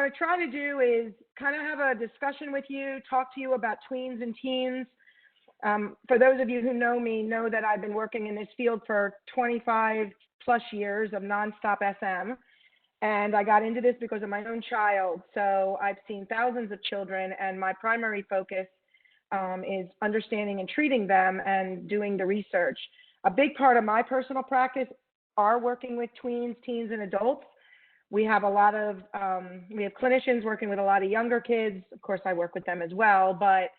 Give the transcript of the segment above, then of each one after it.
what I try to do is kind of have a discussion with you, talk to you about tweens and teens. For those of you who know me, know that I've been working in this field for 25 plus years of nonstop SM. And I got into this because of my own child. So I've seen thousands of children, and my primary focus is understanding and treating them and doing the research. A big part of my personal practice are working with tweens, teens, and adults. We have we have clinicians working with a lot of younger kids. Of course, I work with them as well, but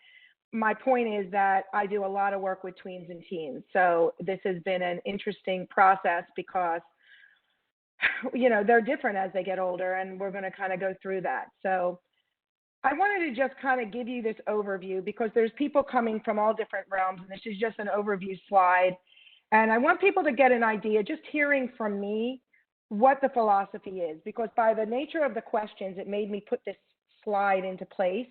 my point is that I do a lot of work with tweens and teens. So this has been an interesting process because, you know, they're different as they get older, and we're going to kind of go through that. So I wanted to just kind of give you this overview because there's people coming from all different realms, and this is just an overview slide. And I want people to get an idea, just hearing from me, what the philosophy is, because by the nature of the questions, it made me put this slide into place.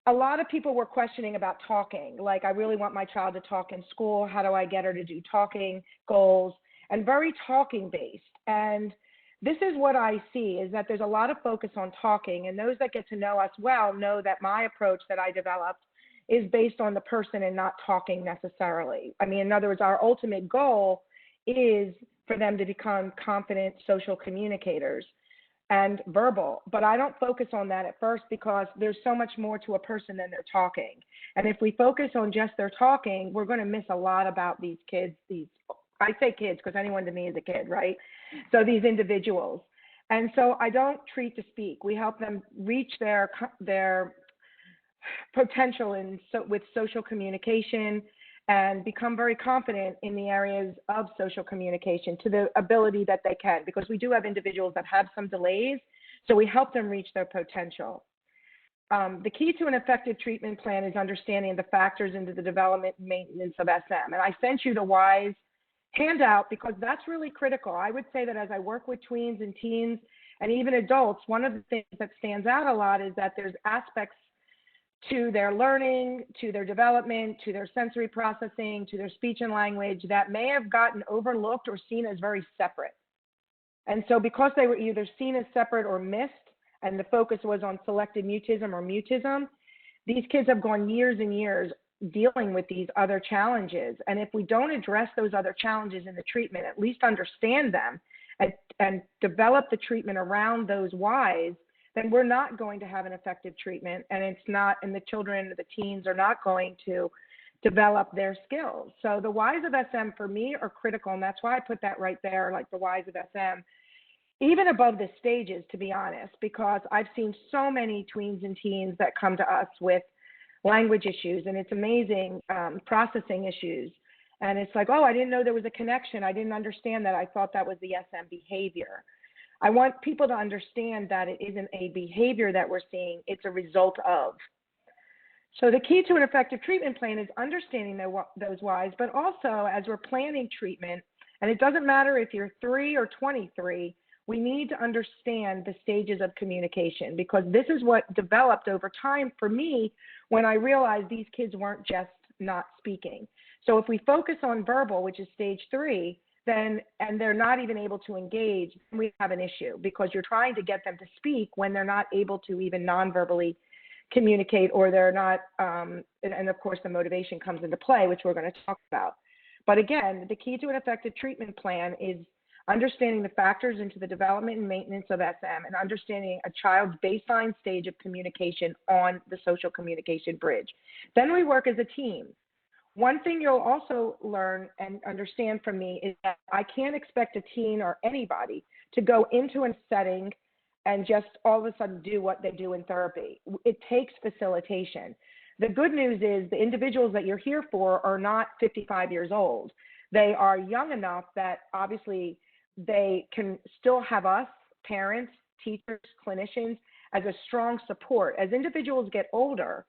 A lot of people were questioning about talking, like, I really want my child to talk in school. How do I get her to do talking goals? And very talking based. And this is what I see, is that there's a lot of focus on talking, and those that get to know us well know that my approach that I developed is based on the person and not talking necessarily. I mean, in other words, our ultimate goal is for them to become confident social communicators and verbal, but I don't focus on that at first because there's so much more to a person than their talking. And if we focus on just their talking, we're going to miss a lot about these kids, I say kids because anyone to me is a kid, right? So these individuals. And so I don't treat to speak. We help them reach their potential with social communication and become very confident in the areas of social communication to the ability that they can, because we do have individuals that have some delays. So we help them reach their potential. The key to an effective treatment plan is understanding the factors into the development and maintenance of SM. And I sent you the WISE handout because that's really critical. I would say that as I work with tweens and teens and even adults, one of the things that stands out a lot is that there's aspects to their learning, to their development, to their sensory processing, to their speech and language that may have gotten overlooked or seen as very separate. And so because they were either seen as separate or missed, and the focus was on selective mutism or mutism, these kids have gone years and years dealing with these other challenges. And if we don't address those other challenges in the treatment, at least understand them and develop the treatment around those whys, then we're not going to have an effective treatment, and the children, the teens are not going to develop their skills. So the whys of SM for me are critical, and that's why I put that right there, like the whys of SM, even above the stages, to be honest, because I've seen so many tweens and teens that come to us with language issues, and it's amazing, processing issues. And it's like, oh, I didn't know there was a connection. I didn't understand that. I thought that was the SM behavior. I want people to understand that it isn't a behavior that we're seeing, it's a result of. So the key to an effective treatment plan is understanding those whys, but also as we're planning treatment, and it doesn't matter if you're 3 or 23, we need to understand the stages of communication, because this is what developed over time for me when I realized these kids weren't just not speaking. So if we focus on verbal, which is stage 3, and they're not even able to engage, we have an issue, because you're trying to get them to speak when they're not able to even non-verbally communicate, or they're not, and of course the motivation comes into play, which we're going to talk about. But again, the key to an effective treatment plan is understanding the factors into the development and maintenance of SM, and understanding a child's baseline stage of communication on the social communication bridge. Then we work as a team. One thing you'll also learn and understand from me is that I can't expect a teen or anybody to go into a setting and just all of a sudden do what they do in therapy. It takes facilitation. The good news is the individuals that you're here for are not 55 years old. They are young enough that obviously they can still have us, parents, teachers, clinicians, as a strong support. As individuals get older,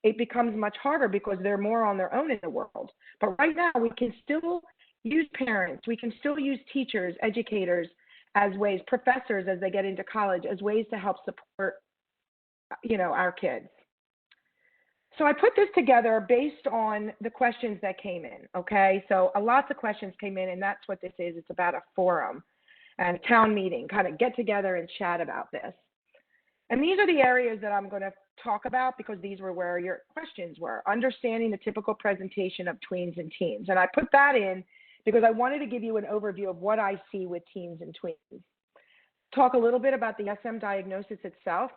it becomes much harder because they're more on their own in the world. But right now, we can still use parents, we can still use teachers, educators as ways, professors as they get into college, as ways to help support, our kids. So I put this together based on the questions that came in, okay? So lots of questions came in, and that's what this is. It's about a forum and a town meeting, kind of get together and chat about this. And these are the areas that I'm going to talk about because these were where your questions were. Understanding the typical presentation of tweens and teens. And I put that in because I wanted to give you an overview of what I see with teens and tweens. Talk a little bit about the SM diagnosis itself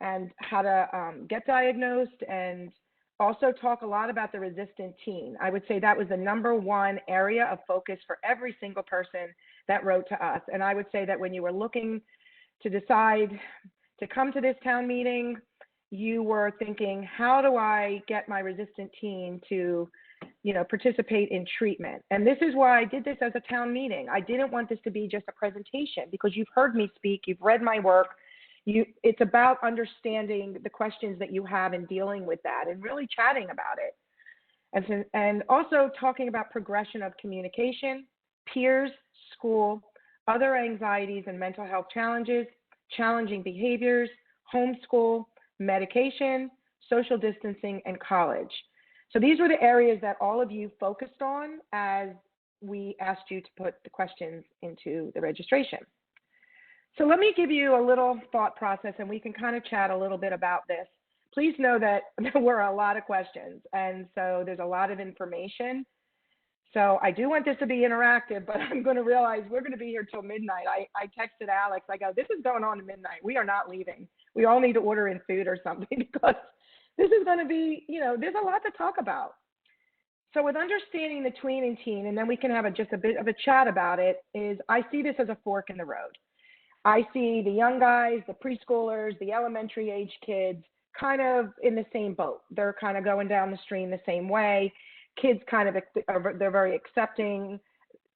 and how to get diagnosed, and also talk a lot about the resistant teen. I would say that was the #1 area of focus for every single person that wrote to us. And I would say that when you were looking to decide to come to this town meeting, you were thinking, how do I get my resistant teen to, participate in treatment? And this is why I did this as a town meeting. I didn't want this to be just a presentation because you've heard me speak, you've read my work. It's about understanding the questions that you have and dealing with that and really chatting about it. And also talking about progression of communication, peers, school, other anxieties and mental health challenges, challenging behaviors, homeschool, medication, social distancing, and college. So these were the areas that all of you focused on as we asked you to put the questions into the registration. So let me give you a little thought process and we can kind of chat a little bit about this. Please know that there were a lot of questions, and so there's a lot of information. So I do want this to be interactive, but I'm going to realize we're going to be here till midnight. I texted Alex, I go, this is going on to midnight. We are not leaving. We all need to order in food or something because this is going to be, there's a lot to talk about. So with understanding the tween and teen, and then we can have just a bit of a chat about it, is I see this as a fork in the road. I see the young guys, the preschoolers, the elementary age kids kind of in the same boat. They're kind of going down the stream the same way. Kids they're very accepting.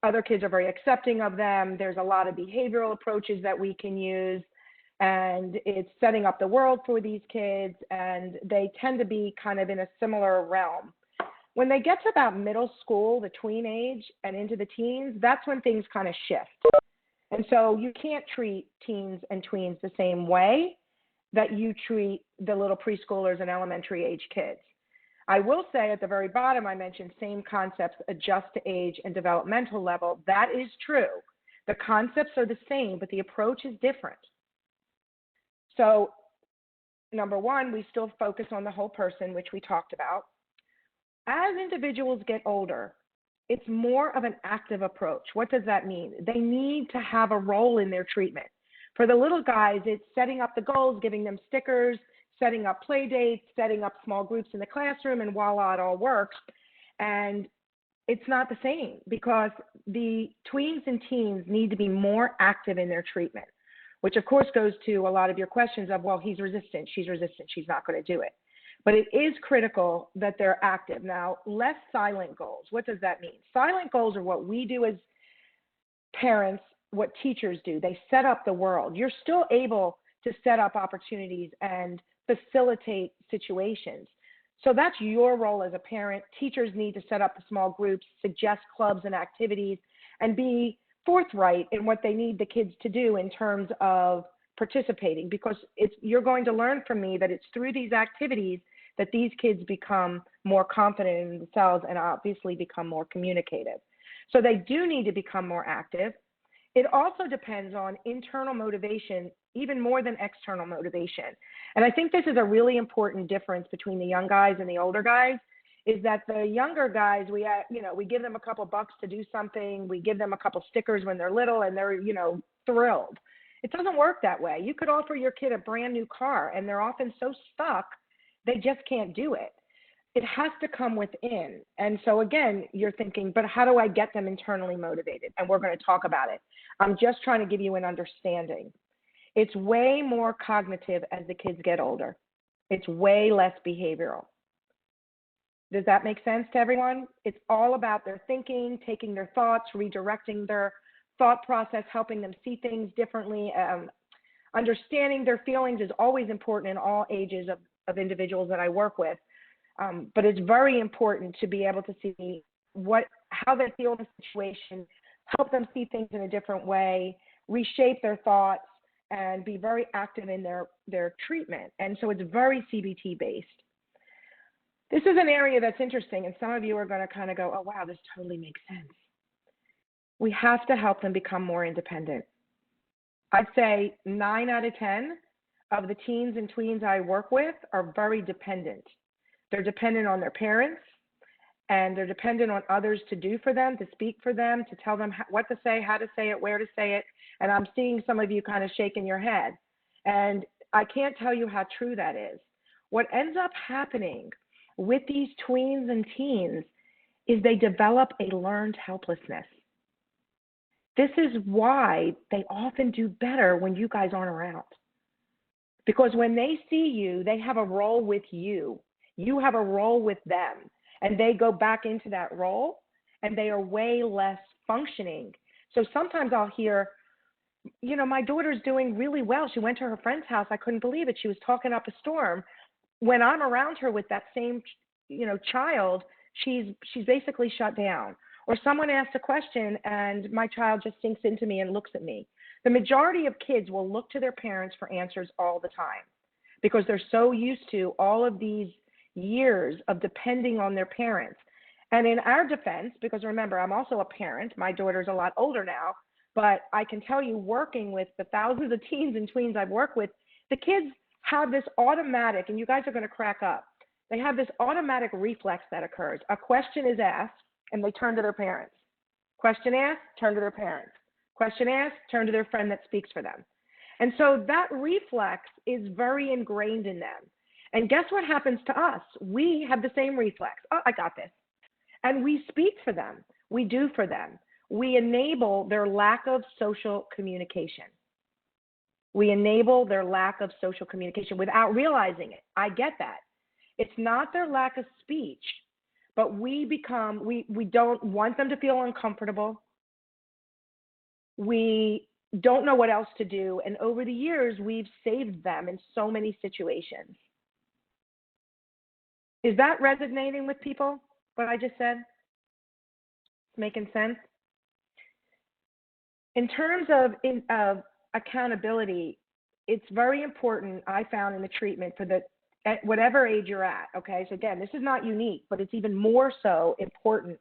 Other kids are very accepting of them. There's a lot of behavioral approaches that we can use, and it's setting up the world for these kids, and they tend to be kind of in a similar realm. When they get to about middle school, the tween age, and into the teens, that's when things kind of shift. And so you can't treat teens and tweens the same way that you treat the little preschoolers and elementary age kids. I will say at the very bottom, I mentioned same concepts, adjust to age and developmental level. That is true. The concepts are the same, but the approach is different. So #1, we still focus on the whole person, which we talked about. As individuals get older, it's more of an active approach. What does that mean? They need to have a role in their treatment. For the little guys, it's setting up the goals, giving them stickers, setting up play dates, setting up small groups in the classroom, and voila, it all works. And it's not the same because the tweens and teens need to be more active in their treatment, which of course goes to a lot of your questions of, well, he's resistant, she's not going to do it. But it is critical that they're active. Now, less silent goals. What does that mean? Silent goals are what we do as parents, what teachers do. They set up the world. You're still able to set up opportunities and facilitate situations. So that's your role as a parent. Teachers need to set up the small groups, suggest clubs and activities, and be forthright in what they need the kids to do in terms of participating, because you're going to learn from me that it's through these activities that these kids become more confident in themselves and obviously become more communicative. So they do need to become more active. It also depends on internal motivation, even more than external motivation. And I think this is a really important difference between the young guys and the older guys, is that the younger guys, we give them a couple bucks to do something, we give them a couple stickers when they're little, and they're, thrilled. It doesn't work that way. You could offer your kid a brand new car, and they're often so stuck, they just can't do it. It has to come within. And so again, you're thinking, but how do I get them internally motivated? And we're going to talk about it. I'm just trying to give you an understanding. It's way more cognitive as the kids get older. It's way less behavioral. Does that make sense to everyone? It's all about their thinking, taking their thoughts, redirecting their thought process, helping them see things differently. Understanding their feelings is always important in all ages of individuals that I work with. But it's very important to be able to see how they feel in the situation, help them see things in a different way, reshape their thoughts, and be very active in their treatment. And so it's very CBT based. This is an area that's interesting, and some of you are going to kind of go, oh, wow, this totally makes sense. We have to help them become more independent. I'd say 9 out of 10 of the teens and tweens I work with are very dependent. They're dependent on their parents, and they're dependent on others to do for them, to speak for them, to tell them what to say, how to say it, where to say it. And I'm seeing some of you kind of shaking your head. And I can't tell you how true that is. What ends up happening with these tweens and teens is they develop a learned helplessness. This is why they often do better when you guys aren't around. Because when they see you, they have a role with you. You have a role with them. And they go back into that role, and they are way less functioning. So sometimes I'll hear, you know, my daughter's doing really well. She went to her friend's house. I couldn't believe it. She was talking up a storm. When I'm around her with that same, you know, child, she's basically shut down. Or someone asks a question and my child just sinks into me and looks at me. The majority of kids will look to their parents for answers all the time because they're so used to all of these years of depending on their parents. And in our defense, because remember, I'm also a parent, my daughter's a lot older now, but I can tell you, working with the thousands of teens and tweens I've worked with, the kids have this automatic, and you guys are going to crack up, they have this automatic reflex that occurs. A question is asked, and they turn to their parents. Question asked, turn to their parents. Question asked, turn to their friend that speaks for them. And so that reflex is very ingrained in them. And guess what happens to us? We have the same reflex. Oh, I got this. And we speak for them. We do for them. We enable their lack of social communication. We enable their lack of social communication without realizing it. I get that. It's not their lack of speech, but we don't want them to feel uncomfortable. We don't know what else to do. And over the years, we've saved them in so many situations. Is that resonating with people, what I just said? It's making sense? In terms of accountability, it's very important, I found, in the treatment for at whatever age you're at, okay? So again, this is not unique, but it's even more so important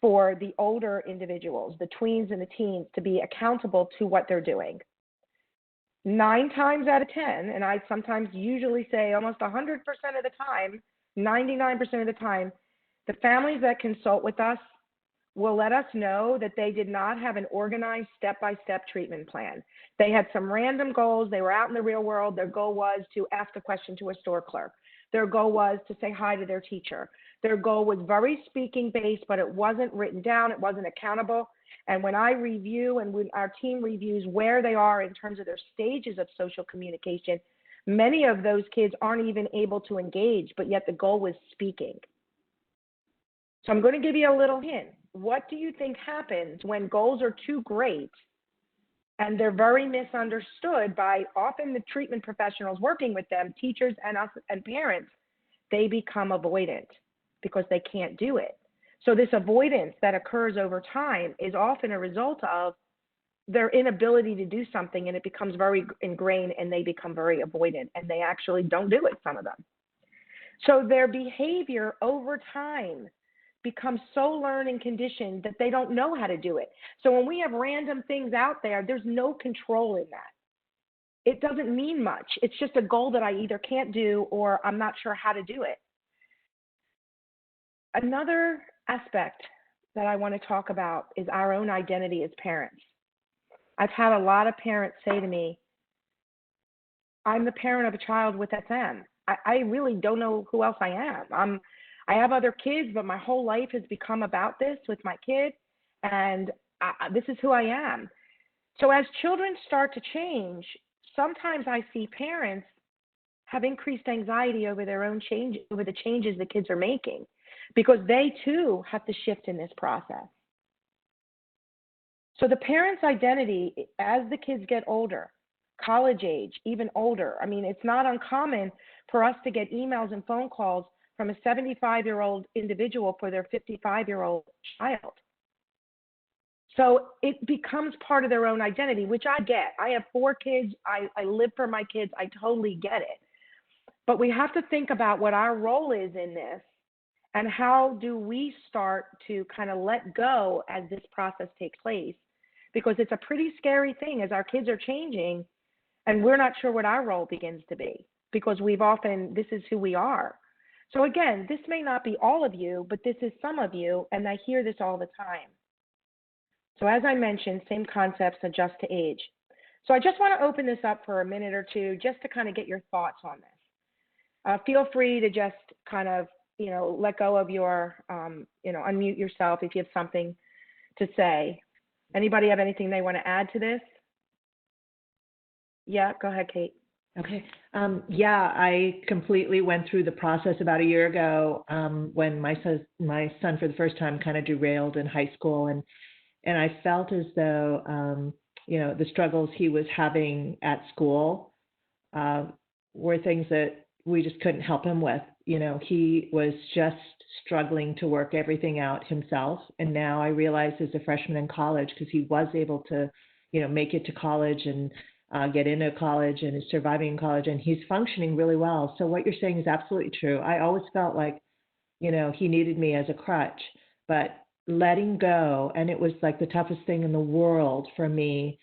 for the older individuals, the tweens and the teens, to be accountable to what they're doing. 9 times out of 10, and I sometimes usually say almost 100% of the time, 99% of the time, the families that consult with us will let us know that they did not have an organized step-by-step treatment plan. They had some random goals. They were out in the real world. Their goal was to ask a question to a store clerk. Their goal was to say hi to their teacher. Their goal was very speaking-based, but it wasn't written down. It wasn't accountable. And when I review and when our team reviews where they are in terms of their stages of social communication, many of those kids aren't even able to engage, but yet the goal was speaking. So I'm going to give you a little hint. What do you think happens when goals are too great and they're very misunderstood by often the treatment professionals working with them, teachers and us and parents? They become avoidant because they can't do it. So this avoidance that occurs over time is often a result of their inability to do something, and it becomes very ingrained and they become very avoidant and they actually don't do it, some of them. So their behavior over time becomes so learned and conditioned that they don't know how to do it. So when we have random things out there, there's no control in that. It doesn't mean much. It's just a goal that I either can't do or I'm not sure how to do it. Another aspect that I want to talk about is our own identity as parents. I've had a lot of parents say to me, I'm the parent of a child with SM. I really don't know who else I am. I have other kids, but my whole life has become about this with my kid, and this is who I am. So as children start to change, sometimes I see parents have increased anxiety over their own change, over the changes the kids are making, because they too have to shift in this process. So the parent's identity, as the kids get older, college age, even older, I mean, it's not uncommon for us to get emails and phone calls from a 75-year-old individual for their 55-year-old child. So it becomes part of their own identity, which I get. I have 4 kids. I live for my kids. I totally get it. But we have to think about what our role is in this and how do we start to kind of let go as this process takes place, because it's a pretty scary thing as our kids are changing. And we're not sure what our role begins to be because this is who we are. So again, this may not be all of you, but this is some of you, and I hear this all the time. So as I mentioned, same concepts, adjust to age. So I just want to open this up for a minute or two just to kind of get your thoughts on this. Feel free to just kind of, let go of your, unmute yourself if you have something to say. Anybody have anything they want to add to this? Yeah, go ahead, Kate. Okay. Yeah, I completely went through the process about a year ago when my son for the first time kind of derailed in high school, and I felt as though the struggles he was having at school were things that we just couldn't help him with. He was just struggling to work everything out himself, and now I realize as a freshman in college, because he was able to make it to college and get into college and is surviving in college, and he's functioning really well. So what you're saying is absolutely true. I always felt like, he needed me as a crutch, but letting go, and it was like the toughest thing in the world for me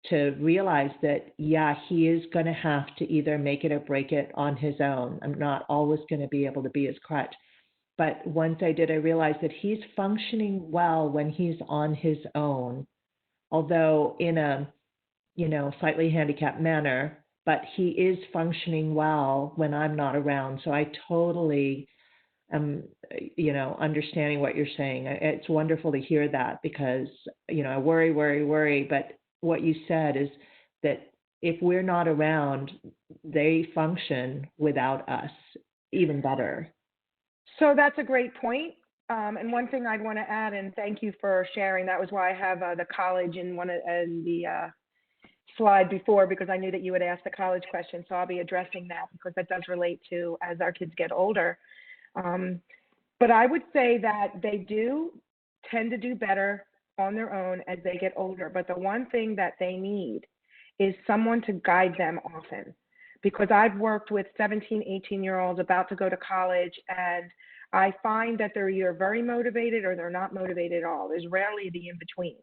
to realize that, yeah, he is going to have to either make it or break it on his own. I'm not always going to be able to be his crutch. But once I did, I realized that he's functioning well when he's on his own, although in a slightly handicapped manner, but he is functioning well when I'm not around. So I totally am, understanding what you're saying. It's wonderful to hear that because, I worry. But what you said is that if we're not around, they function without us even better. So that's a great point. And one thing I'd want to add, and thank you for sharing, that was why I have the college in the slide before, because I knew that you would ask the college question. So I'll be addressing that because that does relate to as our kids get older. But I would say that they do tend to do better on their own as they get older. But the one thing that they need is someone to guide them often. Because I've worked with 17, 18-year-olds about to go to college, and I find that they're either very motivated or they're not motivated at all. There's rarely the in-betweens.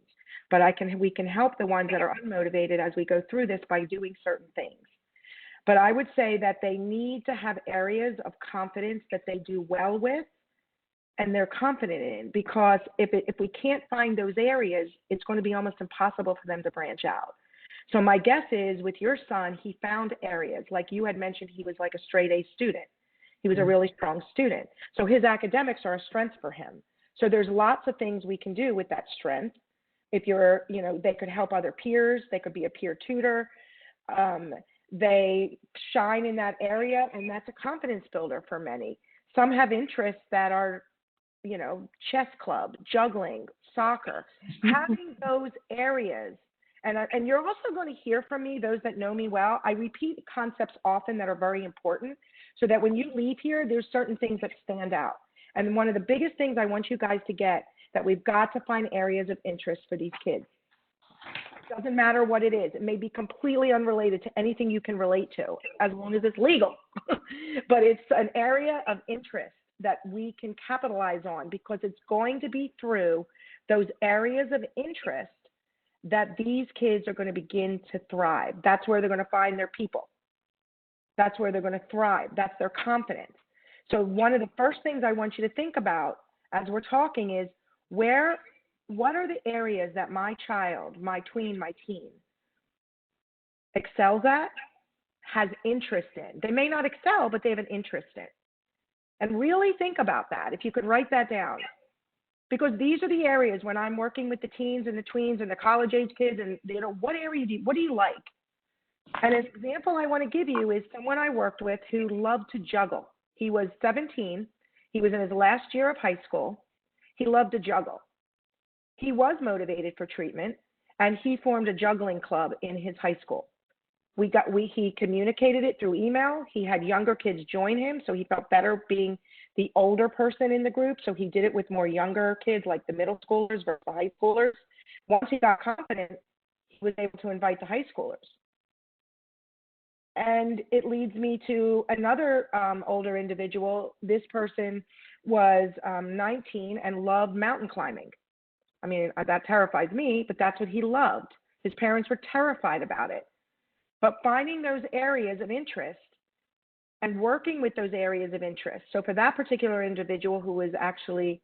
But we can help the ones that are unmotivated as we go through this by doing certain things. But I would say that they need to have areas of confidence that they do well with and they're confident in, because if we can't find those areas, it's going to be almost impossible for them to branch out. So my guess is with your son, he found areas, like you had mentioned, he was like a straight A student. He was a really strong student. So his academics are a strength for him. So there's lots of things we can do with that strength. If they could help other peers, they could be a peer tutor. They shine in that area, and that's a confidence builder for many. Some have interests that are, chess club, juggling, soccer, having those areas. And you're also going to hear from me, those that know me well. I repeat concepts often that are very important so that when you leave here, there's certain things that stand out. And one of the biggest things I want you guys to get, that we've got to find areas of interest for these kids. It doesn't matter what it is. It may be completely unrelated to anything you can relate to, as long as it's legal. But it's an area of interest that we can capitalize on, because it's going to be through those areas of interest that these kids are going to begin to thrive. That's where they're going to find their people. That's where they're going to thrive. That's their confidence. So one of the first things I want you to think about as we're talking is, what are the areas that my child, my tween, my teen excels at, has interest in? They may not excel, but they have an interest in. And really think about that, if you could write that down. Because these are the areas when I'm working with the teens and the tweens and the college age kids, and what do you like? And an example I want to give you is someone I worked with who loved to juggle. He was 17. He was in his last year of high school. He loved to juggle. He was motivated for treatment, and he formed a juggling club in his high school. He communicated it through email. He had younger kids join him, so he felt better being the older person in the group. So he did it with more younger kids, like the middle schoolers versus the high schoolers. Once he got confident, he was able to invite the high schoolers. And it leads me to another older individual. This person was 19 and loved mountain climbing. I mean, that terrifies me, but that's what he loved. His parents were terrified about it. but finding those areas of interest and working with those areas of interest. So for that particular individual who was actually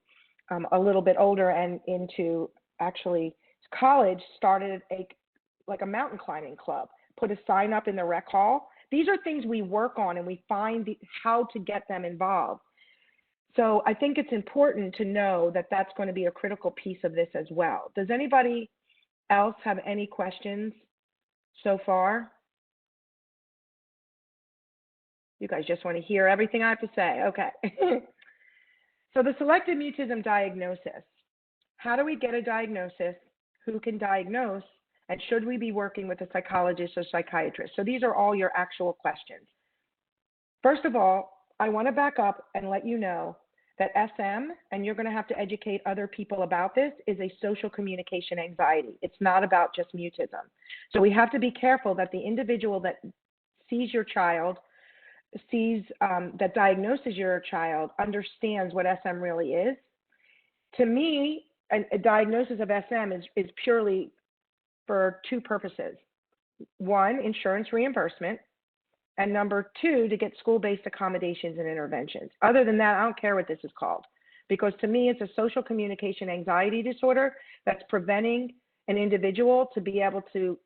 a little bit older and into actually college, started a mountain climbing club, put a sign up in the rec hall. These are things we work on, and we find how to get them involved. So I think it's important to know that that's going to be a critical piece of this as well. Does anybody else have any questions so far? You guys just want to hear everything I have to say. Okay. So the selective mutism diagnosis. How do we get a diagnosis? Who can diagnose? And should we be working with a psychologist or psychiatrist? So these are all your actual questions. First of all, I want to back up and let you know that SM, and you're going to have to educate other people about this, is a social communication anxiety. It's not about just mutism. So we have to be careful that the individual that sees your child, that diagnoses your child, understands what SM really is. To me, a diagnosis of SM is purely for two purposes. One, insurance reimbursement, and number two, to get school-based accommodations and interventions. Other than that, I don't care what this is called, because to me, it's a social communication anxiety disorder that's preventing an individual to be able to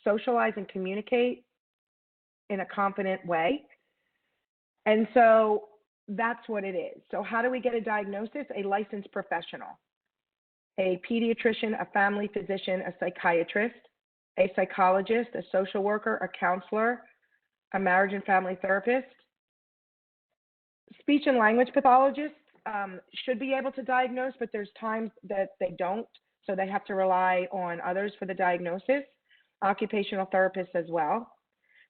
socialize and communicate in a confident way. And so that's what it is. So how do we get a diagnosis? A licensed professional, a pediatrician, a family physician, a psychiatrist, a psychologist, a social worker, a counselor, a marriage and family therapist. Speech and language pathologists should be able to diagnose, but there's times that they don't, so they have to rely on others for the diagnosis. Occupational therapists as well.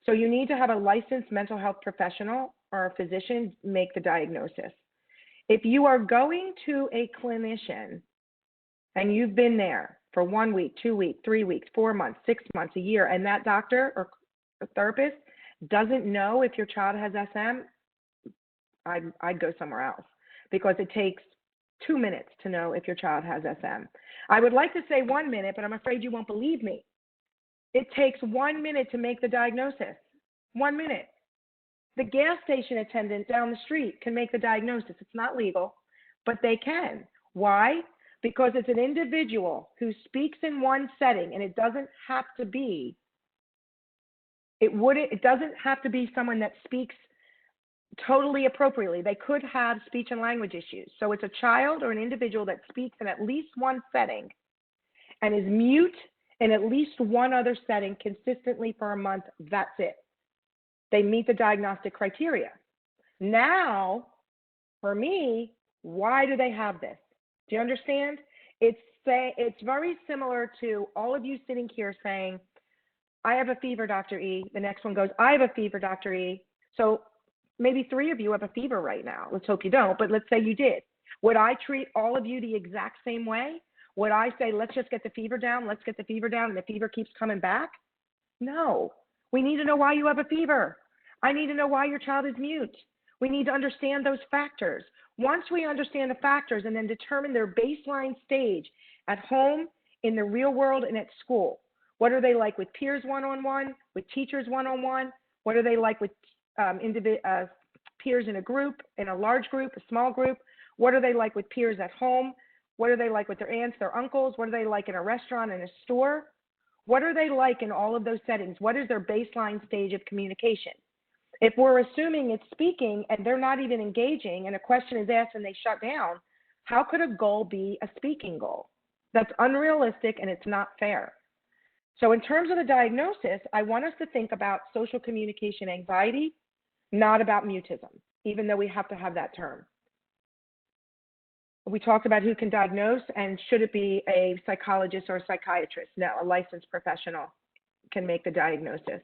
So you need to have a licensed mental health professional or a physician make the diagnosis. If you are going to a clinician and you've been there for 1 week, 2 weeks, 3 weeks, 4 months, 6 months, a year, and that doctor or therapist doesn't know if your child has SM, I'd go somewhere else, because it takes 2 minutes to know if your child has SM. I would like to say 1 minute, but I'm afraid you won't believe me. It takes 1 minute to make the diagnosis. 1 minute. The gas station attendant down the street can make the diagnosis. It's not legal, but they can. Why? Because it's an individual who speaks in one setting, and it doesn't have to be, it doesn't have to be someone that speaks totally appropriately. They could have speech and language issues. So it's a child or an individual that speaks in at least one setting and is mute in at least one other setting consistently for a month. That's it. They meet the diagnostic criteria. Now, for me, why do they have this? Do you understand? It's very similar to all of you sitting here saying, I have a fever, Dr. E. The next one goes, I have a fever, Dr. E. So maybe 3 of you have a fever right now. Let's hope you don't, but let's say you did. Would I treat all of you the exact same way? Would I say, let's just get the fever down, let's get the fever down, and the fever keeps coming back? No. We need to know why you have a fever. I need to know why your child is mute. We need to understand those factors. Once we understand the factors and then determine their baseline stage at home, in the real world, and at school. What are they like with peers one-on-one, with teachers one-on-one? What are they like with peers in a group, in a large group, a small group? What are they like with peers at home? What are they like with their aunts, their uncles? What are they like in a restaurant, in a store? What are they like in all of those settings? What is their baseline stage of communication? If we're assuming it's speaking and they're not even engaging and a question is asked and they shut down, how could a goal be a speaking goal? That's unrealistic and it's not fair. So in terms of the diagnosis, I want us to think about social communication anxiety, not about mutism, even though we have to have that term. We talked about who can diagnose and should it be a psychologist or a psychiatrist? No, a licensed professional can make the diagnosis.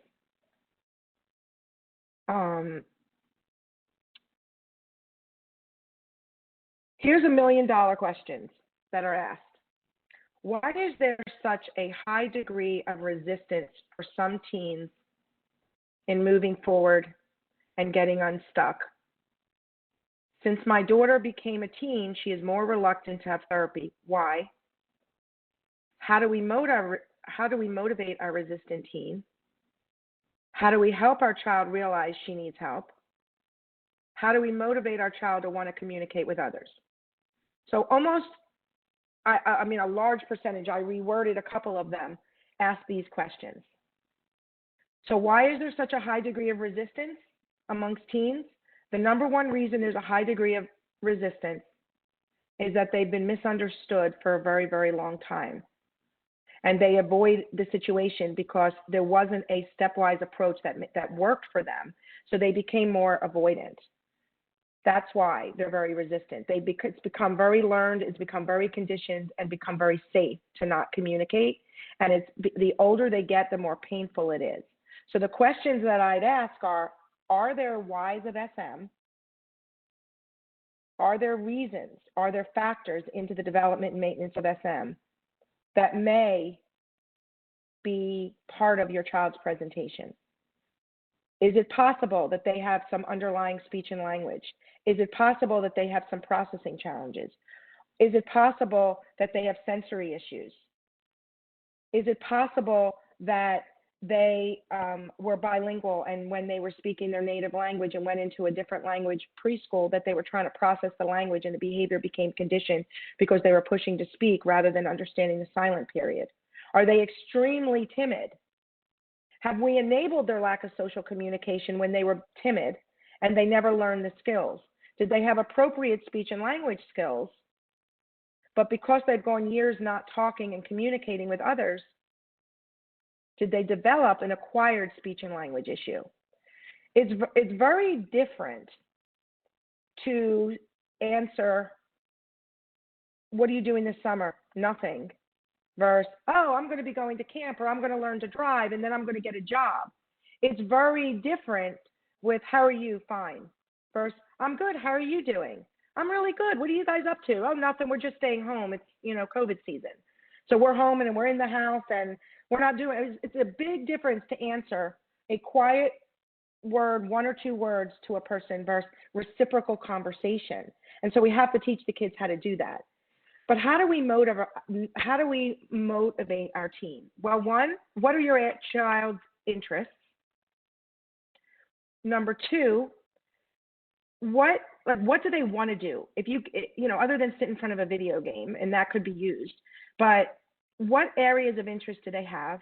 Here's $1 million questions that are asked. Why is there such a high degree of resistance for some teens in moving forward and getting unstuck? Since my daughter became a teen, she is more reluctant to have therapy. Why? How do we motivate our resistant teen? How do we help our child realize she needs help? How do we motivate our child to want to communicate with others? So almost, I mean, a large percentage, I reworded a couple of them, ask these questions. So why is there such a high degree of resistance amongst teens? The number one reason there's a high degree of resistance is that they've been misunderstood for a very, very long time. And they avoid the situation because there wasn't a stepwise approach that worked for them. So they became more avoidant. That's why they're very resistant. It's become very learned, it's become very conditioned, and become very safe to not communicate. And it's the older they get, the more painful it is. So the questions that I'd ask are there whys of SM? Are there reasons? Are there factors into the development and maintenance of SM that may be part of your child's presentation? Is it possible that they have some underlying speech and language? Is it possible that they have some processing challenges? Is it possible that they have sensory issues? Is it possible that they were bilingual, and when they were speaking their native language and went into a different language preschool, that they were trying to process the language and the behavior became conditioned because they were pushing to speak rather than understanding the silent period? Are they extremely timid? Have we enabled their lack of social communication when they were timid and they never learned the skills? Did they have appropriate speech and language skills, but because they've gone years not talking and communicating with others, did they develop an acquired speech and language issue? It's very different to answer, what are you doing this summer? Nothing. Versus, oh, I'm going to be going to camp, or I'm going to learn to drive, and then I'm going to get a job. It's very different with, how are you? Fine. Versus, I'm good. How are you doing? I'm really good. What are you guys up to? Oh, nothing. We're just staying home. It's, COVID season. So we're home and we're in the house and we're not doing, it's a big difference to answer a quiet word, one or two words to a person versus reciprocal conversation. And so we have to teach the kids how to do that. But how do we motivate our team? Well, one, what are your child's interests? Number two, what do they want to do? If other than sit in front of a video game, and that could be used, but what areas of interest do they have?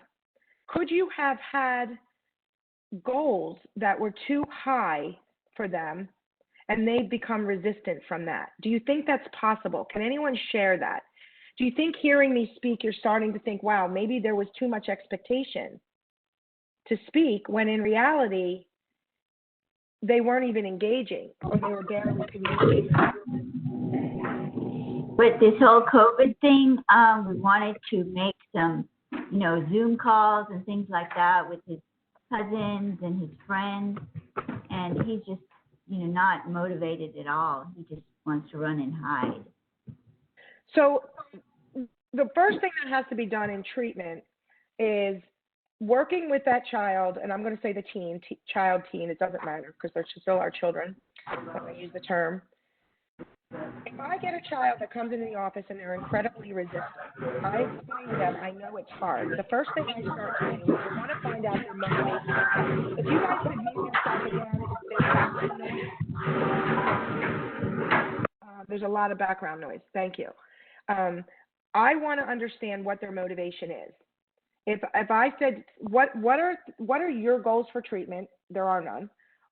Could you have had goals that were too high for them and they've become resistant from that? Do you think that's possible? Can anyone share that? Do you think hearing me speak, you're starting to think, wow, maybe there was too much expectation to speak, when in reality, they weren't even engaging, or they were barely communicating? With this whole COVID thing, we wanted to make some, Zoom calls and things like that with his cousins and his friends, and he's just, not motivated at all. He just wants to run and hide. So the first thing that has to be done in treatment is working with that child, and I'm going to say the teen, it doesn't matter because they're still our children. I use the term. If I get a child that comes into the office and they're incredibly resistant, I explain to them, I know it's hard. The first thing I start doing is I want to find out their motivation. If you guys could mute yourself again, there's a lot of background noise. Thank you. I want to understand what their motivation is. If I said, what are your goals for treatment? There are none.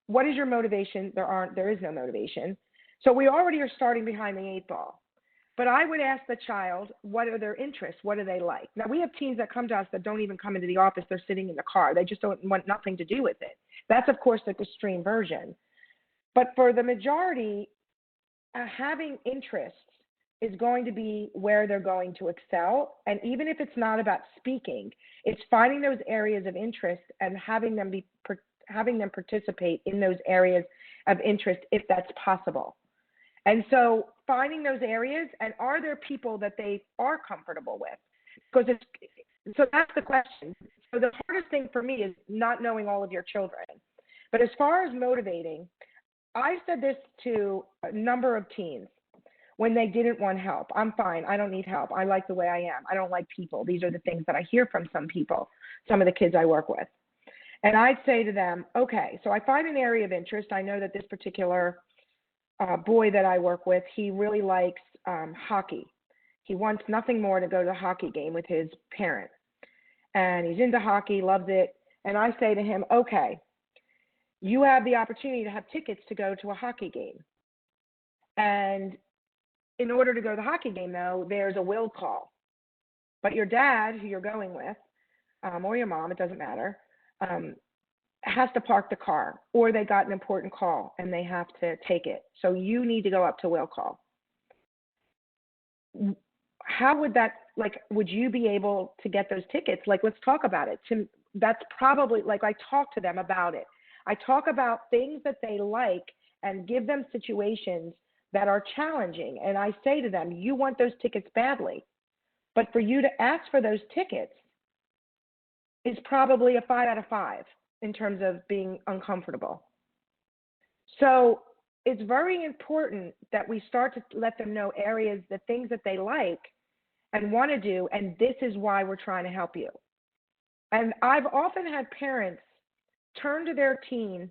What is your motivation? There is no motivation. So we already are starting behind the 8 ball. But I would ask the child, what are their interests? What do they like? Now, we have teens that come to us that don't even come into the office. They're sitting in the car. They just don't want nothing to do with it. That's, of course, the extreme version. But for the majority, having interests is going to be where they're going to excel. And even if it's not about speaking, it's finding those areas of interest and having them participate in those areas of interest if that's possible. And so finding those areas, and are there people that they are comfortable with? Because so that's the question. So the hardest thing for me is not knowing all of your children. But as far as motivating, I said this to a number of teens when they didn't want help. I'm fine. I don't need help. I like the way I am. I don't like people. These are the things that I hear from some people, some of the kids I work with. And I'd say to them, okay, so I find an area of interest. I know that this particular boy that I work with, he really likes hockey. He wants nothing more to go to a hockey game with his parent. And he's into hockey, loves it. And I say to him, okay, you have the opportunity to have tickets to go to a hockey game. And in order to go to the hockey game, though, there's a will call. But your dad, who you're going with, or your mom, it doesn't matter, has to park the car, or they got an important call and they have to take it. So you need to go up to will call. How would that, like, would you be able to get those tickets? Like, let's talk about it. That's probably, like, I talk to them about it. I talk about things that they like and give them situations that are challenging. And I say to them, you want those tickets badly, but for you to ask for those tickets is probably a 5 out of 5 in terms of being uncomfortable. So it's very important that we start to let them know areas, the things that they like and want to do, and this is why we're trying to help you. And I've often had parents turn to their teen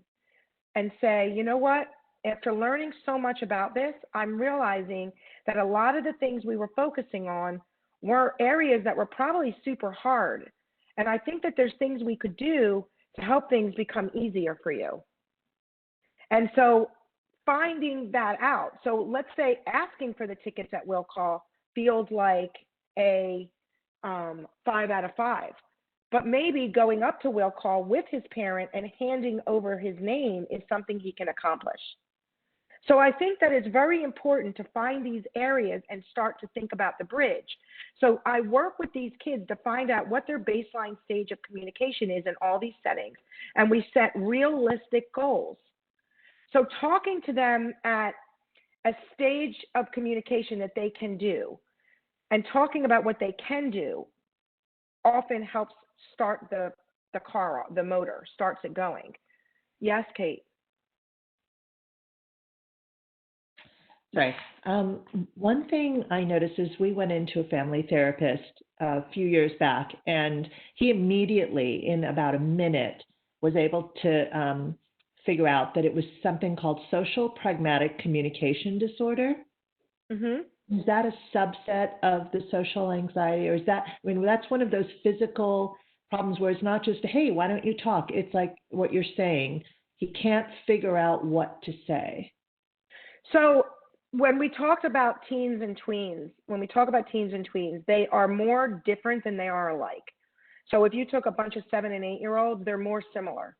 and say, you know what, after learning so much about this, I'm realizing that a lot of the things we were focusing on were areas that were probably super hard. And I think that there's things we could do to help things become easier for you. And so finding that out. So let's say asking for the tickets at will call feels like a 5 out of 5. But maybe going up to will call with his parent and handing over his name is something he can accomplish. So I think that it's very important to find these areas and start to think about the bridge. So I work with these kids to find out what their baseline stage of communication is in all these settings, and we set realistic goals. So talking to them at a stage of communication that they can do and talking about what they can do often helps start the car, the motor, starts it going. Yes, Kate? Right. One thing I noticed is we went into a family therapist a few years back, and he immediately, in about a minute, was able to figure out that it was something called social pragmatic communication disorder. Mm-hmm. Is that a subset of the social anxiety, or is that, I mean, that's one of those physical problems where it's not just, hey, why don't you talk? It's like what you're saying. He can't figure out what to say. So when we talked about teens and tweens, they are more different than they are alike. So if you took a bunch of 7 and 8 year olds, they're more similar,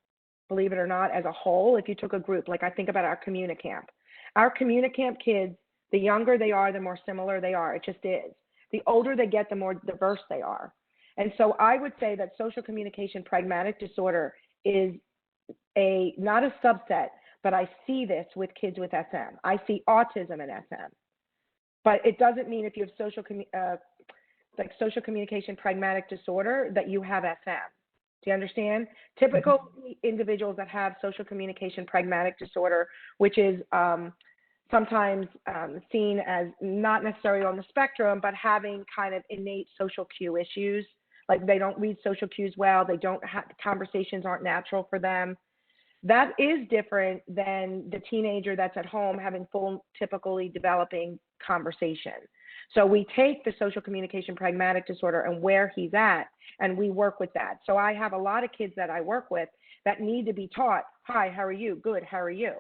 believe it or not, as a whole. If you took a group, like I think about our Communicamp. Our Communicamp kids, the younger they are, the more similar they are. It just is. The older they get, the more diverse they are. And so I would say that social communication pragmatic disorder is not a subset, but I see this with kids with SM. I see autism in SM. But it doesn't mean if you have social communication pragmatic disorder that you have SM. Do you understand? Typical individuals that have social communication pragmatic disorder, which is sometimes seen as not necessarily on the spectrum, but having kind of innate social cue issues. Like they don't read social cues well, conversations aren't natural for them. That is different than the teenager that's at home having full, typically developing conversation. So we take the social communication pragmatic disorder and where he's at, and we work with that. So I have a lot of kids that I work with that need to be taught, hi, how are you? Good, how are you?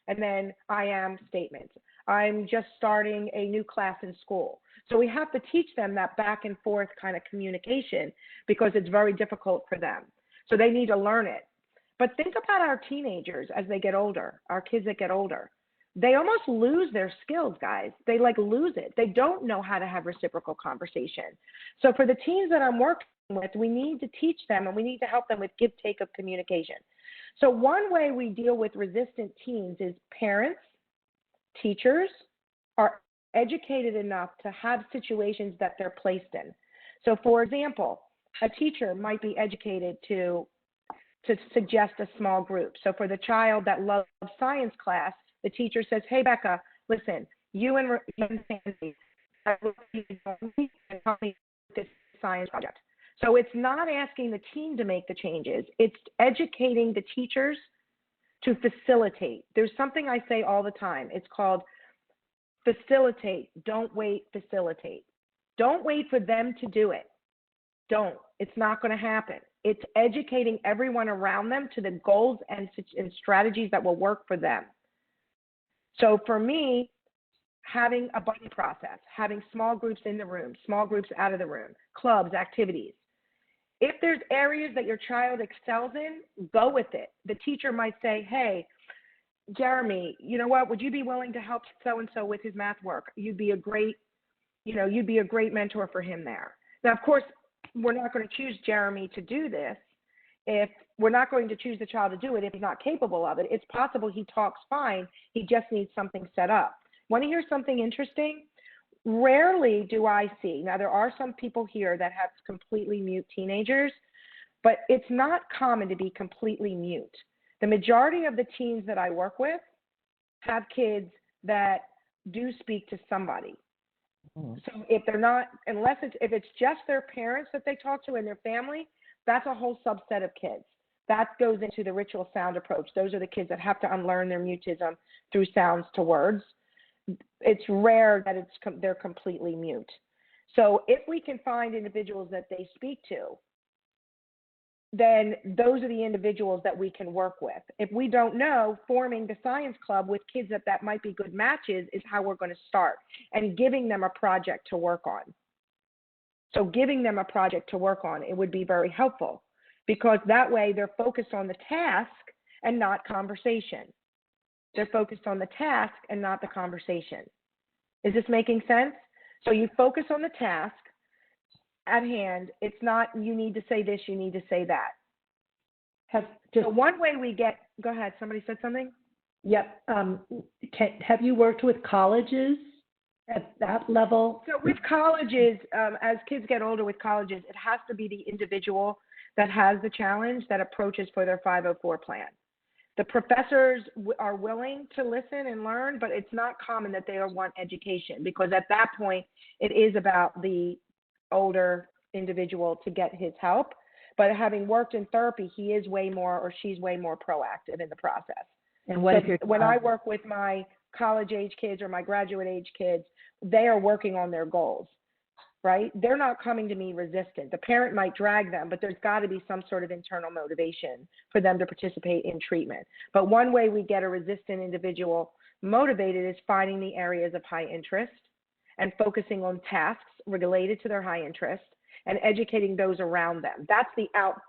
And then I am statements. I'm just starting a new class in school. So we have to teach them that back and forth kind of communication because it's very difficult for them. So they need to learn it. But think about our teenagers as they get older, our kids that get older. They almost lose their skills, guys. They lose it. They don't know how to have reciprocal conversation. So for the teens that I'm working with, we need to teach them and we need to help them with give take of communication. So one way we deal with resistant teens is parents, teachers are educated enough to have situations that they're placed in. So for example, a teacher might be educated to suggest a small group. So for the child that loves science class, the teacher says, hey, Becca, listen, you and Sandy help me with this science project. So it's not asking the team to make the changes. It's educating the teachers to facilitate. There's something I say all the time. It's called facilitate. Don't wait, facilitate. Don't wait for them to do it. Don't. It's not going to happen. It's educating everyone around them to the goals and strategies that will work for them. So for me, having a buddy process, having small groups in the room, small groups out of the room, clubs, activities. If there's areas that your child excels in, go with it. The teacher might say, hey, Jeremy, you know what, would you be willing to help so-and-so with his math work? You'd be a great mentor for him there. Now, of course, we're not going to choose Jeremy to do this. If we're not going to choose the child to do it if he's not capable of it, it's possible he talks fine. He just needs something set up. Want to hear something interesting? Rarely do I see, now there are some people here that have completely mute teenagers, but it's not common to be completely mute. The majority of the teens that I work with have kids that do speak to somebody. So if they're not, if it's just their parents that they talk to and their family, that's a whole subset of kids. That goes into the ritual sound approach. Those are the kids that have to unlearn their mutism through sounds to words. It's rare that they're completely mute. So if we can find individuals that they speak to, then those are the individuals that we can work with. If we don't know, forming the science club with kids that might be good matches is how we're going to start, and giving them a project to work on. So giving them a project to work on, it would be very helpful, because that way they're focused on the task and not conversation. They're focused on the task and not the conversation. Is this making sense? So you focus on the task at hand. It's not, you need to say this, you need to say that. So one way we get, go ahead, somebody said something? Yep. Have you worked with colleges at that level? So with colleges, as kids get older with colleges, it has to be the individual that has the challenge that approaches for their 504 plan. The professors are willing to listen and learn, but it's not common that they want education, because at that point, it is about the older individual to get his help. But having worked in therapy, he is way more, or she's way more proactive in the process. And what if when I work with my college age kids or my graduate age kids, they are working on their goals, right? They're not coming to me resistant. The parent might drag them, but there's got to be some sort of internal motivation for them to participate in treatment. But one way we get a resistant individual motivated is finding the areas of high interest and focusing on tasks related to their high interest and educating those around them.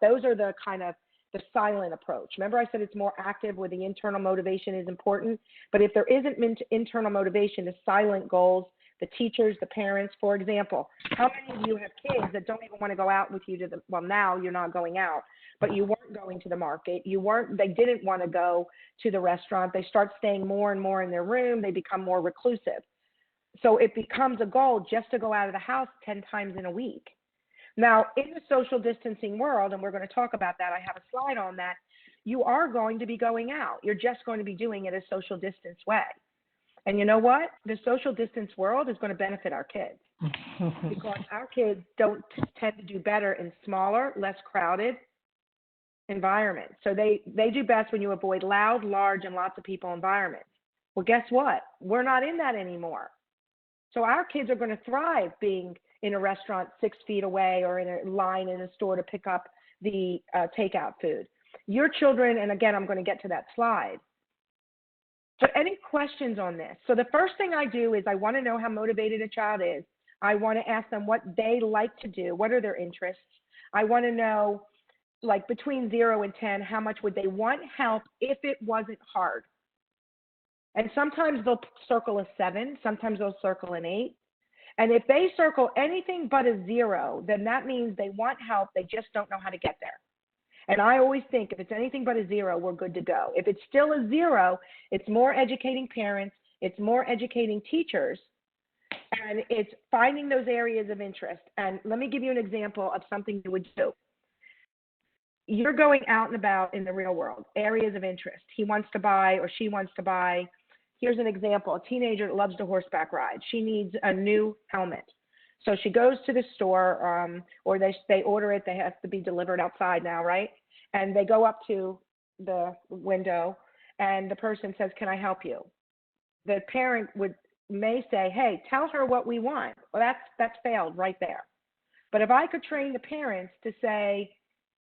Those are the kind of the silent approach. Remember I said it's more active where the internal motivation is important, but if there isn't internal motivation, the silent goals, the teachers, the parents, for example, how many of you have kids that don't even want to go out with you well, now you're not going out, but you weren't going to the market. They didn't want to go to the restaurant. They start staying more and more in their room. They become more reclusive. So it becomes a goal just to go out of the house 10 times in a week. Now, in the social distancing world, and we're going to talk about that, I have a slide on that, you are going to be going out. You're just going to be doing it a social distance way. And you know what? The social distance world is going to benefit our kids because our kids don't tend to do better in smaller, less crowded environments. So they do best when you avoid loud, large, and lots of people environments. Well, guess what? We're not in that anymore. So our kids are going to thrive being in a restaurant 6 feet away or in a line in a store to pick up the takeout food. Your children, and again, I'm going to get to that slide. So any questions on this? So the first thing I do is I want to know how motivated a child is. I want to ask them what they like to do. What are their interests? I want to know, like between 0 and 10, how much would they want help if it wasn't hard? And sometimes they'll circle a 7. Sometimes they'll circle an 8. And if they circle anything but a 0, then that means they want help. They just don't know how to get there. And I always think if it's anything but a 0, we're good to go. If it's still a 0, it's more educating parents, it's more educating teachers, and it's finding those areas of interest. And let me give you an example of something you would do. You're going out and about in the real world, areas of interest. He wants to buy or she wants to buy. Here's an example. A teenager that loves to horseback ride. She needs a new helmet. So she goes to the store, or they order it. They have to be delivered outside now, right? And they go up to the window, and the person says, "Can I help you?" The parent may say, "Hey, tell her what we want." Well, that's failed right there. But if I could train the parents to say,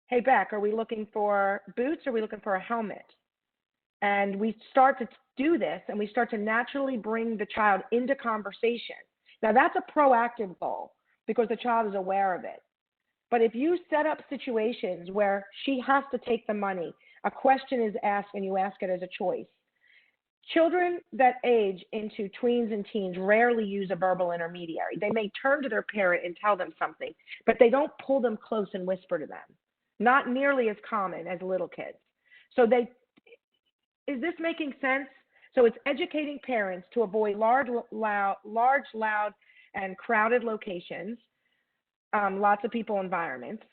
"Hey, Beck, are we looking for boots? Or are we looking for a helmet?" And we start to do this, and we start to naturally bring the child into conversation. Now, that's a proactive goal because the child is aware of it. But if you set up situations where she has to take the money, a question is asked, and you ask it as a choice. Children that age into tweens and teens rarely use a verbal intermediary. They may turn to their parent and tell them something, but they don't pull them close and whisper to them. Not nearly as common as little kids. So is this making sense? So it's educating parents to avoid large, loud, and crowded locations, lots of people environments.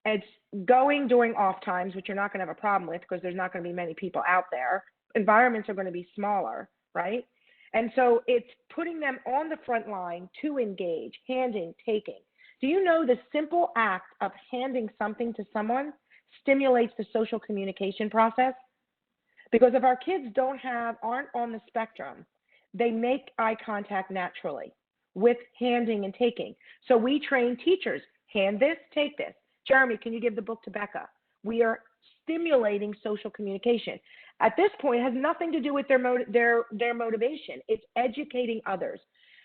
It's going during off times, which you're not going to have a problem with because there's not going to be many people out there. Environments are going to be smaller, right? And so it's putting them on the front line to engage, handing, taking. Do you know the simple act of handing something to someone stimulates the social communication process? Because if our kids aren't on the spectrum, they make eye contact naturally with handing and taking. So we train teachers, hand this, take this. Jeremy, can you give the book to Becca? We are stimulating social communication. At this point, it has nothing to do with their motivation. It's educating others.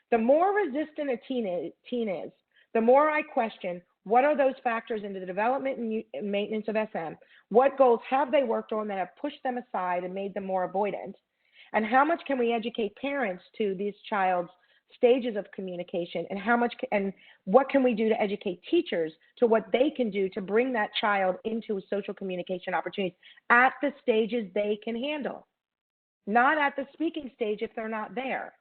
The more resistant a teen is, the more I question, what are those factors into the development and maintenance of SM? What goals have they worked on that have pushed them aside and made them more avoidant? And how much can we educate parents to these child's stages of communication, and what can we do to educate teachers to what they can do to bring that child into social communication opportunities at the stages they can handle, not at the speaking stage if they're not there.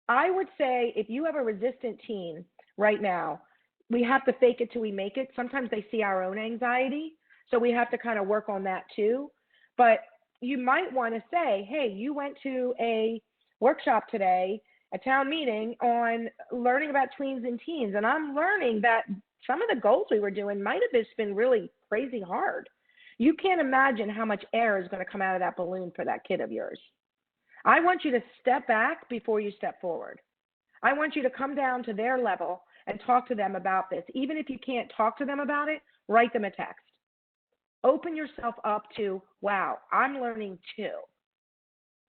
I would say if you have a resistant teen right now, we have to fake it till we make it. Sometimes they see our own anxiety, so we have to kind of work on that too. But you might want to say, hey, you went to a workshop today, a town meeting on learning about tweens and teens, and I'm learning that some of the goals we were doing might have just been really crazy hard. You can't imagine how much air is going to come out of that balloon for that kid of yours. I want you to step back before you step forward. I want you to come down to their level and talk to them about this. Even if you can't talk to them about it, write them a text. Open yourself up to, wow, I'm learning too.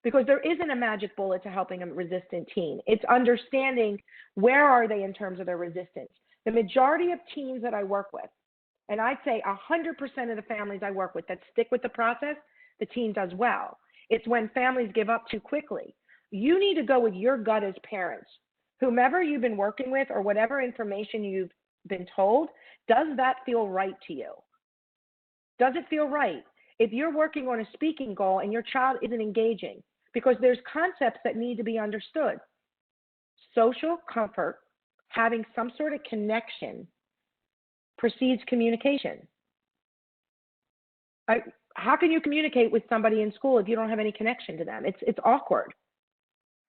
Because there isn't a magic bullet to helping a resistant teen. It's understanding where are they in terms of their resistance. The majority of teens that I work with, and I'd say 100% of the families I work with that stick with the process, the teen does well. It's when families give up too quickly. You need to go with your gut as parents. Whomever you've been working with or whatever information you've been told, does that feel right to you? Does it feel right? If you're working on a speaking goal and your child isn't engaging, because there's concepts that need to be understood. Social comfort, having some sort of connection, precedes communication. How can you communicate with somebody in school if you don't have any connection to them? It's awkward.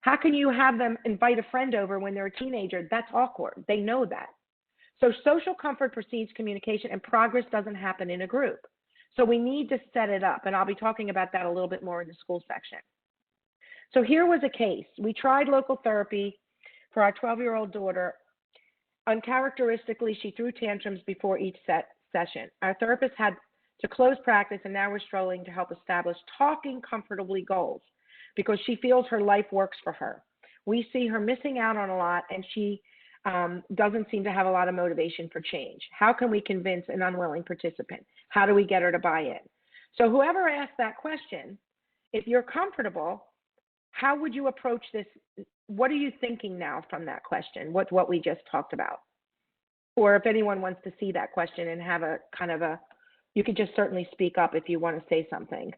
How can you have them invite a friend over when they're a teenager? That's awkward. They know that. So social comfort precedes communication, and progress doesn't happen in a group. So we need to set it up, and I'll be talking about that a little bit more in the school section. So here was a case. We tried local therapy for our 12-year-old daughter. Uncharacteristically, she threw tantrums before each session. Our therapist had to close practice, and now we're struggling to help establish talking comfortably goals because she feels her life works for her. We see her missing out on a lot, and she doesn't seem to have a lot of motivation for change. How can we convince an unwilling participant? How do we get her to buy in? So whoever asked that question, if you're comfortable, how would you approach this? What are you thinking now from that question? What's what we just talked about? Or if anyone wants to see that question and have a kind of you could just certainly speak up if you want to say something.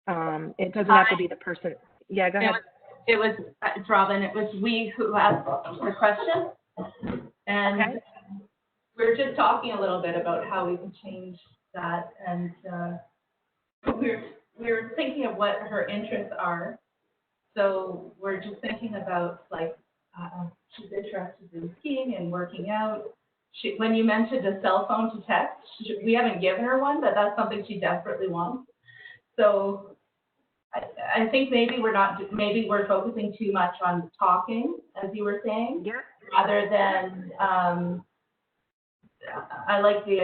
It doesn't have to be the person. Yeah, go ahead. It's Robin. It was we who asked the question. And okay. We were just talking a little bit about how we can change that. And we were thinking of what her interests are. So we're just thinking about like she's interested in skiing and working out. When you mentioned a cell phone to text, we haven't given her one, but that's something she desperately wants. So I think maybe we're focusing too much on talking, as you were saying, rather than, I like the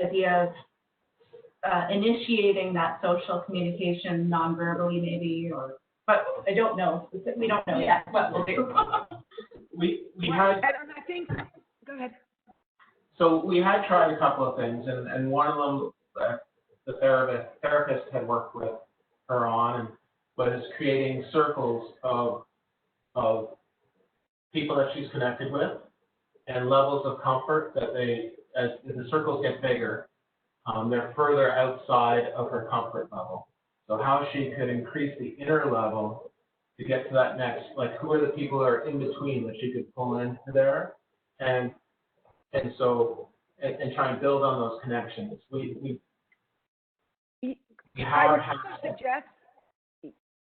idea of initiating that social communication non-verbally maybe, but I don't know. We don't know yet what we'll do. we had, And I think, go ahead. so we had tried a couple of things, and one of them, the therapist had worked with her on, and was creating circles of people that she's connected with, and levels of comfort that as the circles get bigger, they're further outside of her comfort level. So how she could increase the inner level to get to that next, like who are the people that are in between that she could pull into there, and try and build on those connections. We I would have also suggest,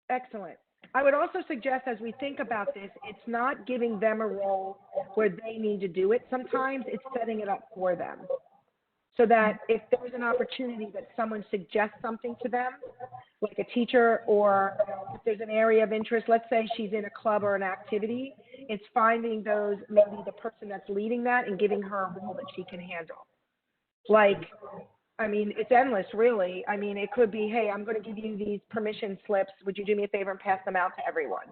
excellent. I would also suggest as we think about this, it's not giving them a role where they need to do it. Sometimes it's setting it up for them. So that if there's an opportunity that someone suggests something to them, like a teacher, or if there's an area of interest, let's say she's in a club or an activity, it's finding those, maybe the person that's leading that and giving her a role that she can handle. Like, I mean, it's endless, really. I mean, it could be, hey, I'm going to give you these permission slips. Would you do me a favor and pass them out to everyone?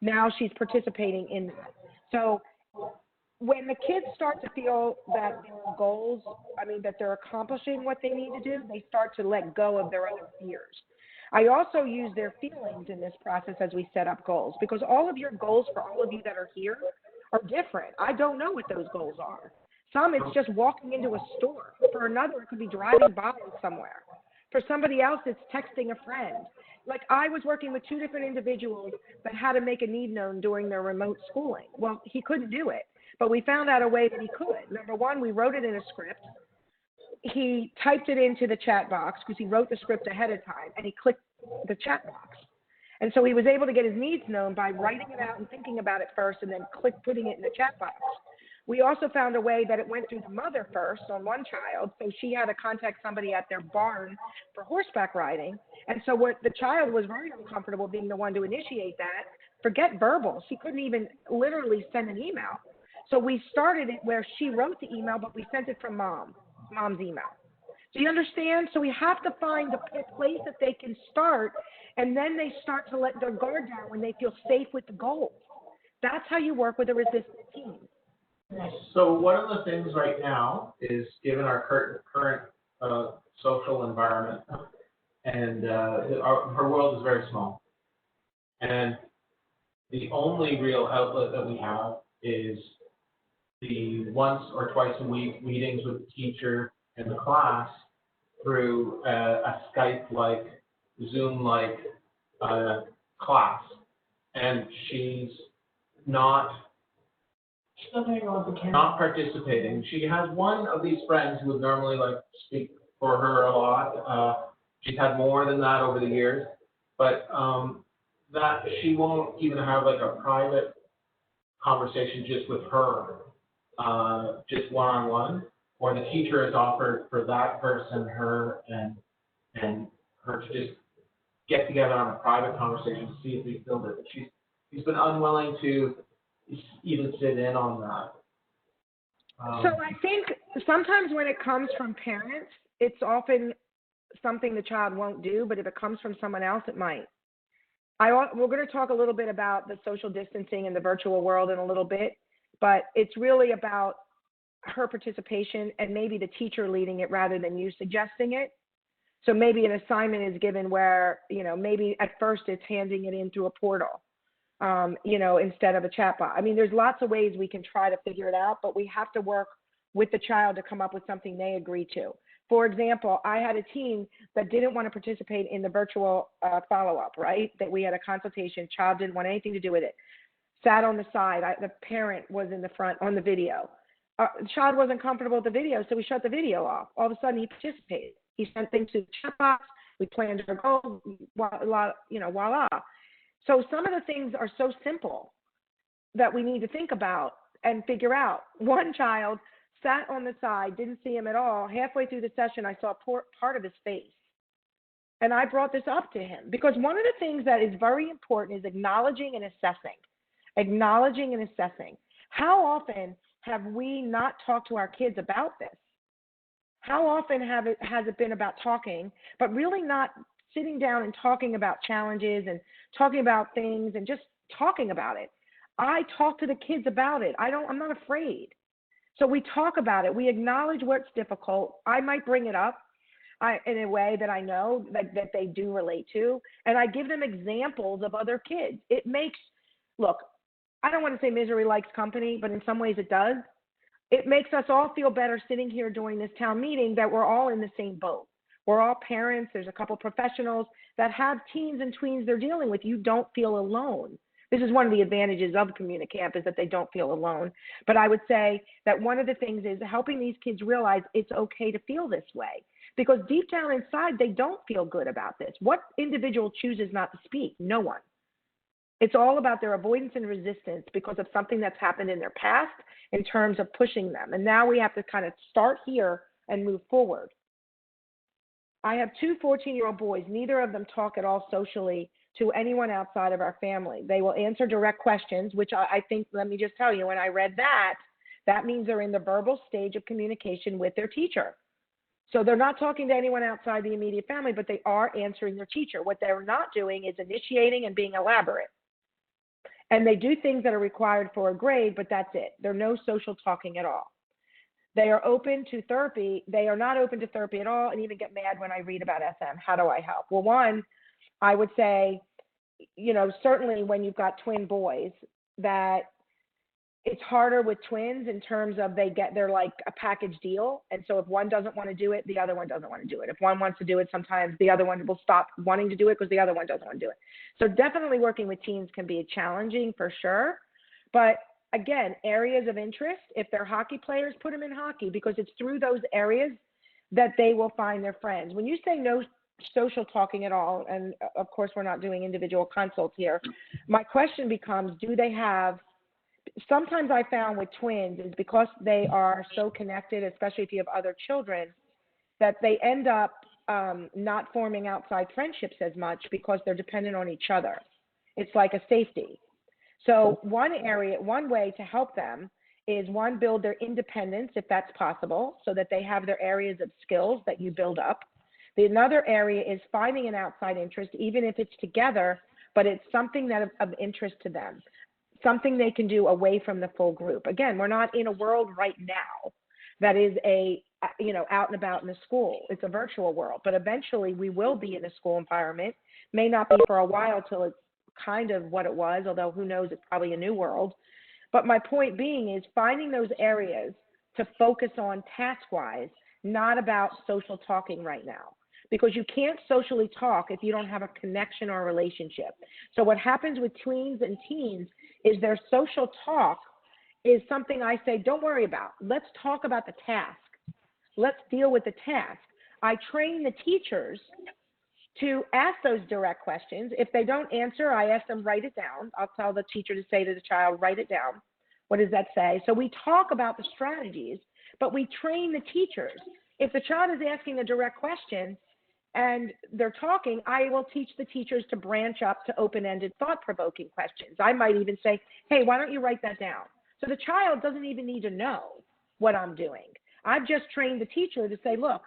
Now she's participating in that. So when the kids start to feel that their goals, that they're accomplishing what they need to do, they start to let go of their other fears. I also use their feelings in this process as we set up goals, because all of your goals for all of you that are here are different. I don't know what those goals are. Some, it's just walking into a store. For another, it could be driving by somewhere. For somebody else, it's texting a friend. Like, I was working with two different individuals that had to make a need known during their remote schooling. Well, he couldn't do it, but we found out a way that he could. Number one, we wrote it in a script. He typed it into the chat box because he wrote the script ahead of time, and he clicked the chat box. And so he was able to get his needs known by writing it out and thinking about it first, and then putting it in the chat box. We also found a way that it went through the mother first on one child, so she had to contact somebody at their barn for horseback riding. And so the child was very uncomfortable being the one to initiate that. Forget verbal. She couldn't even literally send an email. So we started it where she wrote the email, but we sent it from mom's email. Do you understand? So we have to find a place that they can start, and then they start to let their guard down when they feel safe with the goals. That's how you work with a resistant team. So one of the things right now is, given our current social environment, and her world is very small, and the only real outlet that we have is the once or twice a week meetings with the teacher and the class through a Skype-like, Zoom-like class, and she's not participating. She has one of these friends who would normally speak for her a lot. She's had more than that over the years, but that she won't even have a private conversation just with her, just one-on-one, or the teacher has offered for that person, her and her to just get together on a private conversation to see if they feel that she's been unwilling to even sit in on that. So I think sometimes when it comes from parents, it's often something the child won't do, but if it comes from someone else, it might. We're going to talk a little bit about the social distancing in the virtual world in a little bit, but it's really about her participation and maybe the teacher leading it rather than you suggesting it. So maybe an assignment is given where, maybe at first it's handing it in through a portal. Instead of a chatbot. There's lots of ways we can try to figure it out, but we have to work with the child to come up with something they agree to. For example, I had a team that didn't want to participate in the virtual follow-up, right? That we had a consultation, child didn't want anything to do with it. Sat on the side, the parent was in the front on the video. The child wasn't comfortable with the video, so we shut the video off. All of a sudden, he participated. He sent things to the chat box. We planned our goals, voila. So some of the things are so simple. that we need to think about and figure out. One child sat on the side, didn't see him at all. Halfway through the session, I saw part of his face. And I brought this up to him because one of the things that is very important is acknowledging and assessing. Acknowledging and assessing. How often have we not talked to our kids about this? How often has it been about talking, but really not sitting down and talking about challenges and talking about things and just talking about it? I talk to the kids about it. I'm not afraid. So we talk about it. We acknowledge what's difficult. I might bring it up in a way that I know that they do relate to, and I give them examples of other kids. Look, I don't want to say misery likes company, but in some ways it does. It makes us all feel better sitting here during this town meeting that we're all in the same boat. We're all parents. There's a couple professionals that have teens and tweens they're dealing with. You don't feel alone. This is one of the advantages of Communicamp is that they don't feel alone. But I would say that one of the things is helping these kids realize it's okay to feel this way. Because deep down inside, they don't feel good about this. What individual chooses not to speak? No one. It's all about their avoidance and resistance because of something that's happened in their past in terms of pushing them. And now we have to kind of start here and move forward. I have two 14-year-old boys. Neither of them talk at all socially to anyone outside of our family. They will answer direct questions, which I think, let me just tell you, when I read that, that means they're in the verbal stage of communication with their teacher. So they're not talking to anyone outside the immediate family, but they are answering their teacher. What they're not doing is initiating and being elaborate. And they do things that are required for a grade, but that's it. They're no social talking at all. They are open to therapy. They are not open to therapy at all and even get mad when I read about SM. How do I help? Well, one, I would say, certainly when you've got twin boys, that it's harder with twins in terms of they're like a package deal. And so if one doesn't want to do it, the other one doesn't want to do it. If one wants to do it, sometimes the other one will stop wanting to do it because the other one doesn't want to do it. So definitely working with teens can be challenging for sure. But again, areas of interest, if they're hockey players, put them in hockey because it's through those areas that they will find their friends. When you say no social talking at all, and of course we're not doing individual consults here, my question becomes, do they have, sometimes I found with twins is because they are so connected, especially if you have other children, that they end up not forming outside friendships as much because they're dependent on each other. It's like a safety. So one way to help them is one, build their independence if that's possible so that they have their areas of skills that you build up. Another area is finding an outside interest, even if it's together, but it's something that of interest to them, something they can do away from the full group. Again, we're not in a world right now that is out and about in the school. It's a virtual world, but eventually we will be in a school environment. May not be for a while till it's kind of what it was, although who knows, it's probably a new world. But my point being is finding those areas to focus on task-wise, not about social talking right now. Because you can't socially talk if you don't have a connection or a relationship. So what happens with tweens and teens is their social talk is something I say, don't worry about. Let's talk about the task. Let's deal with the task. I train the teachers to ask those direct questions. If they don't answer, I ask them, write it down. I'll tell the teacher to say to the child, write it down. What does that say? So we talk about the strategies, but we train the teachers. If the child is asking a direct question, and they're talking, I will teach the teachers to branch up to open-ended, thought-provoking questions. I might even say, hey, why don't you write that down? So the child doesn't even need to know what I'm doing. I've just trained the teacher to say, look,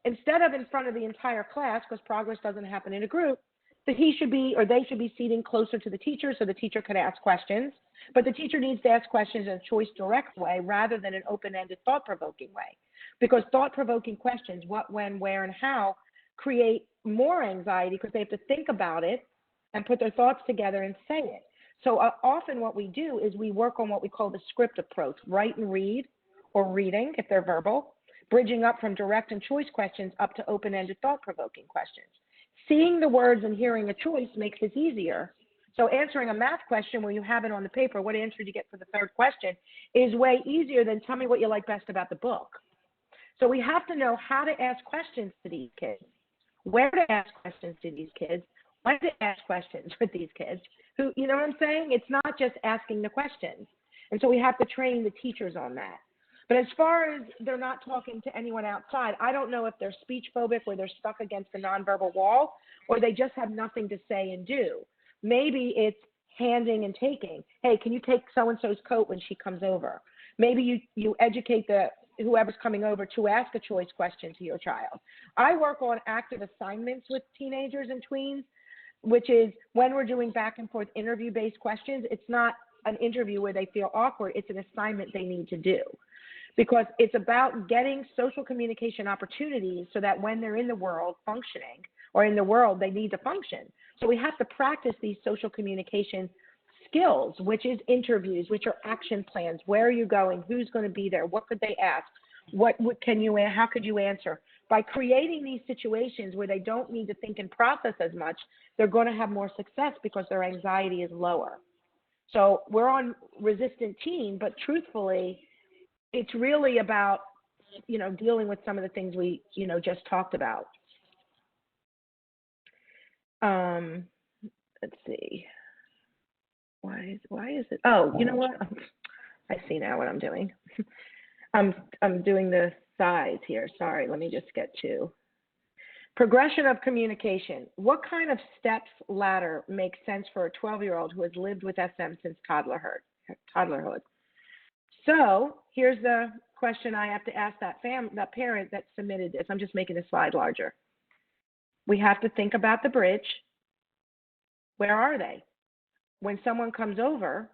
instead of in front of the entire class, because progress doesn't happen in a group, that he should be or they should be seating closer to the teacher so the teacher can ask questions. But the teacher needs to ask questions in a choice direct way rather than an open-ended, thought-provoking way. Because thought-provoking questions, what, when, where, and how, create more anxiety because they have to think about it and put their thoughts together and say it. So often what we do is we work on what we call the script approach, write and read, or reading if they're verbal, bridging up from direct and choice questions up to open-ended, thought-provoking questions. Seeing the words and hearing a choice makes this easier. So answering a math question where you have it on the paper, what answer did you get for the third question, is way easier than tell me what you like best about the book. So we have to know how to ask questions to these kids, where to ask questions to these kids, Why do they ask questions with these kids? Who, you know what I'm saying? It's not just asking the questions. And so we have to train the teachers on that. But as far as they're not talking to anyone outside, I don't know if they're speech phobic or they're stuck against a nonverbal wall, or they just have nothing to say and do. Maybe it's handing and taking. Hey, can you take so-and-so's coat when she comes over? Maybe you educate whoever's coming over to ask a choice question to your child. I work on active assignments with teenagers and tweens, which is when we're doing back and forth interview-based questions, it's not an interview where they feel awkward. It's an assignment they need to do, because it's about getting social communication opportunities so that when they're in the world functioning, or in the world, they need to function. So we have to practice these social communication skills, which is interviews, which are action plans. Where are you going? Who's going to be there? What could they ask? How could you answer? By creating these situations where they don't need to think and process as much, they're going to have more success because their anxiety is lower. So we're on resistant teen, but truthfully, it's really about, dealing with some of the things we, just talked about. Let's see. Why is it? Oh, you know what? I see now what I'm doing. I'm doing the size here. Sorry, let me just get to progression of communication. What kind of steps ladder makes sense for a 12-year-old who has lived with SM since toddlerhood? So here's the question I have to ask that parent that submitted this. I'm just making the slide larger. We have to think about the bridge. Where are they? When someone comes over,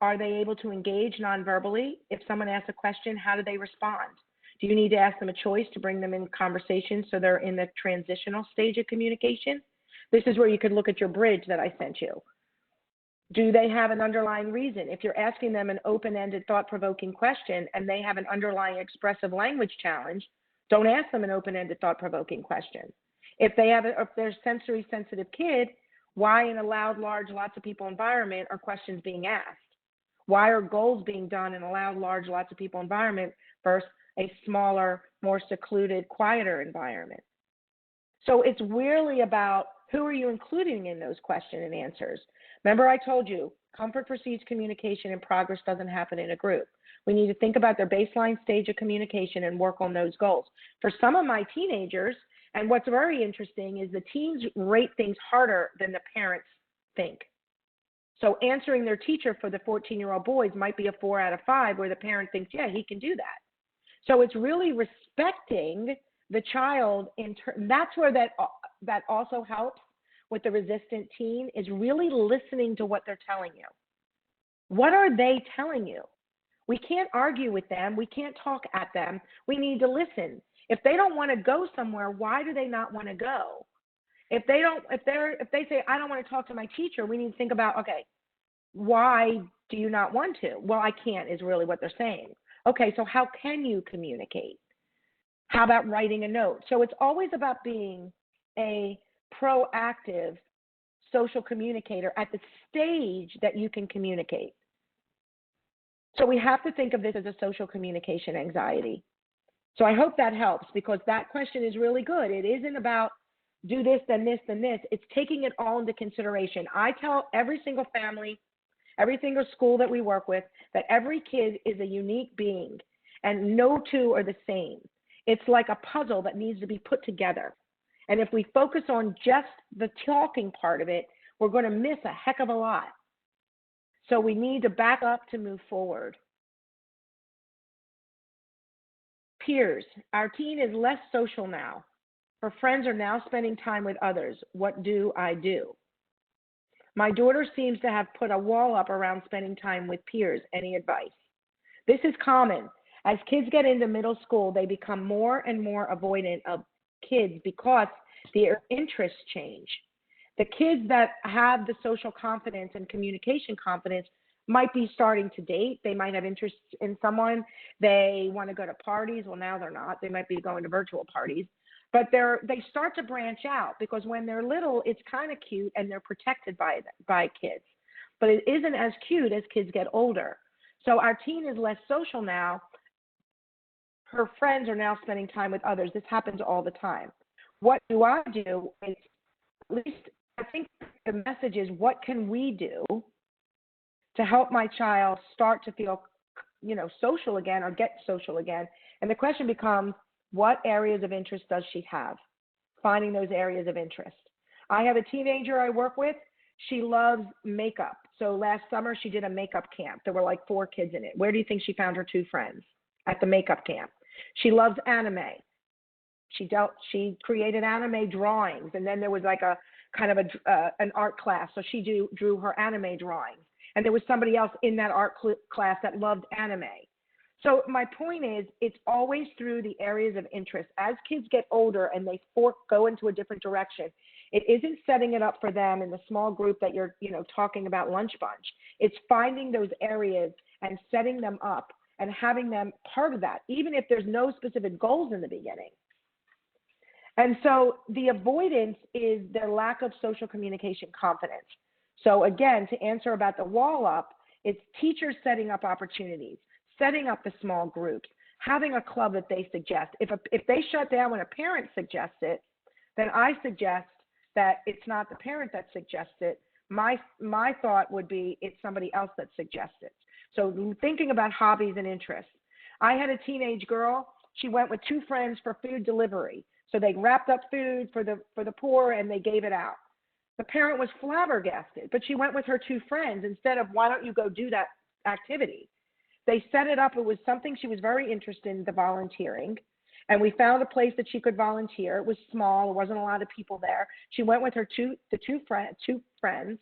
are they able to engage nonverbally? If someone asks a question, how do they respond? Do you need to ask them a choice to bring them in conversation so they're in the transitional stage of communication? This is where you could look at your bridge that I sent you. Do they have an underlying reason? If you're asking them an open-ended, thought-provoking question and they have an underlying expressive language challenge, don't ask them an open-ended, thought-provoking question. If they're a sensory sensitive kid, why in a loud, large, lots of people environment are questions being asked? Why are goals being done in a loud, large, lots of people environment versus a smaller, more secluded, quieter environment? So it's really about who are you including in those questions and answers. Remember I told you, comfort precedes communication and progress doesn't happen in a group. We need to think about their baseline stage of communication and work on those goals. For some of my teenagers, and what's very interesting is the teens rate things harder than the parents think. So answering their teacher for the 14-year-old boys might be a 4 out of 5, where the parent thinks, yeah, he can do that. So it's really respecting the child. That's where that also helps with the resistant teen, is really listening to what they're telling you. What are they telling you? We can't argue with them. We can't talk at them. We need to listen. If they don't want to go somewhere, why do they not want to go? If they say, I don't want to talk to my teacher, we need to think about, okay, why do you not want to? Well, I can't is really what they're saying. Okay, so how can you communicate? How about writing a note? So it's always about being a proactive social communicator at the stage that you can communicate. So we have to think of this as a social communication anxiety. So I hope that helps, because that question is really good. It isn't about do this, then this, then this. It's taking it all into consideration. I tell every single family, every single school that we work with, that every kid is a unique being and no two are the same. It's like a puzzle that needs to be put together. And if we focus on just the talking part of it, we're going to miss a heck of a lot. So we need to back up to move forward. Peers. Our teen is less social now. Her friends are now spending time with others. What do I do? My daughter seems to have put a wall up around spending time with peers. Any advice? This is common. As kids get into middle school, they become more and more avoidant of kids because their interests change. The kids that have the social confidence and communication confidence might be starting to date. They might have interests in someone. They want to go to parties. Well, now they're not. They might be going to virtual parties. But they start to branch out, because when they're little, it's kind of cute and they're protected by kids. But it isn't as cute as kids get older. So our teen is less social now. Her friends are now spending time with others. This happens all the time. What do I do is at least I think the message is, what can we do to help my child start to feel, social again or get social again? And the question becomes, what areas of interest does she have? Finding those areas of interest. I have a teenager I work with. She loves makeup. So last summer she did a makeup camp. There were like 4 kids in it. Where do you think she found her 2 friends? At the makeup camp. She loves anime. She created anime drawings, and then there was like a kind of an art class. So she drew her anime drawings, and there was somebody else in that art class that loved anime. So my point is, it's always through the areas of interest. As kids get older and they go into a different direction, it isn't setting it up for them in the small group that you're, talking about lunch bunch. It's finding those areas and setting them up and having them part of that, even if there's no specific goals in the beginning. And so the avoidance is their lack of social communication confidence. So again, to answer about the wall up, it's teachers setting up opportunities, setting up the small groups, having a club that they suggest. If they shut down when a parent suggests it, then I suggest that it's not the parent that suggests it. My thought would be it's somebody else that suggests it. So thinking about hobbies and interests. I had a teenage girl. She went with 2 friends for food delivery. So they wrapped up food for the poor and they gave it out. The parent was flabbergasted, but she went with her 2 friends instead of, why don't you go do that activity? They set it up. It was something she was very interested in, the volunteering. And we found a place that she could volunteer. It was small. There wasn't a lot of people there. She went with her two friends,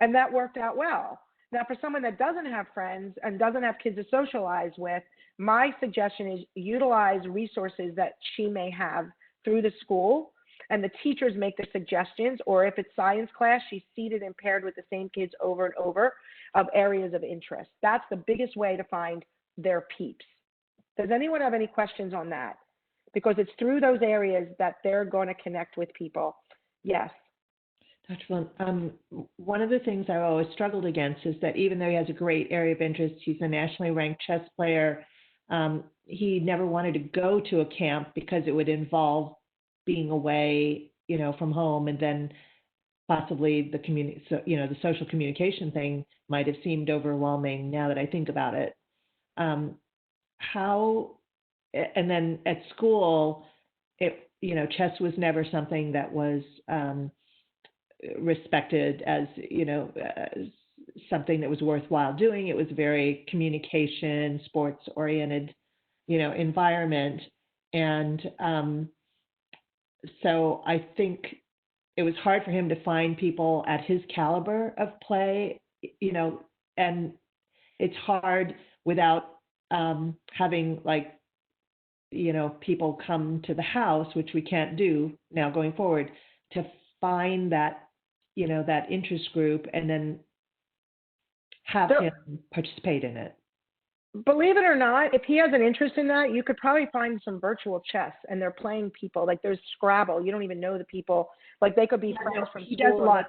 and that worked out well. Now, for someone that doesn't have friends and doesn't have kids to socialize with, my suggestion is utilize resources that she may have through the school, and the teachers make the suggestions, or if it's science class, she's seated and paired with the same kids over and over of areas of interest. That's the biggest way to find their peeps. Does anyone have any questions on that? Because it's through those areas that they're going to connect with people. Yes. Dr. Flynn, one of the things I've always struggled against is that even though he has a great area of interest, he's a nationally ranked chess player, he never wanted to go to a camp because it would involve being away, from home, and then possibly the social communication thing might have seemed overwhelming now that I think about it. And then at school, chess was never something that was respected as, as something that was worthwhile doing. It was very communication, sports oriented, environment. And so I think it was hard for him to find people at his caliber of play, and it's hard without having people come to the house, which we can't do now going forward, to find that, that interest group and then have him participate in it. Believe it or not, if he has an interest in that, you could probably find some virtual chess, and they're playing people. Like there's Scrabble. You don't even know the people. Like they could be friends from he school. does a lot.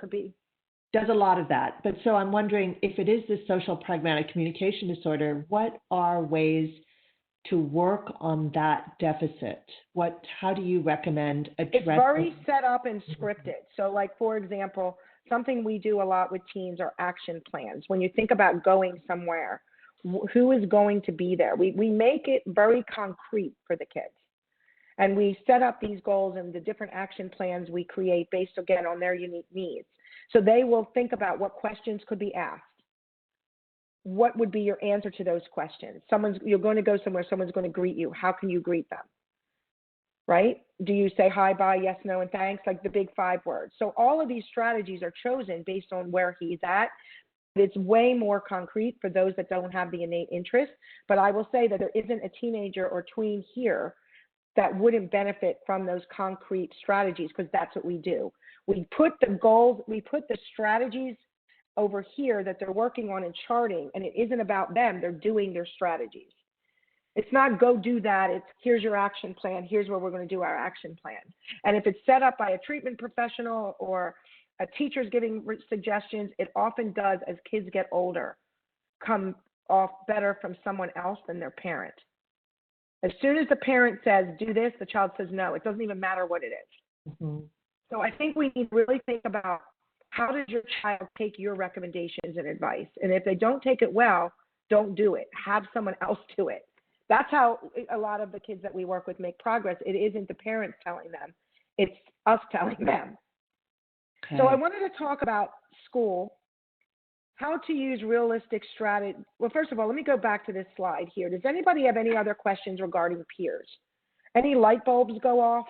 Does a lot of that. But so I'm wondering, if it is this social pragmatic communication disorder, what are ways to work on that deficit? How do you recommend addressing? It's very set up and scripted. So like, for example, something we do a lot with teens are action plans. When you think about going somewhere, who is going to be there? We make it very concrete for the kids. And we set up these goals and the different action plans we create based, again, on their unique needs. So they will think about what questions could be asked. What would be your answer to those questions? You're going to go somewhere, someone's going to greet you. How can you greet them? Right? Do you say hi, bye, yes, no, and thanks, like the big 5 words? So all of these strategies are chosen based on where he's at. It's way more concrete for those that don't have the innate interest. But I will say that there isn't a teenager or tween here that wouldn't benefit from those concrete strategies, because that's what we do. We put the goals, we put the strategies over here that they're working on and charting, and it isn't about them. They're doing their strategies. It's not go do that. It's here's your action plan. Here's where we're going to do our action plan. And if it's set up by a treatment professional or a teacher's giving suggestions, it often does, as kids get older, come off better from someone else than their parent. As soon as the parent says, do this, the child says no. It doesn't even matter what it is. Mm-hmm. So I think we need to really think about how does your child take your recommendations and advice? And if they don't take it well, don't do it. Have someone else do it. That's how a lot of the kids that we work with make progress. It isn't the parents telling them, it's us telling them. Okay. So I wanted to talk about school, how to use realistic strategy. Well, first of all, let me go back to this slide here. Does anybody have any other questions regarding peers? Any light bulbs go off?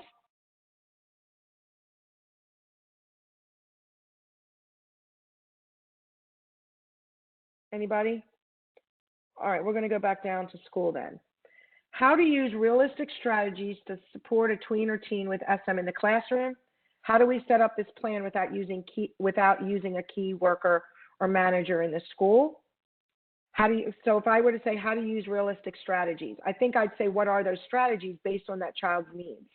Anybody? All right, we're going to go back down to school then. How to use realistic strategies to support a tween or teen with SM in the classroom. How do we set up this plan without using a key worker or manager in the school? So if I were to say how to use realistic strategies, I think I'd say what are those strategies based on that child's needs.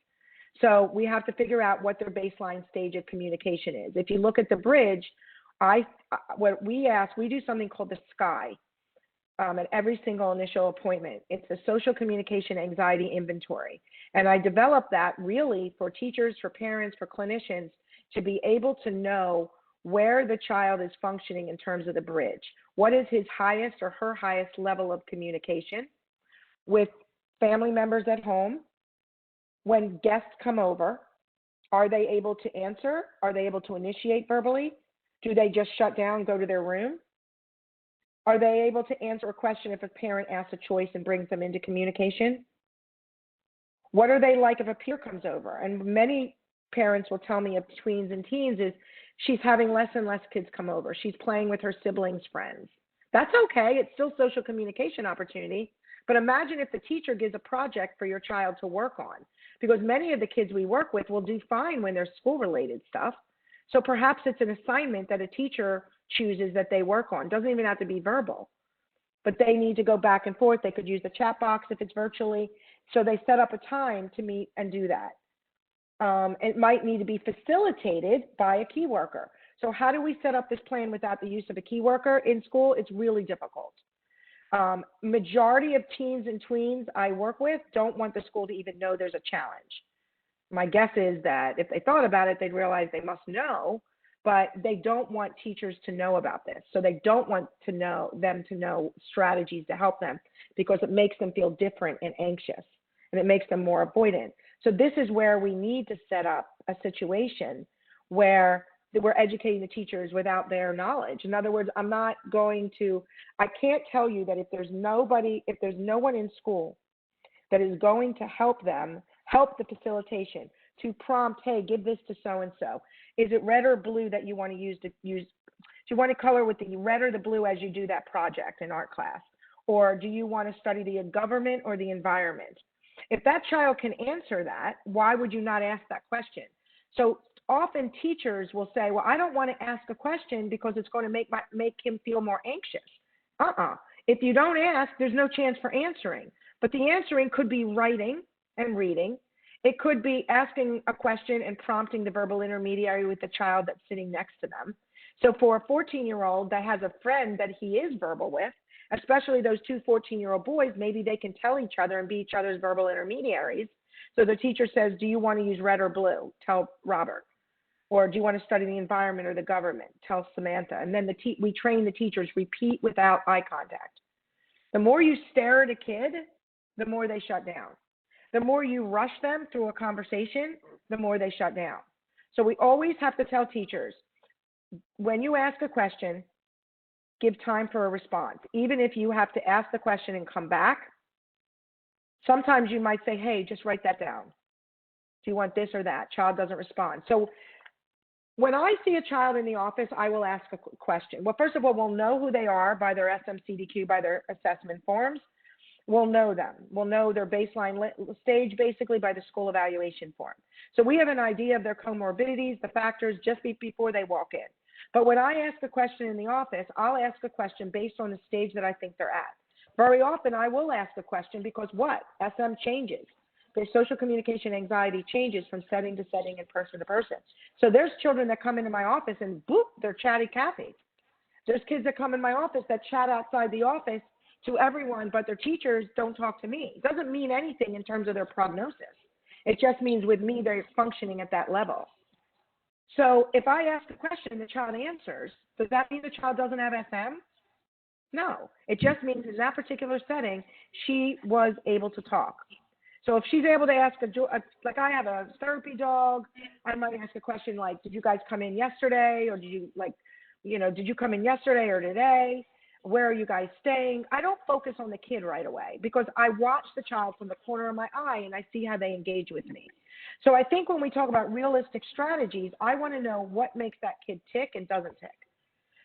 So we have to figure out what their baseline stage of communication is. If you look at the bridge, we do something called the SKY. At every single initial appointment. It's a social communication anxiety inventory. And I developed that really for teachers, for parents, for clinicians to be able to know where the child is functioning in terms of the bridge. What is his highest or her highest level of communication with family members at home? When guests come over, are they able to answer? Are they able to initiate verbally? Do they just shut down, go to their room? Are they able to answer a question if a parent asks a choice and brings them into communication? What are they like if a peer comes over? And many parents will tell me of tweens and teens is she's having less and less kids come over. She's playing with her siblings' friends. That's okay. It's still social communication opportunity. But imagine if the teacher gives a project for your child to work on, because many of the kids we work with will do fine when there's school-related stuff. So perhaps it's an assignment that a teacher chooses that they work on. Doesn't even have to be verbal, but they need to go back and forth. They could use the chat box if it's virtually. So they set up a time to meet and do that. It might need to be facilitated by a key worker. So how do we set up this plan without the use of a key worker in school? It's really difficult. Majority of teens and tweens I work with don't want the school to even know there's a challenge. My guess is that if they thought about it, they'd realize they must know, but they don't want teachers to know about this. So they don't want them to know strategies to help them because it makes them feel different and anxious, and it makes them more avoidant. So this is where we need to set up a situation where we're educating the teachers without their knowledge. In other words, I can't tell you that if there's no one in school that is going to help them, help the facilitation, to prompt, hey, give this to so-and-so. Is it red or blue that you want to use? Do you want to color with the red or the blue as you do that project in art class? Or do you want to study the government or the environment? If that child can answer that, why would you not ask that question? So often teachers will say, well, I don't want to ask a question because it's going to make him feel more anxious. If you don't ask, there's no chance for answering. But the answering could be writing and reading. It could be asking a question and prompting the verbal intermediary with the child that's sitting next to them. So for a 14-year-old that has a friend that he is verbal with, especially those two 14-year-old boys, maybe they can tell each other and be each other's verbal intermediaries. So the teacher says, do you want to use red or blue? Tell Robert. Or do you want to study the environment or the government? Tell Samantha. And then we train the teachers, repeat without eye contact. The more you stare at a kid, the more they shut down. The more you rush them through a conversation, the more they shut down. So we always have to tell teachers, when you ask a question, give time for a response. Even if you have to ask the question and come back, sometimes you might say, hey, just write that down. Do you want this or that? Child doesn't respond. So when I see a child in the office, I will ask a question. Well, first of all, we'll know who they are by their SMCDQ, by their assessment forms. We'll know them. We'll know their baseline stage basically by the school evaluation form. So we have an idea of their comorbidities, the factors just before they walk in. But when I ask a question in the office, I'll ask a question based on the stage that I think they're at. Very often I will ask a question because what? SM changes. Their social communication anxiety changes from setting to setting and person to person. So there's children that come into my office and boop, they're chatty Cathy. There's kids that come in my office that chat outside the office to everyone, but their teachers don't talk to me. It doesn't mean anything in terms of their prognosis. It just means with me, they're functioning at that level. So if I ask a question and the child answers, does that mean the child doesn't have SM? No, it just means in that particular setting, she was able to talk. So if she's able to ask like I have a therapy dog, I might ask a question like, did you guys come in yesterday? Or did you come in yesterday or today? Where are you guys staying? I don't focus on the kid right away because I watch the child from the corner of my eye and I see how they engage with me. So I think when we talk about realistic strategies, I want to know what makes that kid tick and doesn't tick.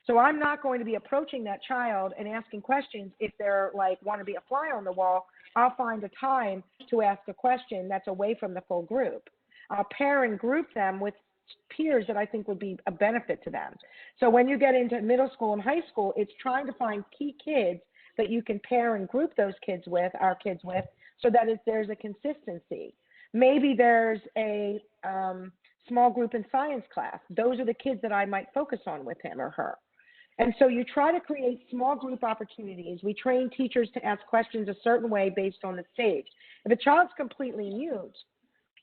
So I'm not going to be approaching that child and asking questions if they're like, want to be a fly on the wall. I'll find a time to ask a question that's away from the full group. I'll pair and group them with peers that I think would be a benefit to them. So when you get into middle school and high school, it's trying to find key kids that you can pair and group those kids with, our kids with, so that there's a consistency. Maybe there's a small group in science class. Those are the kids that I might focus on with him or her. And so you try to create small group opportunities. We train teachers to ask questions a certain way based on the stage. If a child's completely mute,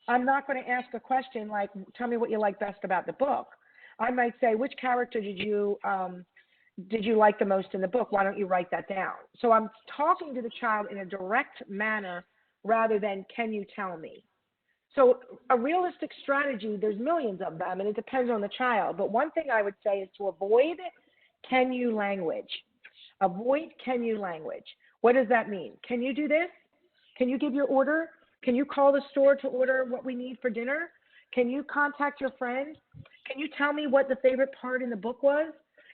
I'm not going to ask a question like, tell me what you like best about the book. I might say, which character did you like the most in the book? Why don't you write that down? So I'm talking to the child in a direct manner rather than, can you tell me? So a realistic strategy, there's millions of them, and it depends on the child. But one thing I would say is to avoid can you language. Avoid can you language. What does that mean? Can you do this? Can you give your order? Can you call the store to order what we need for dinner? Can you contact your friend? Can you tell me what the favorite part in the book was?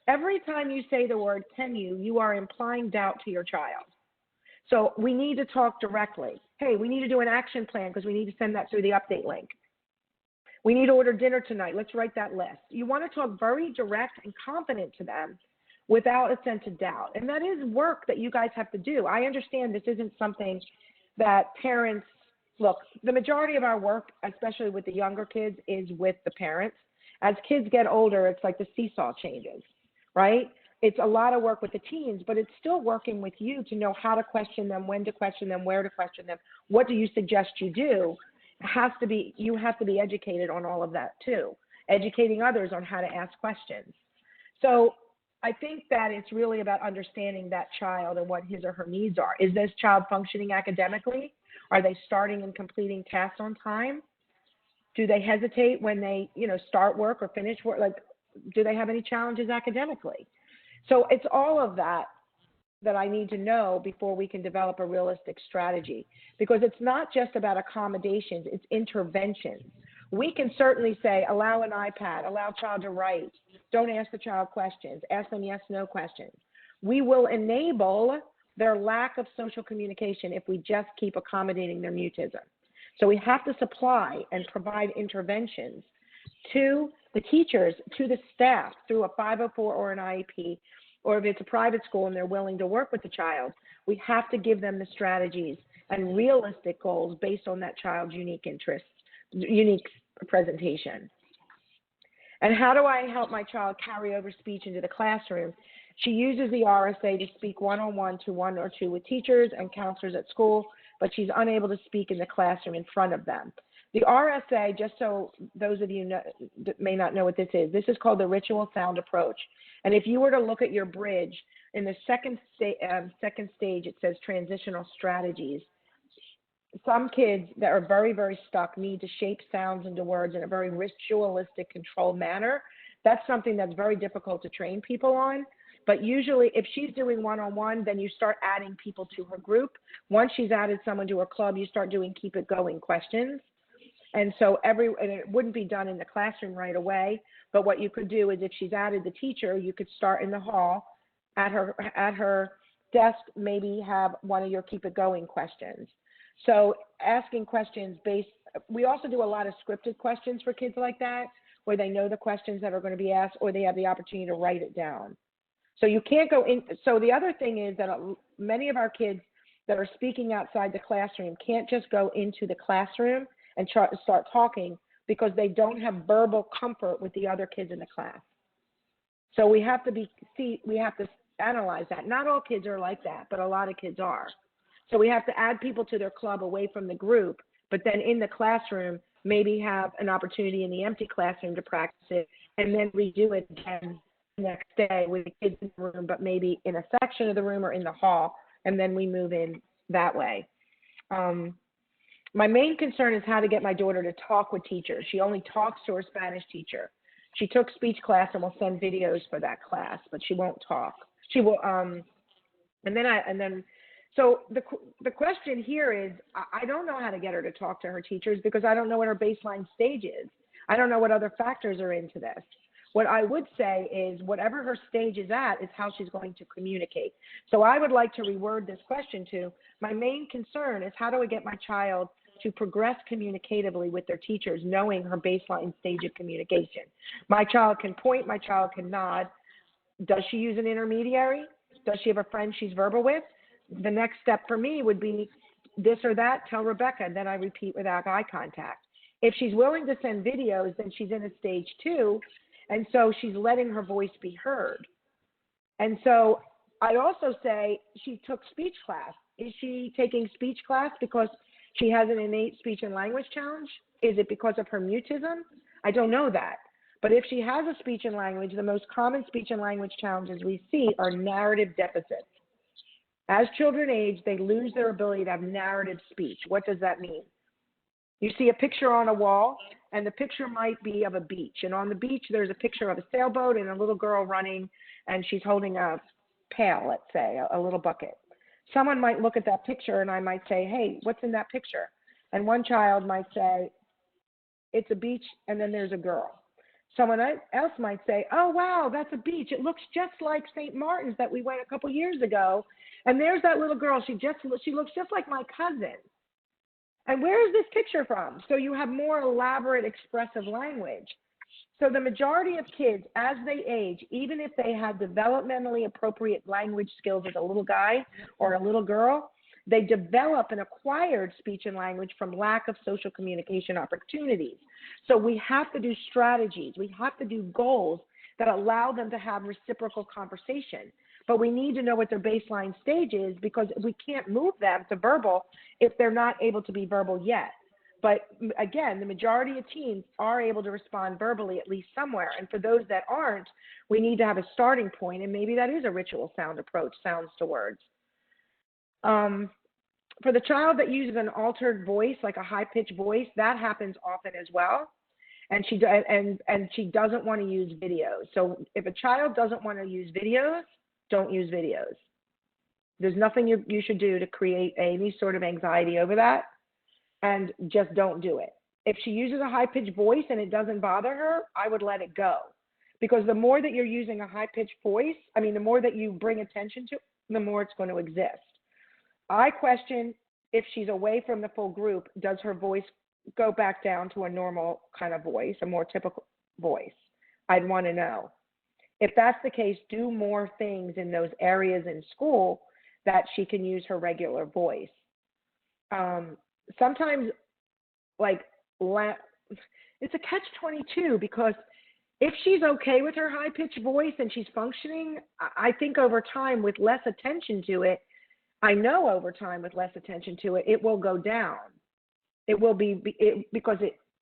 Every time you say the word can you, you are implying doubt to your child. So we need to talk directly. Hey, we need to do an action plan because we need to send that through the update link. We need to order dinner tonight. Let's write that list. You want to talk very direct and confident to them without a sense of doubt. And that is work that you guys have to do. I understand this isn't something that parents, look, the majority of our work, especially with the younger kids, is with the parents. As kids get older, it's like the seesaw changes, right? It's a lot of work with the teens, but it's still working with you to know how to question them, when to question them, where to question them. What do you suggest you do? You have to be educated on all of that too, educating others on how to ask questions. So I think that it's really about understanding that child and what his or her needs are. Is this child functioning academically? Are they starting and completing tasks on time? Do they hesitate when they, start work or finish work? Like, do they have any challenges academically? So it's all of that I need to know before we can develop a realistic strategy, because it's not just about accommodations, it's interventions. We can certainly say, allow an iPad, allow child to write, don't ask the child questions, ask them yes, no questions. We will enable their lack of social communication if we just keep accommodating their mutism. So we have to supply and provide interventions to the teachers, to the staff through a 504 or an IEP, or if it's a private school and they're willing to work with the child, we have to give them the strategies and realistic goals based on that child's unique interests, unique presentation. And how do I help my child carry over speech into the classroom? She uses the RSA to speak one-on-one to one or two with teachers and counselors at school, but she's unable to speak in the classroom in front of them. The RSA, just so those of you that may not know what this is called the ritual sound approach. And if you were to look at your bridge, in the second stage, it says transitional strategies. Some kids that are very, very stuck need to shape sounds into words in a very ritualistic, controlled manner. That's something that's very difficult to train people on. But usually if she's doing one-on-one, then you start adding people to her group. Once she's added someone to her club, you start doing keep it going questions. And so and it wouldn't be done in the classroom right away, but what you could do is if she's added the teacher, you could start in the hall at her desk, maybe have one of your keep it going questions. So asking questions we also do a lot of scripted questions for kids like that, where they know the questions that are going to be asked, or they have the opportunity to write it down. So you can't go in. So the other thing is that many of our kids that are speaking outside the classroom can't just go into the classroom and start talking because they don't have verbal comfort with the other kids in the class. So we have to analyze that. Not all kids are like that, but a lot of kids are. So we have to add people to their club away from the group, but then in the classroom, maybe have an opportunity in the empty classroom to practice it, and then redo it again the next day with the kids in the room, but maybe in a section of the room or in the hall, and then we move in that way. My main concern is how to get my daughter to talk with teachers. She only talks to her Spanish teacher. She took speech class and will send videos for that class, but she won't talk. She will, so the question here is, I don't know how to get her to talk to her teachers because I don't know what her baseline stage is. I don't know what other factors are into this. What I would say is whatever her stage is at is how she's going to communicate. So I would like to reword this question to, my main concern is how do I get my child to progress communicatively with their teachers, knowing her baseline stage of communication. My child can point, my child can nod. Does she use an intermediary? Does she have a friend she's verbal with? The next step for me would be this or that, tell Rebecca, and then I repeat without eye contact. If she's willing to send videos, then she's in a stage 2, and so she's letting her voice be heard. And so I'd also say she took speech class. Is she taking speech class because she has an innate speech and language challenge? Is it because of her mutism? I don't know that. But if she has a speech and language, the most common speech and language challenges we see are narrative deficits. As children age, they lose their ability to have narrative speech. What does that mean? You see a picture on a wall, and the picture might be of a beach. And on the beach, there's a picture of a sailboat and a little girl running, and she's holding a pail, let's say, a little bucket. Someone might look at that picture, and I might say, hey, what's in that picture? And one child might say, it's a beach, and then there's a girl. Someone else might say, oh, wow, that's a beach. It looks just like St. Martin's that we went a couple years ago. And there's that little girl. She looks just like my cousin. And where is this picture from? So you have more elaborate expressive language. So the majority of kids, as they age, even if they have developmentally appropriate language skills as a little guy or a little girl, they develop an acquired speech and language from lack of social communication opportunities. So we have to do strategies. We have to do goals that allow them to have reciprocal conversation. But we need to know what their baseline stage is because we can't move them to verbal if they're not able to be verbal yet. But again, the majority of teens are able to respond verbally at least somewhere. And for those that aren't, we need to have a starting point, and maybe that is a ritual sound approach, sounds to words. For the child that uses an altered voice, like a high-pitched voice, that happens often as well. And she doesn't want to use videos. So if a child doesn't want to use videos, don't use videos. There's nothing you should do to create any sort of anxiety over that, and just don't do it. If she uses a high-pitched voice and it doesn't bother her, I would let it go. Because the more that you're using a high-pitched voice, the more that you bring attention to, the more it's going to exist. I question if she's away from the full group, does her voice go back down to a normal kind of voice, a more typical voice? I'd want to know. If that's the case, do more things in those areas in school that she can use her regular voice. Sometimes, it's a catch-22 because if she's okay with her high-pitched voice and she's functioning, I think over time with less attention to it, it will go down. It will because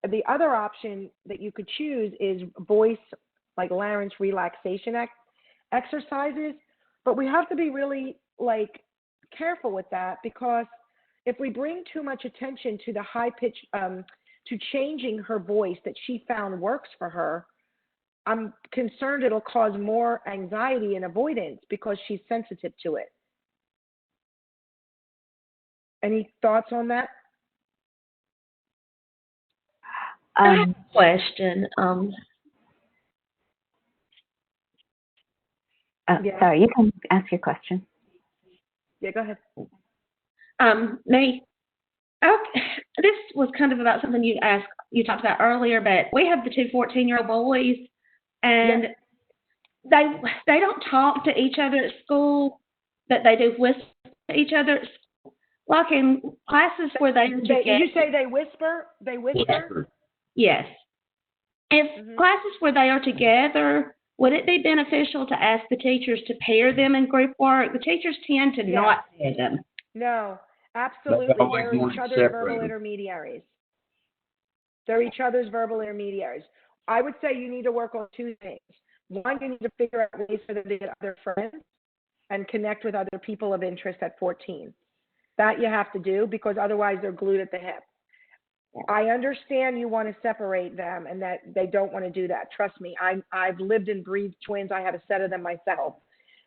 the other option that you could choose is voice, like larynx relaxation exercises. But we have to be really careful with that because if we bring too much attention to the high pitch, to changing her voice that she found works for her, I'm concerned it'll cause more anxiety and avoidance because she's sensitive to it. Any thoughts on that? I have a question. Yeah. Sorry, you can ask your question. Yeah, go ahead. This was kind of about something you talked about earlier, but we have the 2 14-year-old boys, and they don't talk to each other at school, but they do whisper to each other at school. Like in classes where they are together. You say they whisper? They whisper? Yes. If classes where they are together, would it be beneficial to ask the teachers to pair them in group work? The teachers tend to not pair them. No, absolutely. They're each other's verbal intermediaries. They're each other's verbal intermediaries. I would say you need to work on two things. One, you need to figure out ways for them to get other friends and connect with other people of interest at 14. That you have to do, because otherwise they're glued at the hip. I understand you want to separate them and that they don't want to do that. Trust me, I've lived and breathed twins. I have a set of them myself,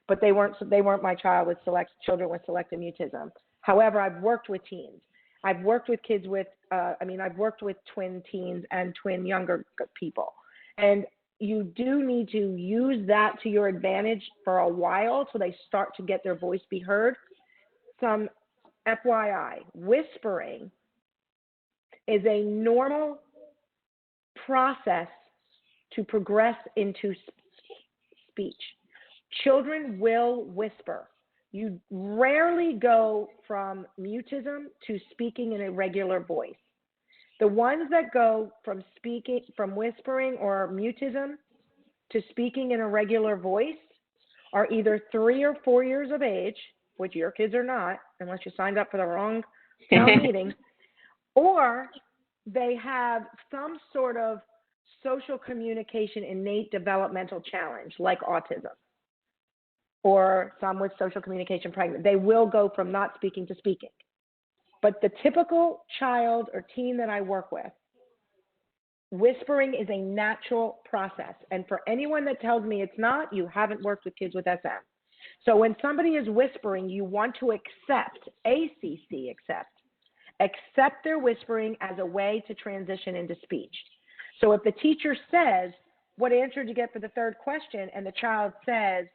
but they weren't my child with children with selective mutism. However, I've worked with teens. I've worked with kids with, I've worked with twin teens and twin younger people. And you do need to use that to your advantage for a while till they start to get their voice be heard. Some FYI, whispering is a normal process to progress into speech. Children will whisper. You rarely go from mutism to speaking in a regular voice. The ones that go from whispering or mutism to speaking in a regular voice are either 3 or 4 years of age, which your kids are not, unless you signed up for the wrong town meeting, or they have some sort of social communication innate developmental challenge, like autism, or some with social communication pregnant. They will go from not speaking to speaking. But the typical child or teen that I work with, whispering is a natural process. And for anyone that tells me it's not, you haven't worked with kids with SM. So when somebody is whispering, you want to accept their whispering as a way to transition into speech. So if the teacher says, what answer did you get for the third question? And the child says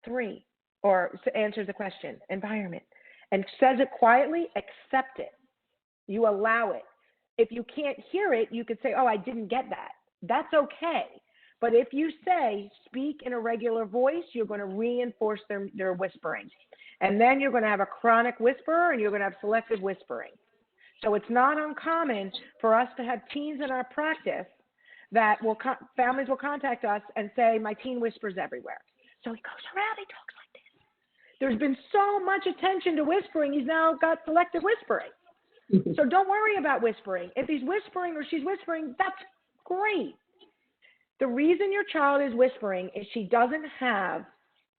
3, or answers the question, environment, and says it quietly, accept it. You allow it. If you can't hear it, you could say, oh, I didn't get that. That's okay. But if you say, speak in a regular voice, you're going to reinforce their whispering. And then you're going to have a chronic whisperer and you're going to have selective whispering. So it's not uncommon for us to have teens in our practice that families will contact us and say, my teen whispers everywhere. So he goes around, he talks like this. There's been so much attention to whispering, he's now got selective whispering. So don't worry about whispering. If he's whispering or she's whispering, that's great. The reason your child is whispering is she doesn't have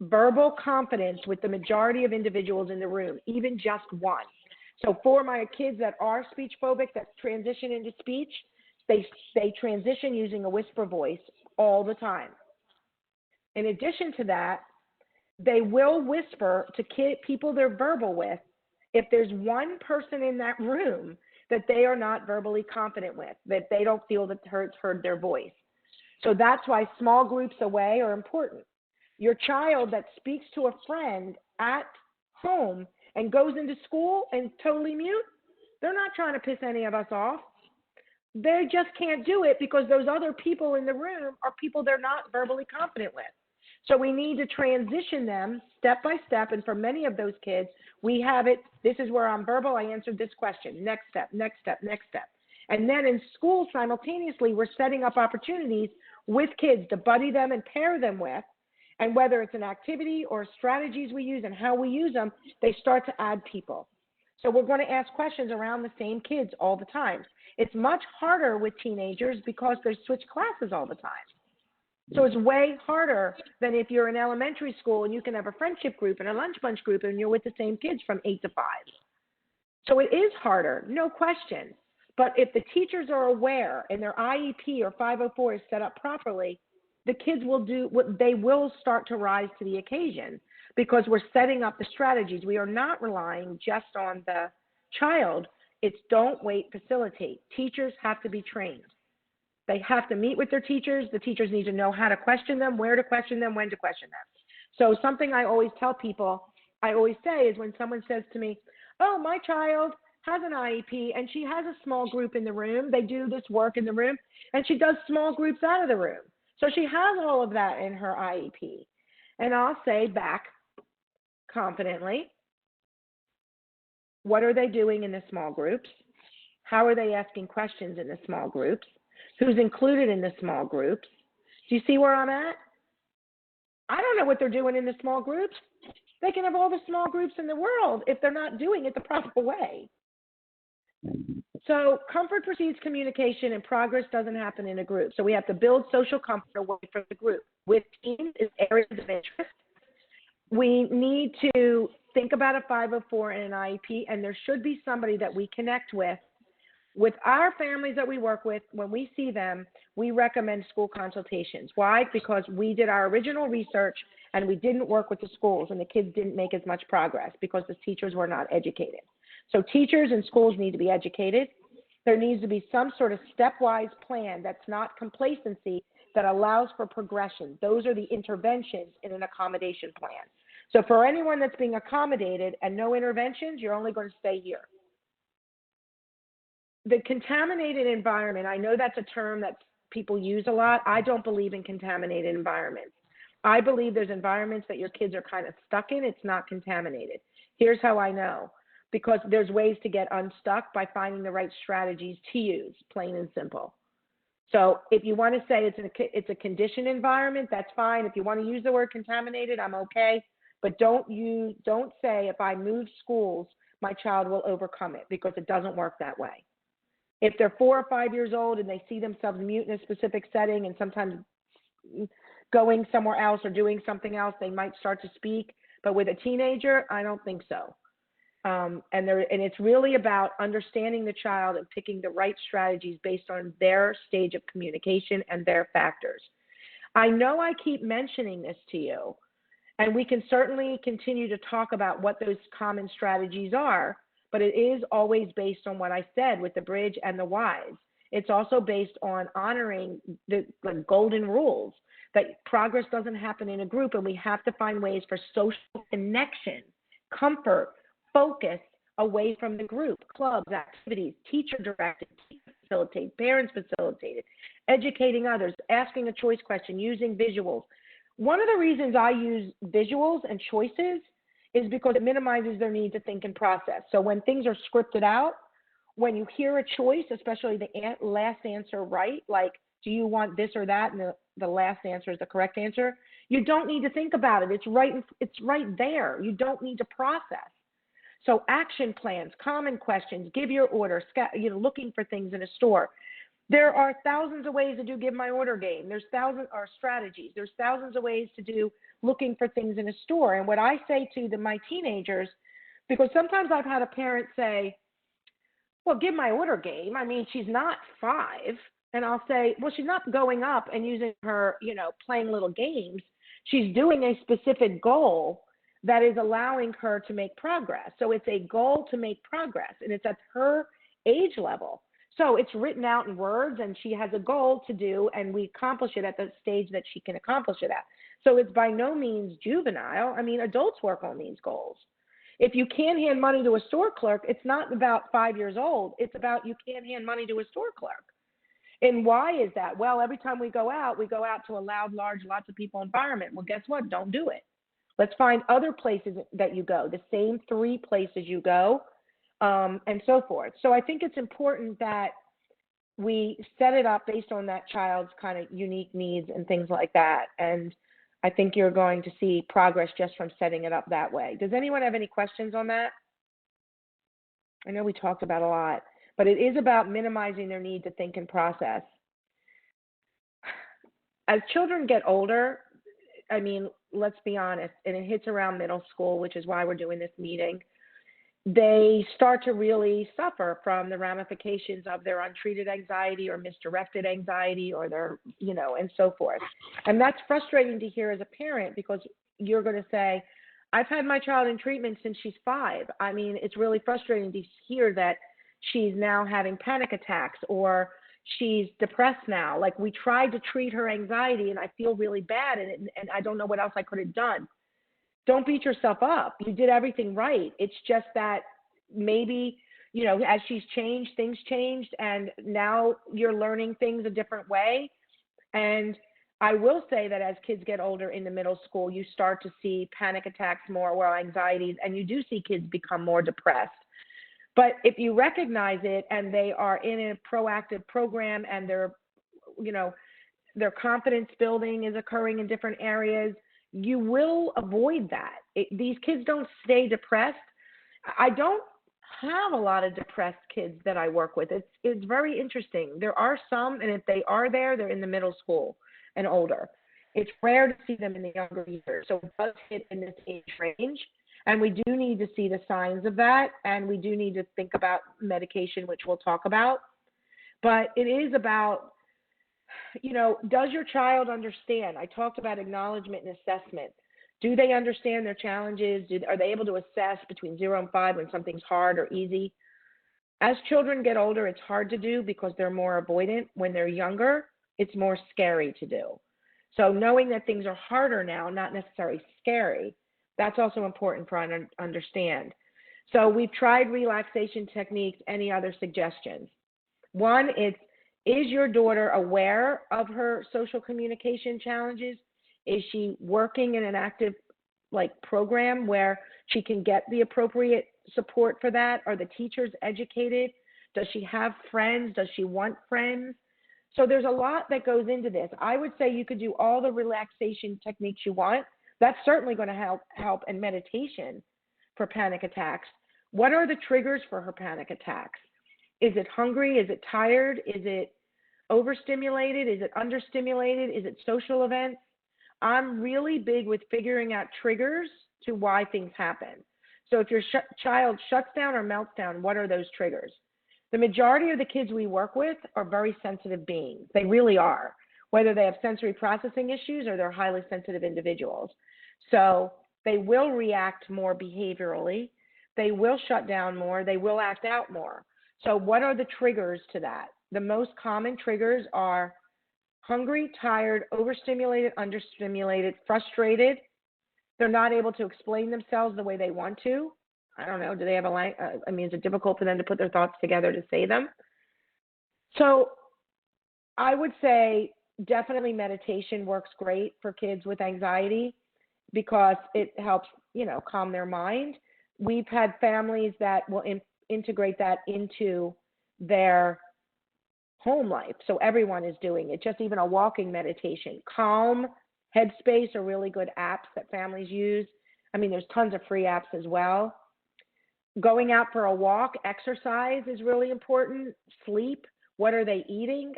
verbal confidence with the majority of individuals in the room, even just one. So for my kids that are speech phobic, that transition into speech, they transition using a whisper voice all the time. In addition to that, they will whisper to people they're verbal with if there's one person in that room that they are not verbally confident with, that they don't feel that heard their voice. So that's why small groups away are important. Your child that speaks to a friend at home and goes into school and totally mute, they're not trying to piss any of us off. They just can't do it because those other people in the room are people they're not verbally confident with. So we need to transition them step by step. And for many of those kids, we have it. This is where I'm verbal. I answered this question. Next step, next step, next step. And then in school, simultaneously, we're setting up opportunities with kids to buddy them and pair them with. And whether it's an activity or strategies we use and how we use them, they start to add people. So we're going to ask questions around the same kids all the time. It's much harder with teenagers because they switch classes all the time. So it's way harder than if you're in elementary school and you can have a friendship group and a lunch bunch group and you're with the same kids from 8 to 5. So it is harder, no question. But if the teachers are aware and their IEP or 504 is set up properly, the kids will they will start to rise to the occasion because we're setting up the strategies. We are not relying just on the child. It's don't wait, facilitate. Teachers have to be trained. They have to meet with their teachers. The teachers need to know how to question them, where to question them, when to question them. So something I always tell people, I always say is when someone says to me, oh, my child has an IEP and she has a small group in the room. They do this work in the room and she does small groups out of the room. So she has all of that in her IEP. And I'll say back confidently, what are they doing in the small groups? How are they asking questions in the small groups? Who's included in the small groups? Do you see where I'm at? I don't know what they're doing in the small groups. They can have all the small groups in the world if they're not doing it the proper way. So comfort precedes communication, and progress doesn't happen in a group. So we have to build social comfort away from the group. With teams is areas of interest. We need to think about a 504 and an IEP, and there should be somebody that we connect with. With our families that we work with, when we see them, we recommend school consultations. Why? Because we did our original research and we didn't work with the schools, and the kids didn't make as much progress because the teachers were not educated. So teachers and schools need to be educated. There needs to be some sort of stepwise plan that's not complacency, that allows for progression. Those are the interventions in an accommodation plan. So for anyone that's being accommodated and no interventions, you're only going to stay here. The contaminated environment, I know that's a term that people use a lot. I don't believe in contaminated environments. I believe there's environments that your kids are kind of stuck in. It's not contaminated. Here's how I know. Because there's ways to get unstuck by finding the right strategies to use, plain and simple. So if you want to say it's a conditioned environment, that's fine. If you want to use the word contaminated, I'm okay. But don't say if I move schools, my child will overcome it, because it doesn't work that way. If they're 4 or 5 years old and they see themselves mute in a specific setting and sometimes going somewhere else or doing something else, they might start to speak. But with a teenager, I don't think so. And it's really about understanding the child and picking the right strategies based on their stage of communication and their factors. I know I keep mentioning this to you, and we can certainly continue to talk about what those common strategies are, but it is always based on what I said with the bridge and the whys. It's also based on honoring the golden rules, that progress doesn't happen in a group, and we have to find ways for social connection, comfort, focus away from the group, clubs, activities, teacher-directed, teacher-facilitated, parents-facilitated, educating others, asking a choice question, using visuals. One of the reasons I use visuals and choices is because it minimizes their need to think and process. So when things are scripted out, when you hear a choice, especially the last answer right, like, do you want this or that, and the last answer is the correct answer, you don't need to think about it. It's right there. You don't need to process. So action plans, common questions, give your order, looking for things in a store. There are thousands of ways to do give my order game. There's thousands of strategies. There's thousands of ways to do looking for things in a store. And what I say to my teenagers, because sometimes I've had a parent say, well, give my order game. I mean, she's not 5. And I'll say, well, she's not going up and using her, playing little games. She's doing a specific goal that is allowing her to make progress. So it's a goal to make progress, and it's at her age level. So it's written out in words, and she has a goal to do, and we accomplish it at the stage that she can accomplish it at. So it's by no means juvenile. I mean, adults work on these goals. If you can't hand money to a store clerk, it's not about 5 years old. It's about you can't hand money to a store clerk. And why is that? Well, every time we go out to a loud, large, lots of people environment. Well, guess what? Don't do it. Let's find other places that you go, the same 3 places you go, and so forth. So I think it's important that we set it up based on that child's kind of unique needs and things like that. And I think you're going to see progress just from setting it up that way. Does anyone have any questions on that? I know we talked about a lot, but it is about minimizing their need to think and process. As children get older, I mean, let's be honest, and it hits around middle school, which is why we're doing this meeting, they start to really suffer from the ramifications of their untreated anxiety or misdirected anxiety or their, and so forth. And that's frustrating to hear as a parent, because you're going to say, I've had my child in treatment since she's 5. I mean, it's really frustrating to hear that she's now having panic attacks or she's depressed now. Like, we tried to treat her anxiety and I feel really bad and I don't know what else I could have done. Don't beat yourself up. You did everything right. It's just that maybe, as she's changed, things changed, and now you're learning things a different way. And I will say that as kids get older in the middle school, you start to see panic attacks more, or anxieties, and you do see kids become more depressed. But if you recognize it and they are in a proactive program and their confidence building is occurring in different areas, you will avoid that. These kids don't stay depressed. I don't have a lot of depressed kids that I work with. It's very interesting. There are some, and if they are there, they're in the middle school and older. It's rare to see them in the younger years. So it does hit in this age range. And we do need to see the signs of that. And we do need to think about medication, which we'll talk about. But it is about, does your child understand? I talked about acknowledgement and assessment. Do they understand their challenges? Are they able to assess between 0 and 5 when something's hard or easy? As children get older, it's hard to do because they're more avoidant. When they're younger, it's more scary to do. So knowing that things are harder now, not necessarily scary, that's also important for us to understand. So we've tried relaxation techniques. Any other suggestions? One, is your daughter aware of her social communication challenges? Is she working in an active program where she can get the appropriate support for that? Are the teachers educated? Does she have friends? Does she want friends? So there's a lot that goes into this. I would say you could do all the relaxation techniques you want. That's certainly going to help, and meditation for panic attacks. What are the triggers for her panic attacks? Is it hungry? Is it tired? Is it overstimulated? Is it understimulated? Is it social events? I'm really big with figuring out triggers to why things happen. So if your child shuts down or melts down, what are those triggers? The majority of the kids we work with are very sensitive beings. They really are, whether they have sensory processing issues or they're highly sensitive individuals. So they will react more behaviorally. They will shut down more. They will act out more. So what are the triggers to that? The most common triggers are hungry, tired, overstimulated, understimulated, frustrated. They're not able to explain themselves the way they want to. I don't know. Do they have is it difficult for them to put their thoughts together to say them? So I would say definitely meditation works great for kids with anxiety because it helps, calm their mind. We've had families that will integrate that into their home life. So everyone is doing it, just even a walking meditation. Calm, Headspace are really good apps that families use. There's tons of free apps as well. Going out for a walk, exercise is really important. Sleep, what are they eating?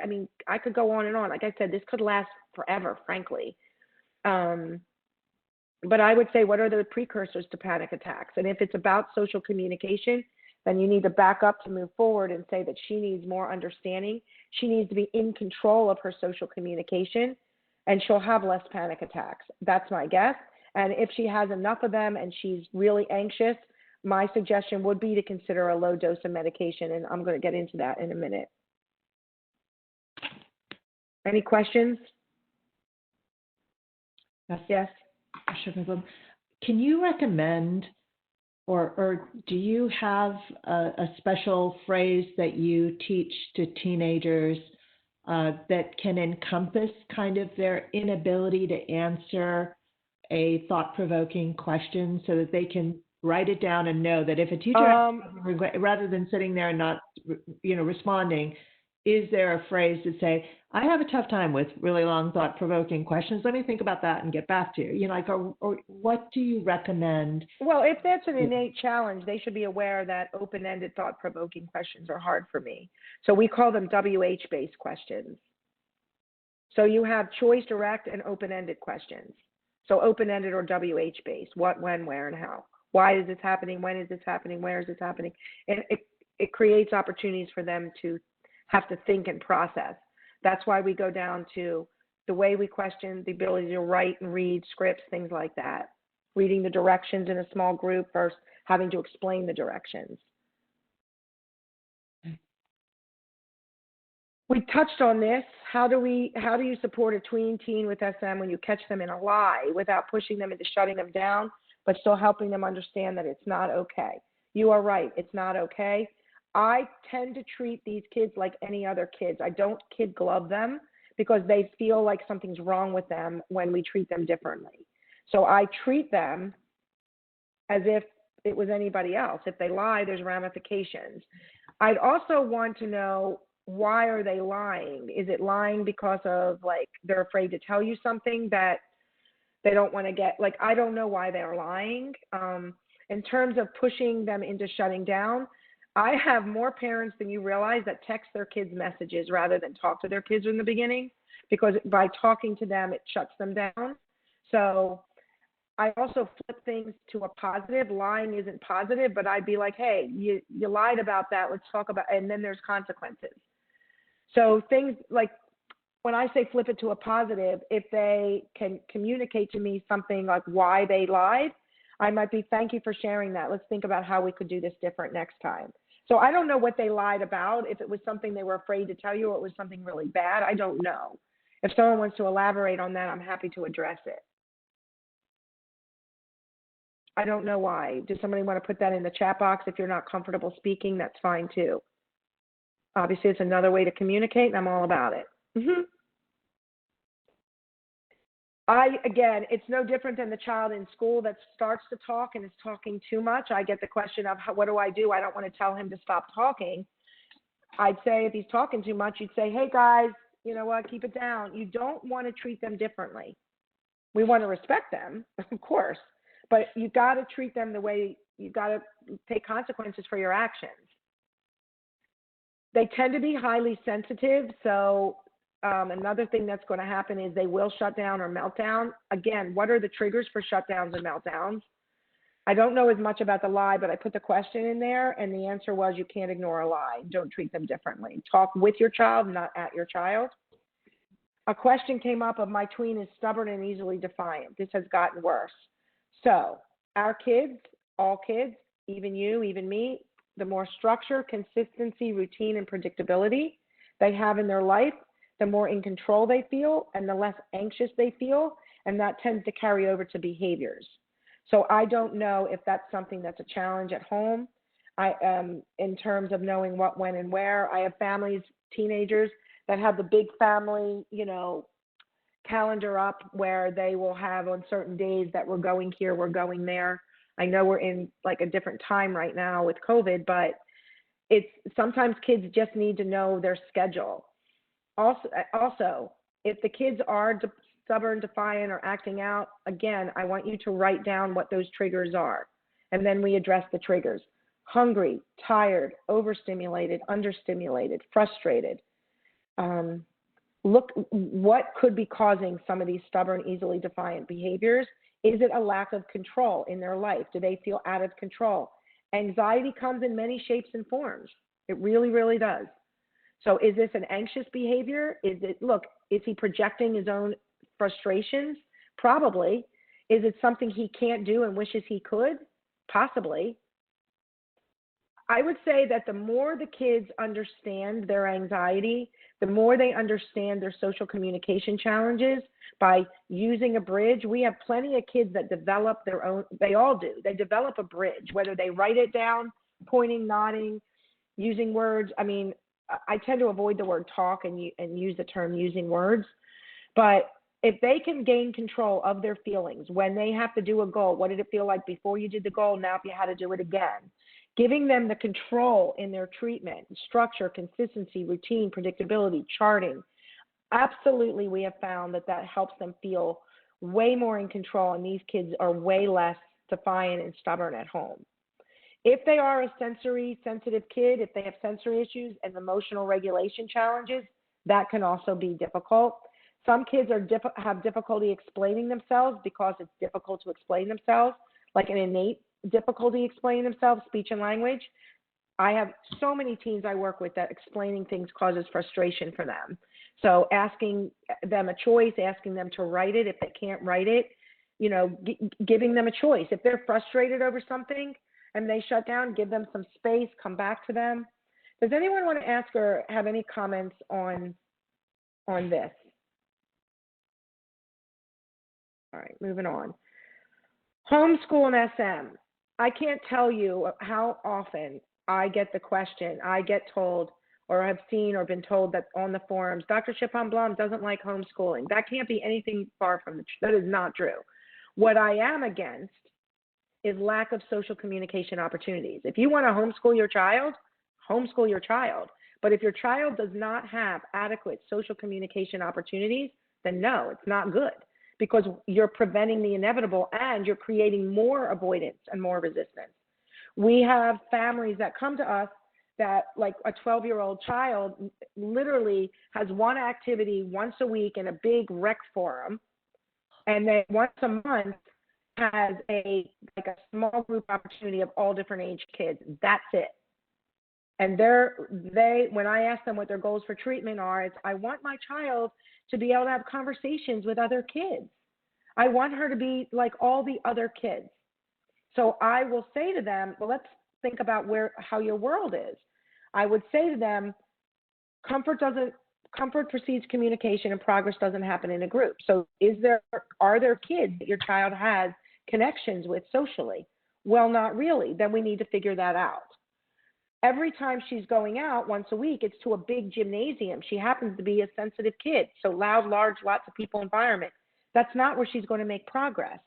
I could go on and on. Like I said, this could last forever, frankly. But I would say, what are the precursors to panic attacks? And if it's about social communication, then you need to back up to move forward and say that she needs more understanding. She needs to be in control of her social communication, and she'll have less panic attacks. That's my guess. And if she has enough of them and she's really anxious, my suggestion would be to consider a low dose of medication, and I'm going to get into that in a minute. Any questions? Yes. Sure. Can you recommend or do you have a special phrase that you teach to teenagers that can encompass kind of their inability to answer a thought-provoking question so that they can write it down and know that if a teacher, rather than sitting there and not, responding, is there a phrase to say, I have a tough time with really long thought-provoking questions. Let me think about that and get back to you. Or what do you recommend? Well, if that's an innate challenge, they should be aware that open-ended thought-provoking questions are hard for me. So we call them WH-based questions. So you have choice, direct, and open-ended questions. So open-ended or WH-based, what, when, where, and how. Why is this happening? When is this happening? Where is this happening? And it creates opportunities for them to have to think and process. That's why we go down to the way we question, the ability to write and read scripts, things like that. Reading the directions in a small group versus having to explain the directions. We touched on this. How do you support a tween teen with SM when you catch them in a lie without pushing them into shutting them down, but still helping them understand that it's not okay? You are right. It's not okay. I tend to treat these kids like any other kids. I don't kid glove them because they feel like something's wrong with them when we treat them differently. So I treat them as if it was anybody else. If they lie, there's ramifications. I'd also want to know, why are they lying? Is it lying because of they're afraid to tell you something that they don't want to get? I don't know why they're lying. In terms of pushing them into shutting down, I have more parents than you realize that text their kids messages rather than talk to their kids in the beginning, because by talking to them, it shuts them down. So I also flip things to a positive. Lying isn't positive, but I'd be like, hey, you lied about that. Let's talk about, and then there's consequences. So things like, when I say flip it to a positive, if they can communicate to me something like why they lied, I might be, thank you for sharing that. Let's think about how we could do this different next time. So I don't know what they lied about, if it was something they were afraid to tell you or it was something really bad. I don't know. If someone wants to elaborate on that, I'm happy to address it. I don't know why. Does somebody want to put that in the chat box? If you're not comfortable speaking, that's fine too. Obviously, it's another way to communicate, and I'm all about it. Again, it's no different than the child in school that starts to talk and is talking too much. I get the question of, what do? I don't want to tell him to stop talking. I'd say if he's talking too much, you'd say, hey guys, you know what, keep it down. You don't want to treat them differently. We want to respect them, of course, but you got to treat them the way, you got to take consequences for your actions. They tend to be highly sensitive, so another thing that's going to happen is they will shut down or melt down. Again, what are the triggers for shutdowns and meltdowns? I don't know as much about the lie, but I put the question in there, and the answer was you can't ignore a lie. Don't treat them differently. Talk with your child, not at your child. A question came up of my tween is stubborn and easily defiant. This has gotten worse. So our kids, all kids, even you, even me, the more structure, consistency, routine, and predictability they have in their life, the more in control they feel and the less anxious they feel, and that tends to carry over to behaviors. So I don't know if that's something that's a challenge at home. In terms of knowing what, when, and where. I have families, teenagers that have the big family, calendar up where they will have on certain days that we're going here, we're going there. I know we're in like a different time right now with COVID, but it's sometimes kids just need to know their schedule. Also, if the kids are stubborn, defiant, or acting out, again, I want you to write down what those triggers are, and then we address the triggers. Hungry, tired, overstimulated, understimulated, frustrated. Look what could be causing some of these stubborn, easily defiant behaviors. Is it a lack of control in their life? Do they feel out of control? Anxiety comes in many shapes and forms. It really, really does. So is this an anxious behavior? Is he projecting his own frustrations? Probably. Is it something he can't do and wishes he could? Possibly. I would say that the more the kids understand their anxiety, the more they understand their social communication challenges by using a bridge. We have plenty of kids that develop their own, they all do. They develop a bridge, whether they write it down, pointing, nodding, using words. I mean, I tend to avoid the word talk and use the term using words. But if they can gain control of their feelings, when they have to do a goal, what did it feel like before you did the goal? Now if you had to do it again. Giving them the control in their treatment, structure, consistency, routine, predictability, charting. Absolutely, we have found that helps them feel way more in control, and these kids are way less defiant and stubborn at home. If they are a sensory sensitive kid, if they have sensory issues and emotional regulation challenges, that can also be difficult. Some kids have difficulty explaining themselves because it's difficult to explain themselves, like an innate difficulty explaining themselves, speech and language. I have so many teens I work with that explaining things causes frustration for them. So asking them a choice, asking them to write it if they can't write it, giving them a choice. If they're frustrated over something and they shut down, give them some space, come back to them. Does anyone want to ask or have any comments on this? All right, moving on. Homeschool and SM. I can't tell you how often I get the question, I get told, or have seen or been told that on the forums, Dr. Chipon-Blum doesn't like homeschooling. That can't be anything far from the truth. That is not true. What I am against is lack of social communication opportunities. If you want to homeschool your child, homeschool your child. But if your child does not have adequate social communication opportunities, then no, it's not good, because you're preventing the inevitable and you're creating more avoidance and more resistance. We have families that come to us that like a 12-year-old child literally has one activity once a week in a big rec forum, and then once a month has a small group opportunity of all different age kids. That's it. And when I ask them what their goals for treatment are, it's, I want my child to be able to have conversations with other kids. I want her to be like all the other kids. So I will say to them, well, let's think about how your world is. I would say to them, comfort precedes communication, and progress doesn't happen in a group. So are there kids that your child has connections with socially? Well, not really. Then we need to figure that out. Every time she's going out once a week, it's to a big gymnasium. She happens to be a sensitive kid, so loud, large, lots of people environment. That's not where she's going to make progress.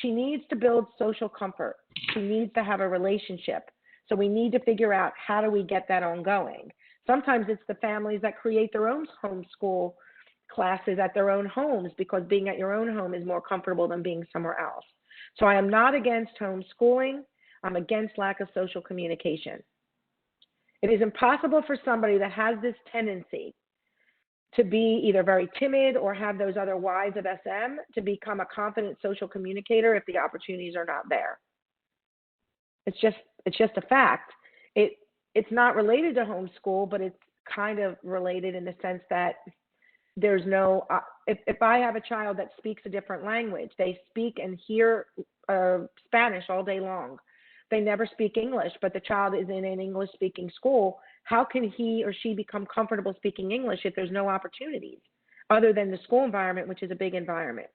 She needs to build social comfort. She needs to have a relationship. So we need to figure out, how do we get that ongoing? Sometimes it's the families that create their own homeschool classes at their own homes, because being at your own home is more comfortable than being somewhere else. So I am not against homeschooling. I'm against lack of social communication. It is impossible for somebody that has this tendency to be either very timid or have those other Y's of SM to become a confident social communicator if the opportunities are not there. It's just a fact. It's not related to homeschool, but it's kind of related in the sense that there's no, if I have a child that speaks a different language, they speak and hear Spanish all day long. They never speak English, but the child is in an English-speaking school. How can he or she become comfortable speaking English if there's no opportunities other than the school environment, which is a big environment?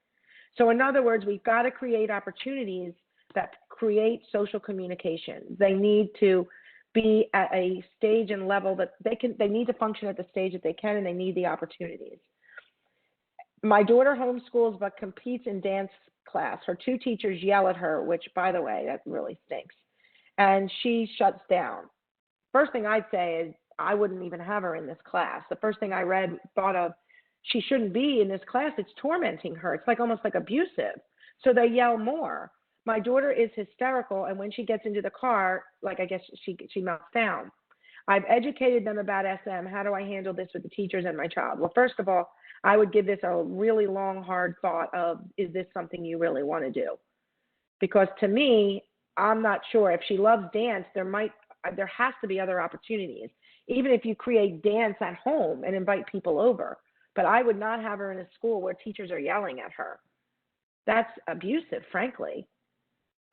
So in other words, we've got to create opportunities that create social communication. They need to be at a stage and level that they need to function at the stage that they can, and they need the opportunities. My daughter homeschools but competes in dance class. Her two teachers yell at her, which, by the way, that really stinks. And she shuts down. First thing I'd say is I wouldn't even have her in this class. The first thing I thought of, she shouldn't be in this class. It's tormenting her. It's like almost like abusive. So they yell more. My daughter is hysterical, and when she gets into the car, like I guess she melts down. I've educated them about SM. How do I handle this with the teachers and my child? Well, first of all, I would give this a really long, hard thought of, is this something you really want to do? Because to me, I'm not sure. If she loves dance, there has to be other opportunities, even if you create dance at home and invite people over. But I would not have her in a school where teachers are yelling at her. That's abusive, frankly.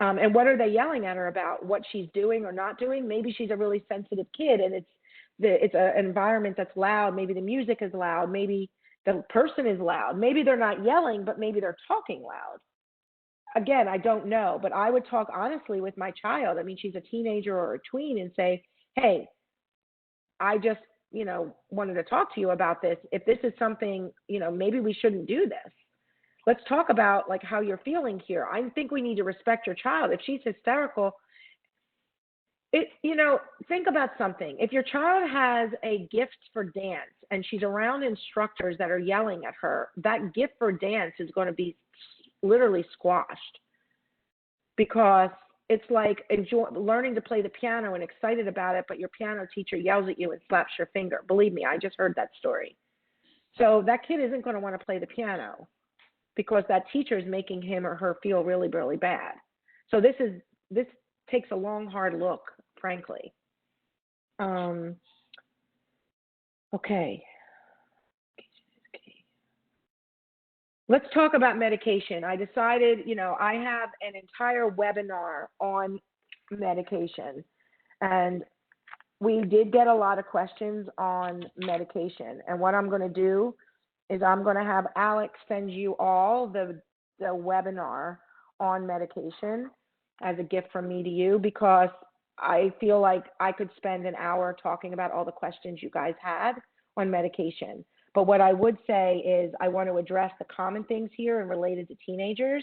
And what are they yelling at her about? What she's doing or not doing? Maybe she's a really sensitive kid, and it's an environment that's loud. Maybe the music is loud. Maybe the person is loud. Maybe they're not yelling, but maybe they're talking loud. Again, I don't know, but I would talk honestly with my child. I mean, she's a teenager or a tween, and say, hey, I just, wanted to talk to you about this. If this is something, maybe we shouldn't do this. Let's talk about like how you're feeling here. I think we need to respect your child. If she's hysterical, think about something. If your child has a gift for dance and she's around instructors that are yelling at her, that gift for dance is going to be literally squashed, because it's like learning to play the piano and excited about it, but your piano teacher yells at you and slaps your finger. Believe me, I just heard that story. So that kid isn't going to want to play the piano because that teacher is making him or her feel really, really bad. So this takes a long, hard look, frankly. Okay. Let's talk about medication. I decided, I have an entire webinar on medication, and we did get a lot of questions on medication. And what I'm going to do is I'm going to have Alex send you all the webinar on medication as a gift from me to you, because I feel like I could spend an hour talking about all the questions you guys had on medication. But what I would say is I want to address the common things here and related to teenagers.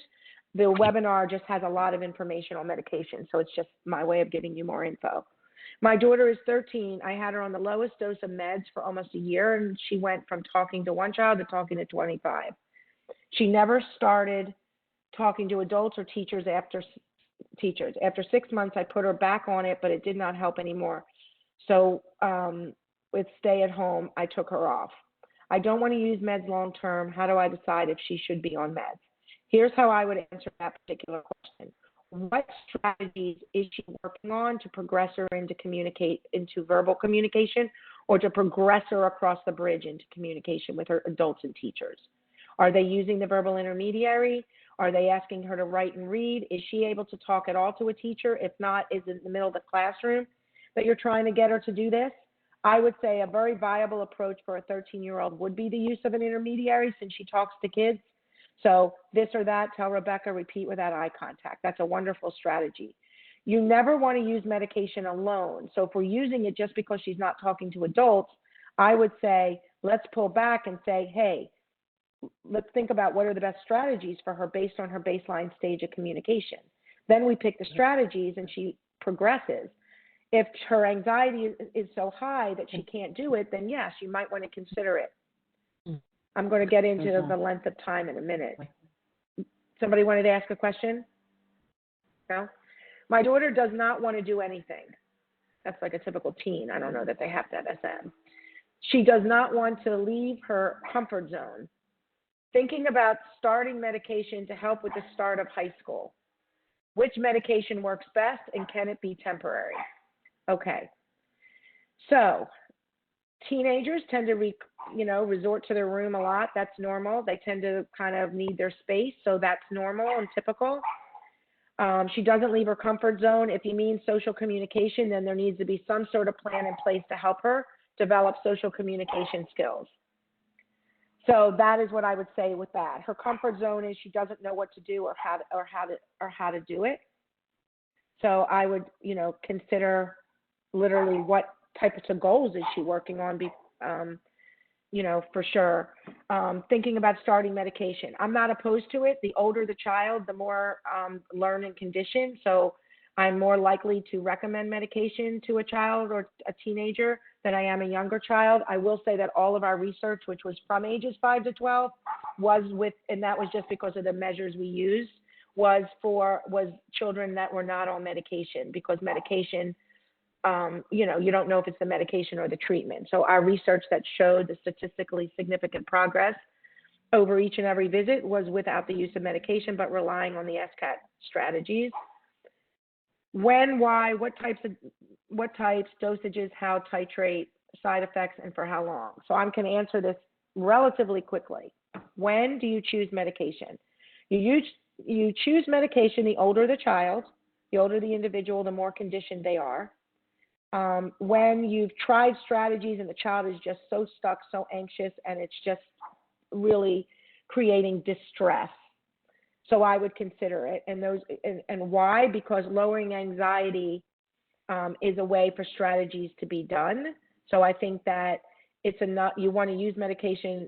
The webinar just has a lot of information on medication, so it's just my way of giving you more info. My daughter is 13. I had her on the lowest dose of meds for almost a year, and she went from talking to one child to talking to 25. She never started talking to adults or teachers after 6 months. I put her back on it, but it did not help anymore. So with stay at home, I took her off. I don't want to use meds long term. How do I decide if she should be on meds? Here's how I would answer that particular question. What strategies is she working on to progress her into verbal communication, or to progress her across the bridge into communication with her adults and teachers? Are they using the verbal intermediary? Are they asking her to write and read? Is she able to talk at all to a teacher? If not, is it in the middle of the classroom that you're trying to get her to do this? I would say a very viable approach for a 13-year-old would be the use of an intermediary, since she talks to kids. So this or that, tell Rebecca, repeat without eye contact. That's a wonderful strategy. You never want to use medication alone. So if we're using it just because she's not talking to adults, I would say, let's pull back and say, hey, let's think about what are the best strategies for her based on her baseline stage of communication. Then we pick the strategies and she progresses. If her anxiety is so high that she can't do it, then yes, you might want to consider it. I'm going to get into the length of time in a minute. Somebody wanted to ask a question? No? My daughter does not want to do anything. That's like a typical teen. I don't know that they have to have SM. She does not want to leave her comfort zone. Thinking about starting medication to help with the start of high school. Which medication works best, and can it be temporary? Okay. So teenagers tend to resort to their room a lot. That's normal. They tend to kind of need their space, so that's normal and typical. She doesn't leave her comfort zone. If you mean social communication, then there needs to be some sort of plan in place to help her develop social communication skills. So that is what I would say with that. Her comfort zone is she doesn't know what to do or how to do it. So I would, consider literally what types of goals is she working on, for sure. Thinking about starting medication. I'm not opposed to it. The older the child, the more learn and condition. So I'm more likely to recommend medication to a child or a teenager than I am a younger child. I will say that all of our research, which was from ages 5 to 12, and that was just because of the measures we used, was children that were not on medication, because medication, you don't know if it's the medication or the treatment. So our research that showed the statistically significant progress over each and every visit was without the use of medication, but relying on the SCAT strategies. When, why, what types, dosages, how titrate, side effects, and for how long. So I can answer this relatively quickly. When do you choose medication? You choose medication the older the child, the older the individual, the more conditioned they are. When you've tried strategies and the child is just so stuck, so anxious, and it's just really creating distress. So I would consider it. And why? Because lowering anxiety is a way for strategies to be done. So I think that it's enough. You want to use medication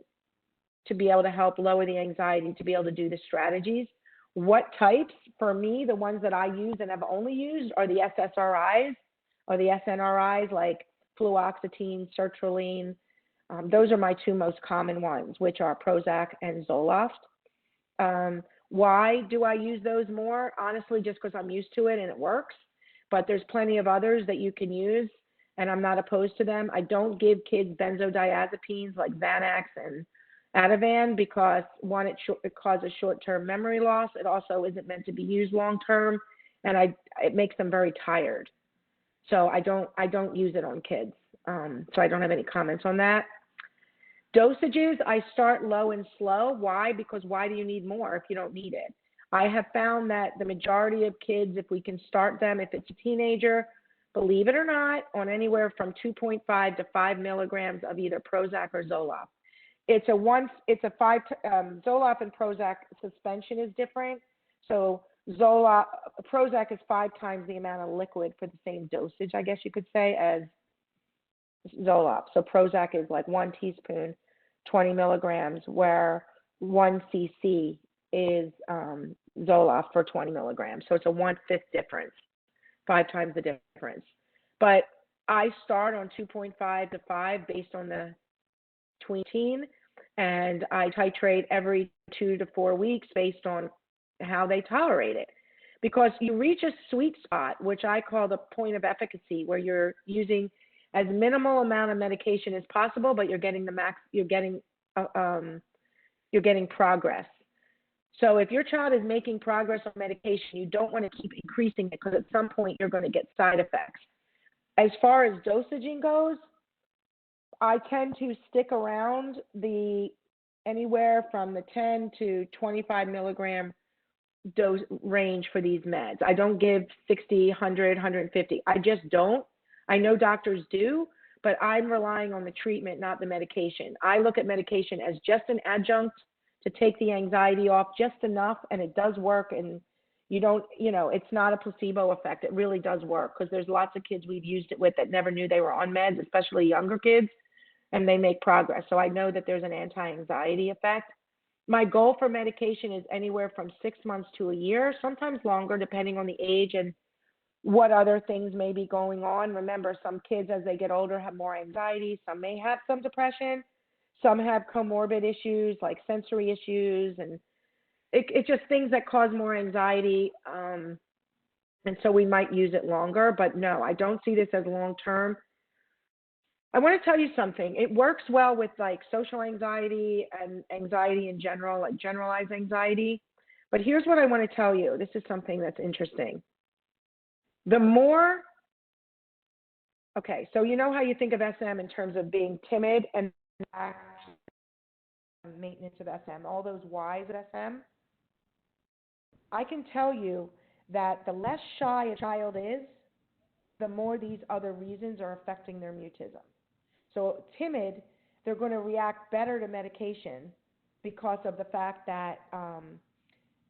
to be able to help lower the anxiety, to be able to do the strategies. What types? For me, the ones that I use and have only used are the SSRIs or the SNRIs, like fluoxetine, sertraline. Those are my two most common ones, which are Prozac and Zoloft. Why do I use those more? Honestly, just because I'm used to it and it works. But there's plenty of others that you can use, and I'm not opposed to them. I don't give kids benzodiazepines like Xanax and Ativan because, one, it causes short-term memory loss. It also isn't meant to be used long-term, and it makes them very tired. So I don't use it on kids. So I don't have any comments on that. Dosages, I start low and slow. Why? Because why do you need more if you don't need it? I have found that the majority of kids, if we can start them, if it's a teenager, believe it or not, on anywhere from 2.5 to 5 milligrams of either Prozac or Zoloft. Zoloft and Prozac suspension is different. So Prozac is 5 times the amount of liquid for the same dosage, I guess you could say, as Zoloft. So Prozac is like 1 teaspoon, 20 milligrams, where 1 cc is Zoloft for 20 milligrams. So it's a 1/5 difference, 5 times the difference. But I start on 2.5 to 5 based on the tween, and I titrate every 2 to 4 weeks based on how they tolerate it. Because you reach a sweet spot, which I call the point of efficacy, where you're using as minimal amount of medication as possible, but you're getting you're getting progress. So if your child is making progress on medication, you don't want to keep increasing it because at some point you're going to get side effects. As far as dosaging goes, I tend to stick around the anywhere from the 10 to 25 milligram dose range for these meds. I don't give 60, 100, 150. I just don't. I know doctors do, but I'm relying on the treatment, not the medication. I look at medication as just an adjunct to take the anxiety off just enough, and it does work. And you don't, it's not a placebo effect. It really does work because there's lots of kids we've used it with that never knew they were on meds, especially younger kids, and they make progress. So I know that there's an anti-anxiety effect. My goal for medication is anywhere from 6 months to a year, sometimes longer, depending on the age and what other things may be going on. Remember, some kids as they get older have more anxiety. Some may have some depression. Some have comorbid issues like sensory issues, and it's just things that cause more anxiety. And so we might use it longer, but no, I don't see this as long-term. I want to tell you something. It works well with like social anxiety and anxiety in general, like generalized anxiety. But here's what I want to tell you. This is something that's interesting. Okay, so you know how you think of SM in terms of being timid and maintenance of SM, all those Y's of SM? I can tell you that the less shy a child is, the more these other reasons are affecting their mutism. So timid, they're going to react better to medication because of the fact that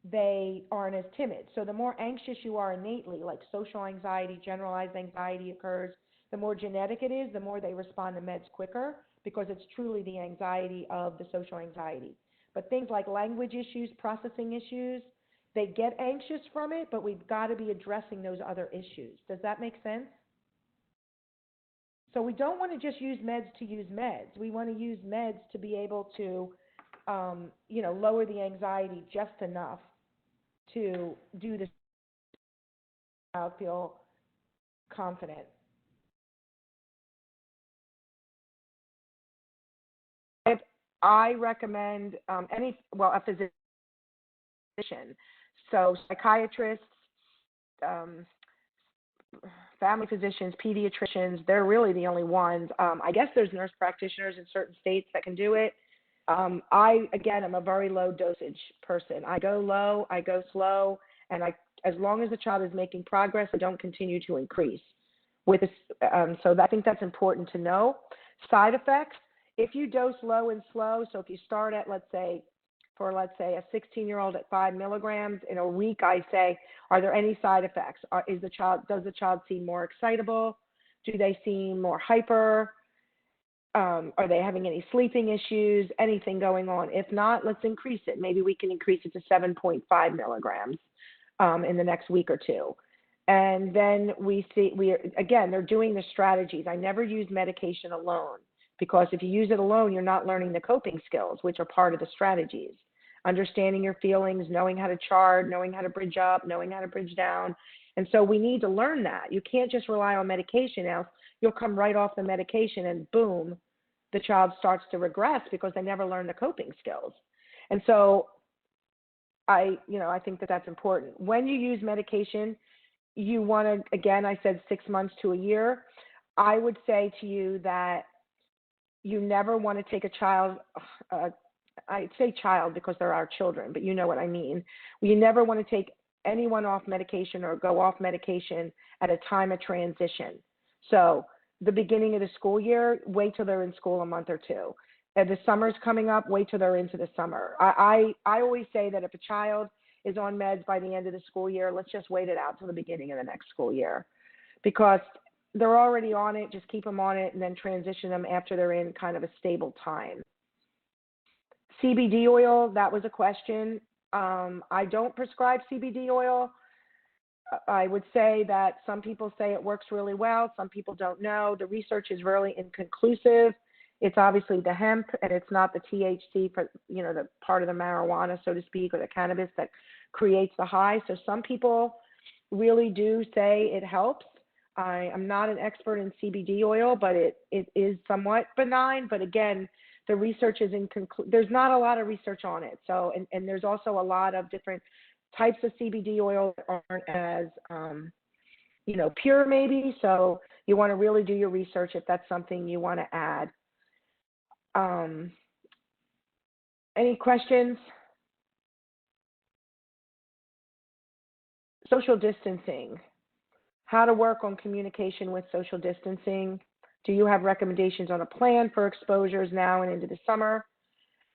they aren't as timid. So the more anxious you are innately, like social anxiety, generalized anxiety occurs, the more genetic it is, the more they respond to meds quicker because it's truly the anxiety of the social anxiety. But things like language issues, processing issues, they get anxious from it, but we've got to be addressing those other issues. Does that make sense? So we don't want to just use meds to use meds. We want to use meds to be able to, lower the anxiety just enough to do this. I feel confident. I recommend a physician. So psychiatrists, family physicians, pediatricians, they're really the only ones. I guess there's nurse practitioners in certain states that can do it. I'm a very low dosage person. I go low, I go slow, and as long as the child is making progress, I don't continue to increase. So I think that's important to know. Side effects, if you dose low and slow, so if you start at, let's say a 16-year-old at 5 milligrams, in a week I say, are there any side effects? Does the child seem more excitable? Do they seem more hyper? Are they having any sleeping issues? Anything going on? If not, let's increase it. Maybe we can increase it to 7.5 milligrams in the next week or two. And then they're doing the strategies. I never use medication alone because if you use it alone, you're not learning the coping skills, which are part of the strategies. Understanding your feelings, knowing how to chart, knowing how to bridge up, knowing how to bridge down. And so we need to learn that. You can't just rely on medication, else you'll come right off the medication and boom, the child starts to regress because they never learn the coping skills. And so I think that that's important. When you use medication, you want to, again, I said 6 months to a year. I would say to you that you never want to take a child, I say child because they're our children, but you know what I mean. You never want to take anyone off medication or go off medication at a time of transition. So the beginning of the school year, wait till they're in school a month or two. If the summer's coming up, wait till they're into the summer. I always say that if a child is on meds by the end of the school year, let's just wait it out till the beginning of the next school year because they're already on it. Just keep them on it and then transition them after they're in kind of a stable time. CBD oil, that was a question. I don't prescribe CBD oil. I would say that some people say it works really well. Some people don't know. The research is really inconclusive. It's obviously the hemp and it's not the THC for, the part of the marijuana, so to speak, or the cannabis that creates the high. So some people really do say it helps. I am not an expert in CBD oil, but it is somewhat benign. But again, the research is there's not a lot of research on it. So, and there's also a lot of different types of CBD oil that aren't as, pure maybe. So you want to really do your research if that's something you want to add. Any questions? Social distancing. How to work on communication with social distancing. Do you have recommendations on a plan for exposures now and into the summer?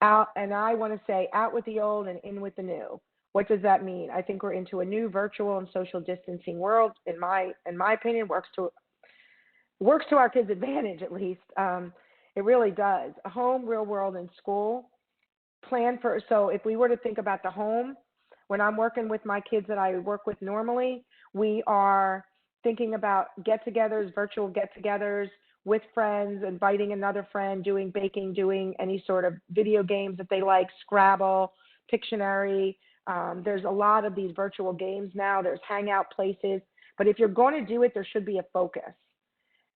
Out, and I want to say out with the old and in with the new. What does that mean? I think we're into a new virtual and social distancing world. In my opinion, works to our kids' advantage at least. It really does. A home, real world, and school. So if we were to think about the home, when I'm working with my kids that I work with normally, we are thinking about get-togethers, virtual get-togethers with friends, inviting another friend, doing baking, doing any sort of video games that they like, Scrabble, Pictionary. There's a lot of these virtual games now. There's hangout places. But if you're going to do it, there should be a focus.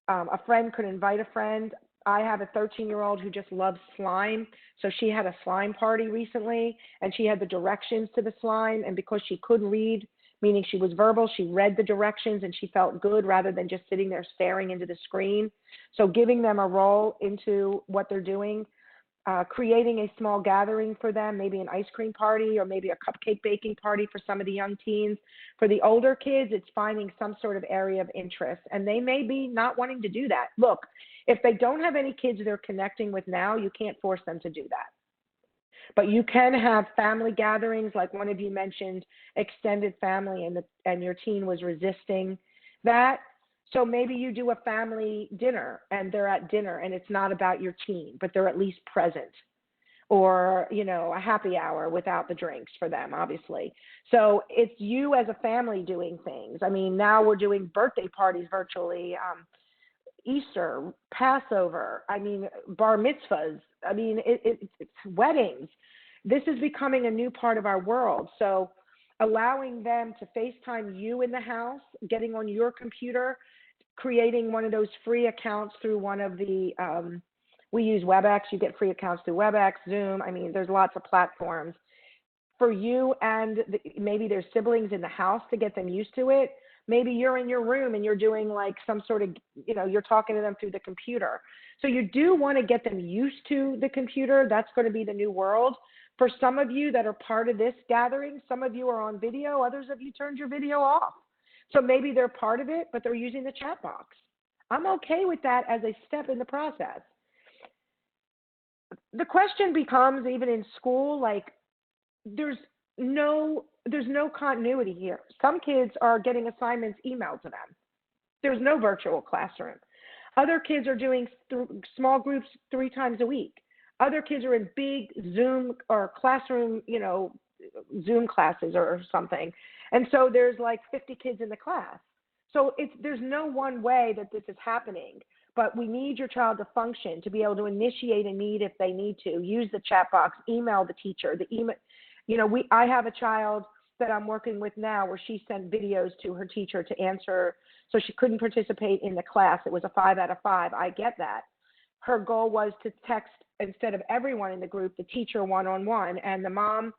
A friend could invite a friend. I have a 13-year-old who just loves slime. So she had a slime party recently, and she had the directions to the slime. And because she couldn't read, meaning she was verbal, she read the directions and she felt good rather than just sitting there staring into the screen. So giving them a role into what they're doing, creating a small gathering for them, maybe an ice cream party or maybe a cupcake baking party for some of the young teens. For the older kids, it's finding some sort of area of interest, and they may be not wanting to do that. Look, if they don't have any kids they're connecting with now, you can't force them to do that. But you can have family gatherings, like one of you mentioned, extended family, and your teen was resisting that. So maybe you do a family dinner, and they're at dinner, and it's not about your teen, but they're at least present. Or, a happy hour without the drinks for them, obviously. So it's you as a family doing things. I mean, now we're doing birthday parties virtually, Easter, Passover, bar mitzvahs. It's weddings. This is becoming a new part of our world. So allowing them to FaceTime you in the house, getting on your computer, creating one of those free accounts through one of the, we use WebEx. You get free accounts through WebEx, Zoom. There's lots of platforms for you, and maybe there's siblings in the house to get them used to it. Maybe you're in your room and you're doing like some sort of, you're talking to them through the computer. So you do want to get them used to the computer. That's going to be the new world. For some of you that are part of this gathering, some of you are on video, others of you turned your video off. So maybe they're part of it, but they're using the chat box. I'm okay with that as a step in the process. The question becomes, even in school, like there's no continuity here. Some kids are getting assignments emailed to them. There's no virtual classroom. Other kids are doing small groups 3 times a week. Other kids are in big Zoom or classroom, Zoom classes or something. And so there's like 50 kids in the class. So there's no one way that this is happening, but we need your child to function, to be able to initiate a need if they need to, use the chat box, email the teacher, I have a child that I'm working with now where she sent videos to her teacher to answer, so she couldn't participate in the class. It was a 5 out of 5. I get that. Her goal was to text, instead of everyone in the group, the teacher one-on-one, and the mom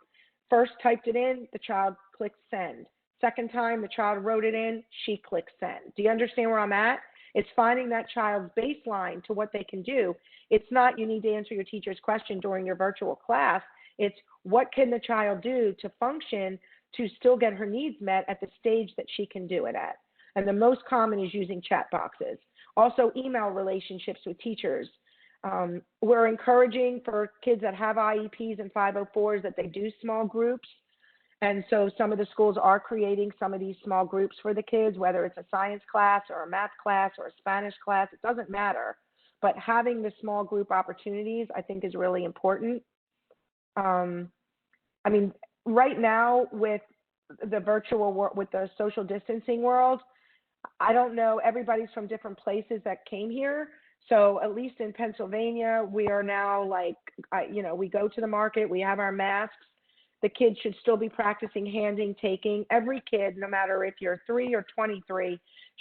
first typed it in, the child clicked send. Second time, the child wrote it in, she clicked send. Do you understand where I'm at? It's finding that child's baseline to what they can do. It's not you need to answer your teacher's question during your virtual class. It's what can the child do to function to still get her needs met at the stage that she can do it at. And the most common is using chat boxes. Also, email relationships with teachers. We're encouraging for kids that have IEPs and 504s that they do small groups. And so some of the schools are creating some of these small groups for the kids, whether it's a science class or a math class or a Spanish class, it doesn't matter. But having the small group opportunities, I think, is really important. Right now with the virtual world, with the social distancing world, I don't know, everybody's from different places that came here. So at least in Pennsylvania, we are now we go to the market, we have our masks. The kids should still be practicing handing, taking. Every kid, no matter if you're 3 or 23,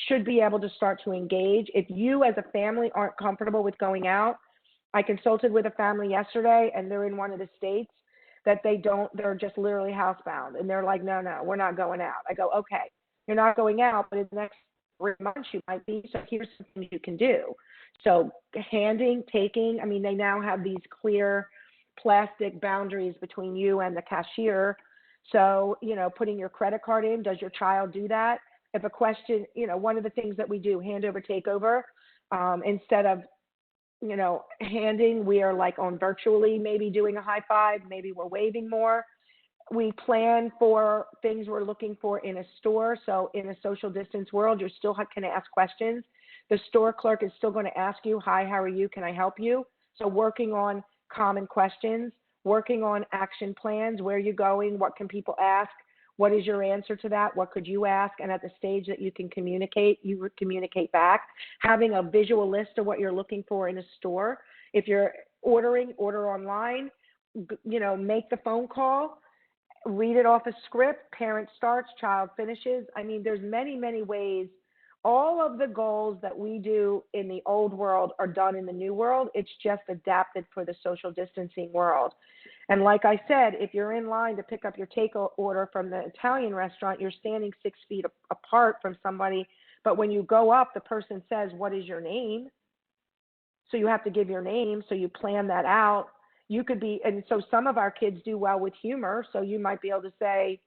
should be able to start to engage. If you as a family aren't comfortable with going out, I consulted with a family yesterday, and they're in one of the states that they're just literally housebound. And they're like, no, we're not going out. I go, okay, you're not going out, but in the next 3 months you might be, so here's some things you can do. So handing, taking, I mean, they now have these clear plastic boundaries between you and the cashier. So, putting your credit card in, does your child do that? If a question, one of the things that we do, hand over, take over, instead of, handing, we are like on virtually, maybe doing a high five, maybe we're waving more. We plan for things we're looking for in a store. So in a social distance world, you still can ask questions. The store clerk is still going to ask you, hi, how are you? Can I help you? So working on common questions, working on action plans, where are you going? What can people ask? What is your answer to that? What could you ask? And at the stage that you can communicate, you would communicate back. Having a visual list of what you're looking for in a store. If you're order online, make the phone call, read it off a script, parent starts, child finishes. I mean, there's many, many ways. All of the goals that we do in the old world are done in the new world. It's just adapted for the social distancing world. And like I said, if you're in line to pick up your take order from the Italian restaurant, you're standing 6 feet apart from somebody. But when you go up, the person says, what is your name? So you have to give your name. So you plan that out. You could be, and so some of our kids do well with humor. So you might be able to say,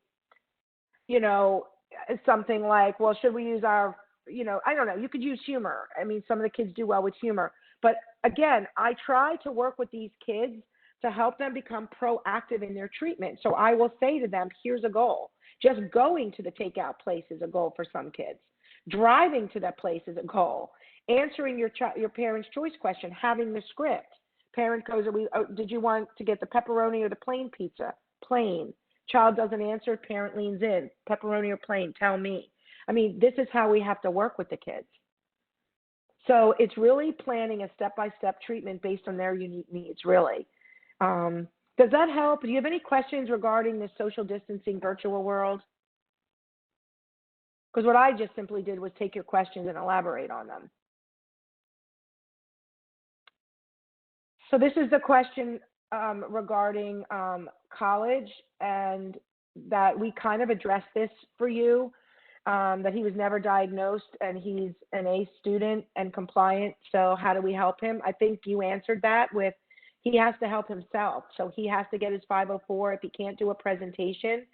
something like, well, should we use our, I don't know, you could use humor. I mean, some of the kids do well with humor. But again, I try to work with these kids to help them become proactive in their treatment. So I will say to them, here's a goal. Just going to the takeout place is a goal for some kids. Driving to that place is a goal. Answering your parent's choice question, having the script. Parent goes, did you want to get the pepperoni or the plain pizza? Plain. Child doesn't answer, parent leans in. Pepperoni or plain, tell me. I mean, this is how we have to work with the kids. So it's really planning a step-by-step treatment based on their unique needs, really. Does that help? Do you have any questions regarding the social distancing virtual world? Because what I just simply did was take your questions and elaborate on them. So this is the question regarding college, and that we kind of addressed this for you, that he was never diagnosed and he's an A student and compliant. So how do we help him? I think you answered that with he has to help himself. So he has to get his 504. If he can't do a presentation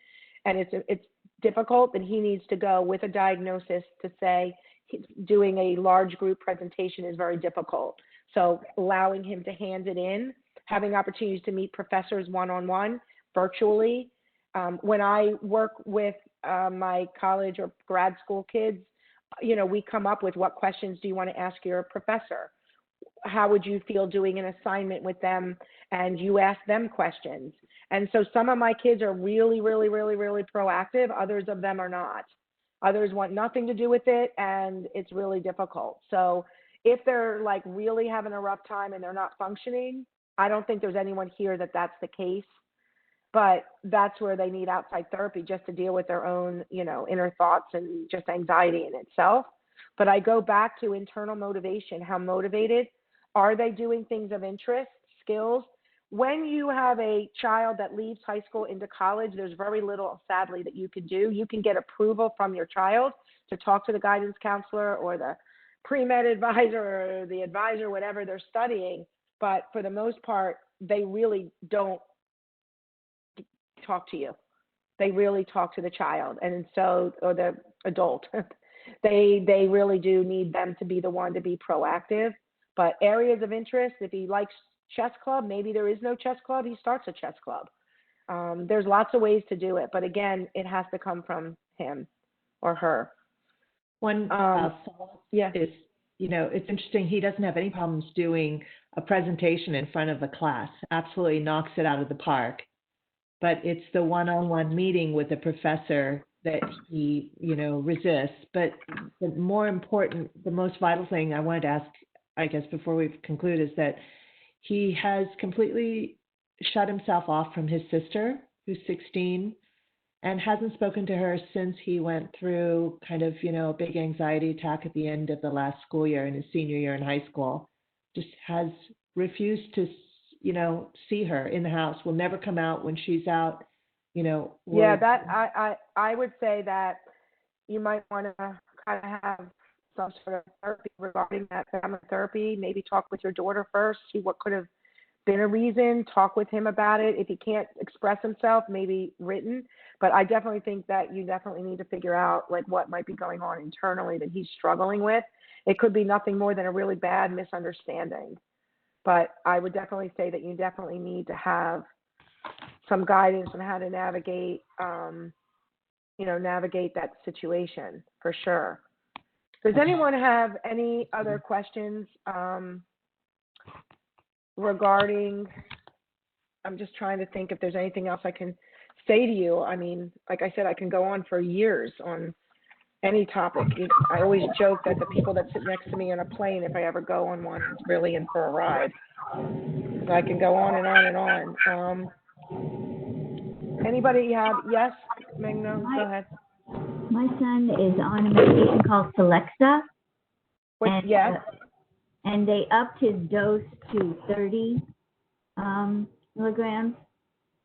and it's difficult, then he needs to go with a diagnosis to say doing a large group presentation is very difficult. So allowing him to hand it in, having opportunities to meet professors one-on-one, virtually. When I work with my college or grad school kids, we come up with what questions do you want to ask your professor? How would you feel doing an assignment with them? And you ask them questions. And so some of my kids are really, really, really, really proactive. Others of them are not. Others want nothing to do with it, and it's really difficult. So if they're like really having a rough time and they're not functioning, I don't think there's anyone here that's the case. But that's where they need outside therapy just to deal with their own, inner thoughts and just anxiety in itself. But I go back to internal motivation. How motivated? Are they doing things of interest, skills? When you have a child that leaves high school into college, there's very little, sadly, that you can do. You can get approval from your child to talk to the guidance counselor or the pre-med advisor or the advisor, whatever they're studying. But for the most part, they really don't talk to you. They really talk to the child, and so, or the adult. They really do need them to be the one to be proactive. But areas of interest, if he likes chess club, maybe there is no chess club, he starts a chess club. There's lots of ways to do it, but again, it has to come from him or her. One is, it's interesting. He doesn't have any problems doing a presentation in front of a class. Absolutely knocks it out of the park. But it's the one-on-one meeting with the professor that he, resists. But the more important, the most vital thing I wanted to ask, I guess, before we conclude, is that he has completely shut himself off from his sister. who's 16, and hasn't spoken to her since he went through kind of, a big anxiety attack at the end of the last school year in his senior year in high school. Just has refused to, see her in the house. Will never come out when she's out, Yeah, that I would say that you might want to kind of have some sort of therapy regarding that, family therapy. Maybe talk with your daughter first, see what could have been a reason, talk with him about it. If he can't express himself, maybe written. But I definitely think that you definitely need to figure out like what might be going on internally that he's struggling with. It could be nothing more than a really bad misunderstanding. But I would definitely say that you definitely need to have some guidance on how to navigate, navigate that situation for sure. Does anyone have any other questions regarding, I'm just trying to think if there's anything else I can say to you. I mean, like I said, I can go on for years on any topic. I always joke that the people that sit next to me on a plane, if I ever go on one, it's really in for a ride. So I can go on and on and on. Anybody have, yes, Magno, go ahead. My son is on a medication called Celexa. Yes. And they upped his dose to 30 milligrams.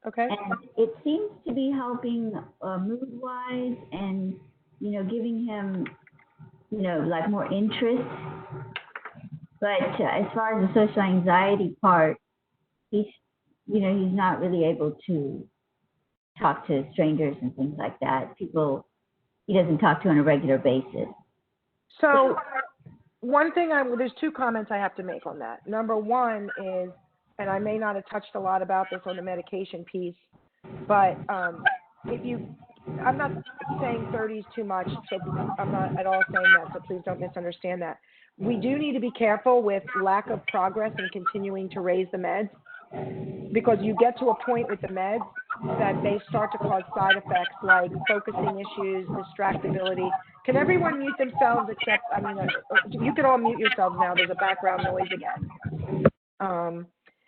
Okay. And it seems to be helping mood-wise and, giving him, like more interest. But as far as the social anxiety part, he's not really able to talk to strangers and things like that. People he doesn't talk to on a regular basis. So one thing there's two comments I have to make on that. Number one is, and I may not have touched a lot about this on the medication piece, but I'm not saying 30 is too much, so I'm not at all saying that, so please don't misunderstand that. We do need to be careful with lack of progress and continuing to raise the meds, because you get to a point with the meds that they start to cause side effects like focusing issues, distractibility. Can everyone mute themselves except, you can all mute yourselves now. There's a background noise again.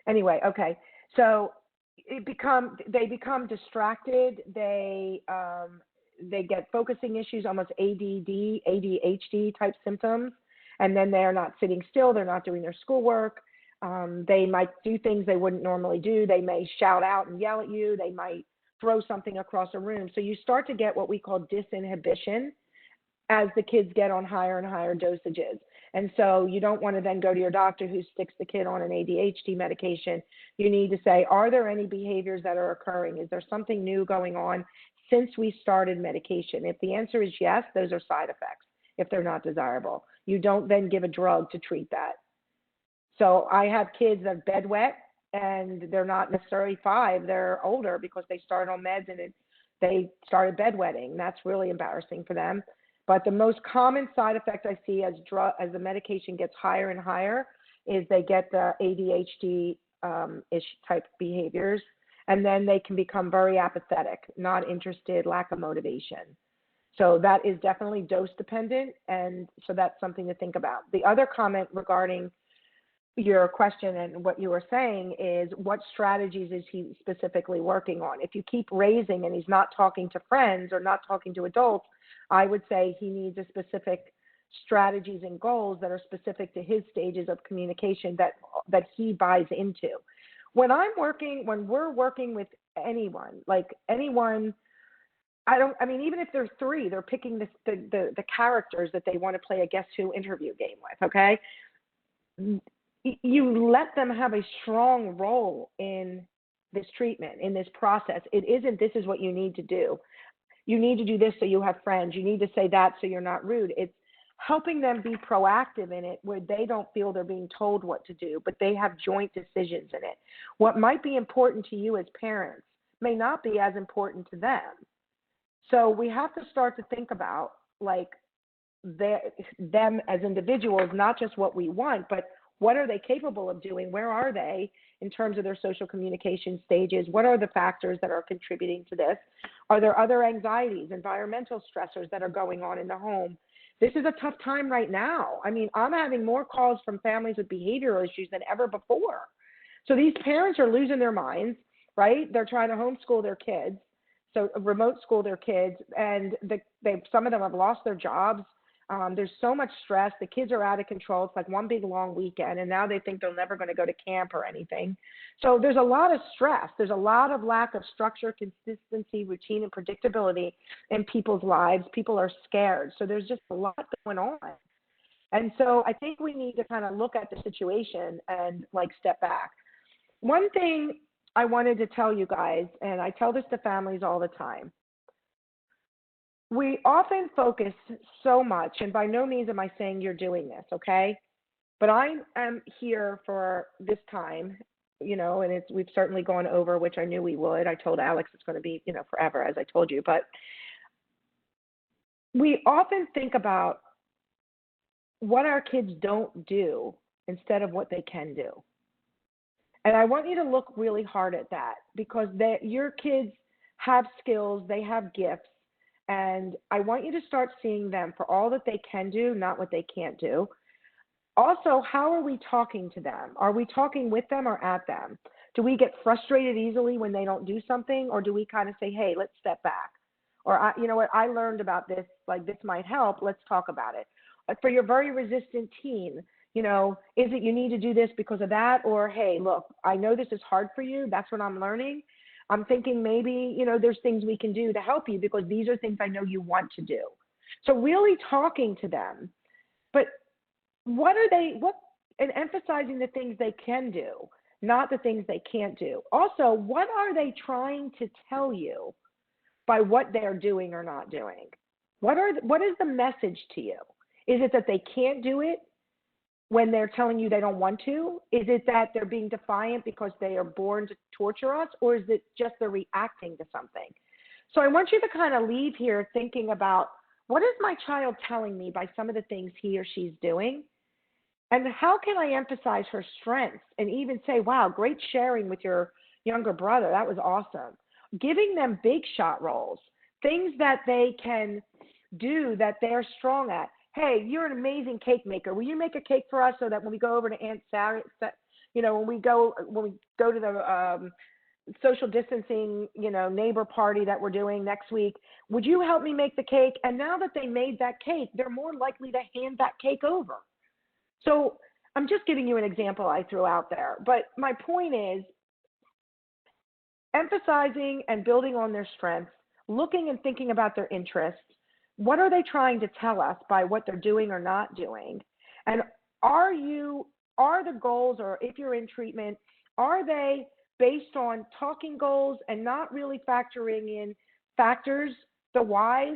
Anyway, okay. So they become distracted. They get focusing issues, almost ADD, ADHD type symptoms. And then they're not sitting still. They're not doing their schoolwork. They might do things they wouldn't normally do. They may shout out and yell at you. They might throw something across a room. So you start to get what we call disinhibition as the kids get on higher and higher dosages. And so you don't want to then go to your doctor who sticks the kid on an ADHD medication. You need to say, are there any behaviors that are occurring? Is there something new going on since we started medication? If the answer is yes, those are side effects if they're not desirable. You don't then give a drug to treat that. So I have kids that are bedwet, and they're not necessarily 5. They're older because they started on meds and they started bedwetting. That's really embarrassing for them. But the most common side effect I see as the medication gets higher and higher is they get the ADHD ish type behaviors, and then they can become very apathetic, not interested, lack of motivation. So that is definitely dose dependent, and so that's something to think about. The other comment regarding your question and what you were saying is, what strategies is he specifically working on? If you keep raising and he's not talking to friends or not talking to adults, I would say he needs a specific strategies and goals that are specific to his stages of communication that he buys into. When we're working with anyone, even if there's 3, they're picking the characters that they want to play a Guess Who interview game with, okay? You let them have a strong role in this treatment, in this process. It isn't, this is what you need to do. You need to do this so you have friends. You need to say that so you're not rude. It's helping them be proactive in it where they don't feel they're being told what to do, but they have joint decisions in it. What might be important to you as parents may not be as important to them. So we have to start to think about them as individuals, not just what we want, but what are they capable of doing? Where are they in terms of their social communication stages? What are the factors that are contributing to this? Are there other anxieties, environmental stressors that are going on in the home? This is a tough time right now. I'm having more calls from families with behavioral issues than ever before. So these parents are losing their minds, right? They're trying to homeschool their kids, so remote school their kids, and some of them have lost their jobs. There's so much stress. The kids are out of control. It's like one big long weekend, and now they think they're never going to go to camp or anything. So there's a lot of stress. There's a lot of lack of structure, consistency, routine, and predictability in people's lives. People are scared. So there's just a lot going on. And so I think we need to kind of look at the situation and like step back. One thing I wanted to tell you guys, and I tell this to families all the time, we often focus so much, and by no means am I saying you're doing this, okay? But I am here for this time, you know, and we've certainly gone over, which I knew we would. I told Alex it's going to be, you know, forever, as I told you. But we often think about what our kids don't do instead of what they can do. And I want you to look really hard at that, because your kids have skills, they have gifts, and I want you to start seeing them for all that they can do, not what they can't do. Also, how are we talking to them? Are we talking with them or at them? Do we get frustrated easily when they don't do something, or do we kind of say, hey, let's step back? Or, you know what, I learned about this, like this might help, let's talk about it. For your very resistant teen, you know, is it you need to do this because of that? Or, hey, look, I know this is hard for you. That's what I'm learning. I'm thinking maybe, you know, there's things we can do to help you because these are things I know you want to do. So really talking to them, but and emphasizing the things they can do, not the things they can't do. Also, what are they trying to tell you by what they're doing or not doing? What is the message to you? Is it that they can't do it when they're telling you they don't want to? Is it that they're being defiant because they are born to torture us? Or is it just they're reacting to something? So I want you to kind of leave here thinking about, what is my child telling me by some of the things he or she's doing? And how can I emphasize her strengths and even say, wow, great sharing with your younger brother. That was awesome. Giving them big shot roles, things that they can do that they're strong at. Hey, you're an amazing cake maker. Will you make a cake for us so that when we go over to Aunt Sarah, you know, when we go to the social distancing, you know, neighbor party that we're doing next week, would you help me make the cake? And now that they made that cake, they're more likely to hand that cake over. So I'm just giving you an example I threw out there. But my point is emphasizing and building on their strengths, looking and thinking about their interests. What are they trying to tell us by what they're doing or not doing? And are the goals, or if you're in treatment, are they based on talking goals and not really factoring in factors, the whys?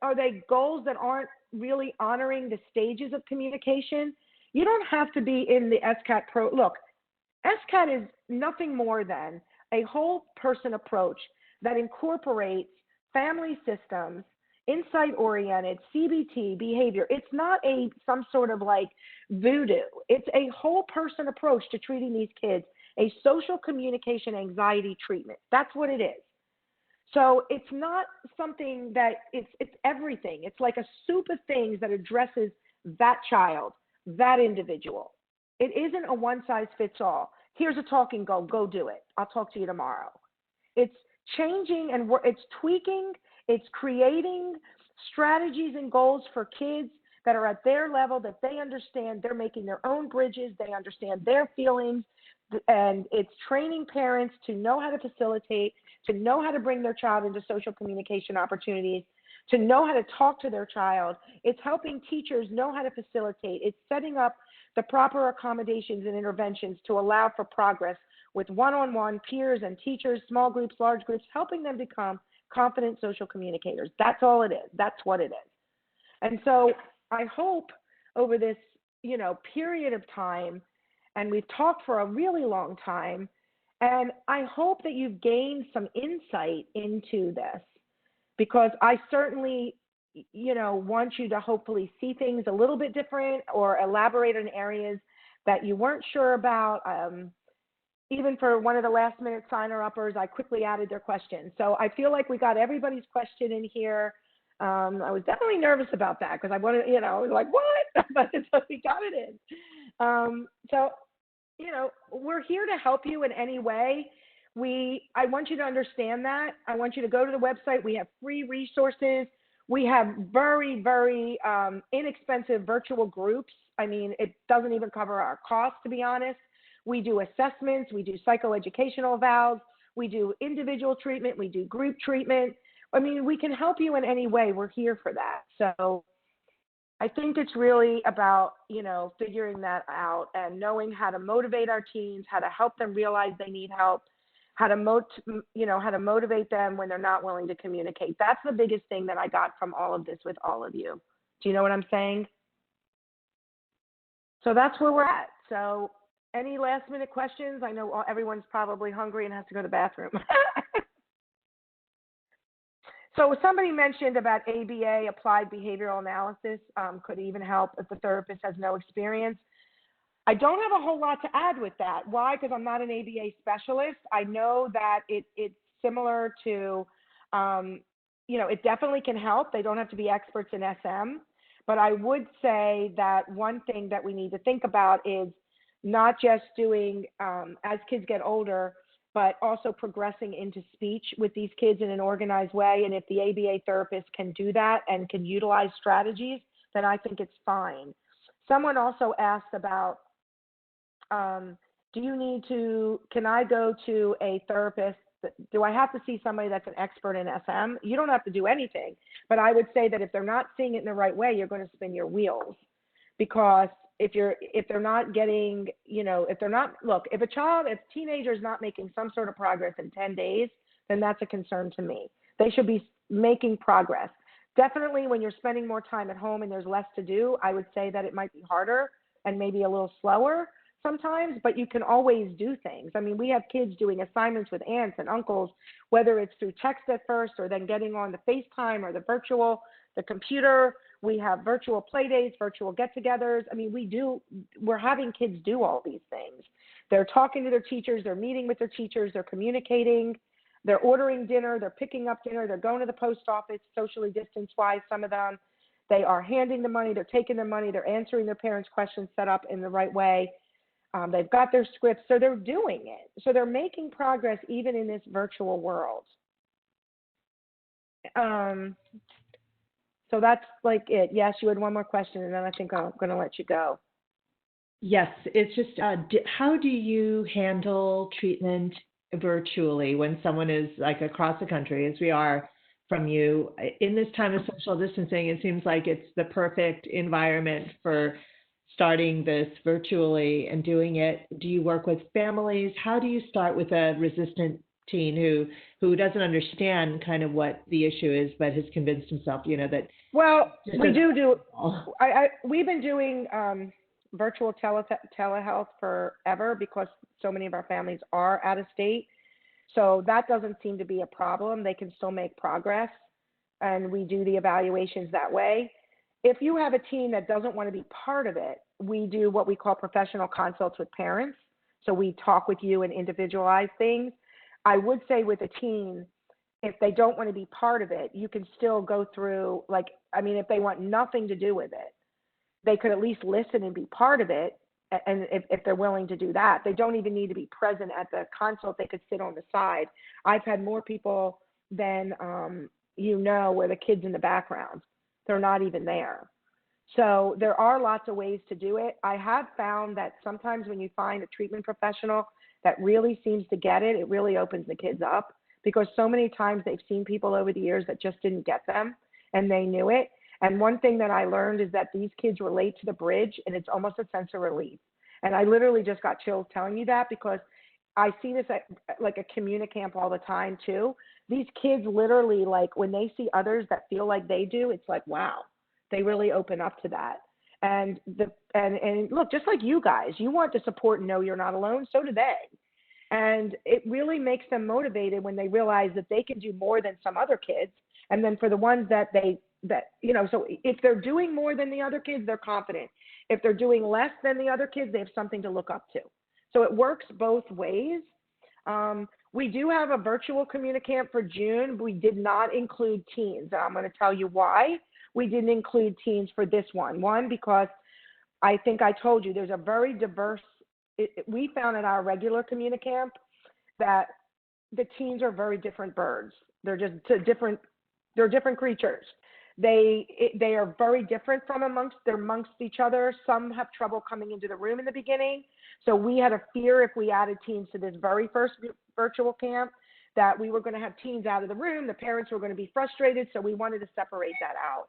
Are they goals that aren't really honoring the stages of communication? You don't have to be in the SCAT Pro. Look, SCAT is nothing more than a whole person approach that incorporates family systems, insight-oriented, CBT, behavior. It's not some sort of like voodoo. It's a whole person approach to treating these kids, a social communication anxiety treatment. That's what it is. So it's not something that it's everything. It's like a soup of things that addresses that child, that individual. It isn't a one-size-fits-all. Here's a talking goal. Go do it. I'll talk to you tomorrow. It's changing and it's tweaking. It's creating strategies and goals for kids that are at their level, that they understand. They're making their own bridges. They understand their feelings. And it's training parents to know how to facilitate, to know how to bring their child into social communication opportunities, to know how to talk to their child. It's helping teachers know how to facilitate. It's setting up the proper accommodations and interventions to allow for progress with one-on-one peers and teachers, small groups, large groups, helping them become confident social communicators. That's all it is. That's what it is. And so I hope over this, you know, period of time, and we've talked for a really long time, and I hope that you've gained some insight into this, because I certainly, you know, want you to hopefully see things a little bit different or elaborate on areas that you weren't sure about. Even for one of the last minute signer-uppers, I quickly added their question. So I feel like we got everybody's question in here. I was definitely nervous about that because I wanted, you know, I was like, what? But so we got it in. So we're here to help you in any way. I want you to understand that. I want you to go to the website. We have free resources. We have very, very inexpensive virtual groups. I mean, it doesn't even cover our costs, to be honest. We do assessments. We do psychoeducational evals. We do individual treatment. We do group treatment. I mean, we can help you in any way. We're here for that. So I think it's really about, figuring that out and knowing how to motivate our teens, how to help them realize they need help, how to motivate them when they're not willing to communicate. That's the biggest thing that I got from all of this with all of you. Do you know what I'm saying? So that's where we're at. So any last minute questions? I know everyone's probably hungry and has to go to the bathroom. So somebody mentioned about ABA, applied behavioral analysis, could even help if the therapist has no experience. I don't have a whole lot to add with that. Why? Because I'm not an ABA specialist. I know that it's similar to, it definitely can help. They don't have to be experts in SM. But I would say that one thing that we need to think about is not just doing, as kids get older, but also progressing into speech with these kids in an organized way. And if the ABA therapist can do that and can utilize strategies, then I think it's fine. Someone also asked about, can I go to a therapist? Do I have to see somebody that's an expert in SM? You don't have to do anything, but I would say that if they're not seeing it in the right way, you're going to spin your wheels, because if they're not getting, if a teenager is not making some sort of progress in 10 days, then that's a concern to me. They should be making progress. Definitely when you're spending more time at home and there's less to do, I would say that it might be harder and maybe a little slower sometimes, but you can always do things. I mean, we have kids doing assignments with aunts and uncles, whether it's through text at first or then getting on the FaceTime or the computer. We have virtual play dates, virtual get-togethers. I mean, we're having kids do all these things. They're talking to their teachers, they're meeting with their teachers, they're communicating, they're ordering dinner, they're picking up dinner, they're going to the post office, socially distance-wise, some of them. They are handing the money, they're taking the money, they're answering their parents' questions set up in the right way. They've got their scripts, so they're doing it. So they're making progress even in this virtual world. So that's like it. Yes, you had one more question, and then I think I'm going to let you go. Yes, it's just how do you handle treatment virtually when someone is like across the country, as we are from you? In this time of social distancing, it seems like it's the perfect environment for starting this virtually and doing it. Do you work with families? How do you start with a resistant teen who doesn't understand kind of what the issue is, but has convinced himself, that. Well, we do. We've been doing virtual telehealth forever because so many of our families are out of state. So that doesn't seem to be a problem. They can still make progress, and we do the evaluations that way. If you have a teen that doesn't want to be part of it, we do what we call professional consults with parents. So we talk with you and individualize things. I would say with a teen, if they don't want to be part of it, you can still go through, if they want nothing to do with it, they could at least listen and be part of it. And if they're willing to do that, they don't even need to be present at the consult. They could sit on the side. I've had more people than, where the kid's in the background. They're not even there. So there are lots of ways to do it. I have found that sometimes when you find a treatment professional that really seems to get it, it really opens the kids up, because so many times they've seen people over the years that just didn't get them and they knew it. And one thing that I learned is that these kids relate to the bridge, and it's almost a sense of relief. And I literally just got chills telling you that, because I see this at like a communicamp all the time too. These kids literally, like when they see others that feel like they do, it's like, wow, they really open up to that. And look, just like you guys, you want to support and know you're not alone. So do they. And it really makes them motivated when they realize that they can do more than some other kids. And then for the ones that so if they're doing more than the other kids, they're confident. If they're doing less than the other kids, they have something to look up to. So it works both ways. We do have a virtual communicamp for June. We did not include teens. I'm going to tell you why we didn't include teens for this one. One, because I think I told you there's a very diverse we found at our regular Communicamp that the teens are very different birds. They're just they're different creatures. They are very different from amongst each other. Some have trouble coming into the room in the beginning. So we had a fear if we added teens to this very first virtual camp that we were going to have teens out of the room. The parents were going to be frustrated. So we wanted to separate that out.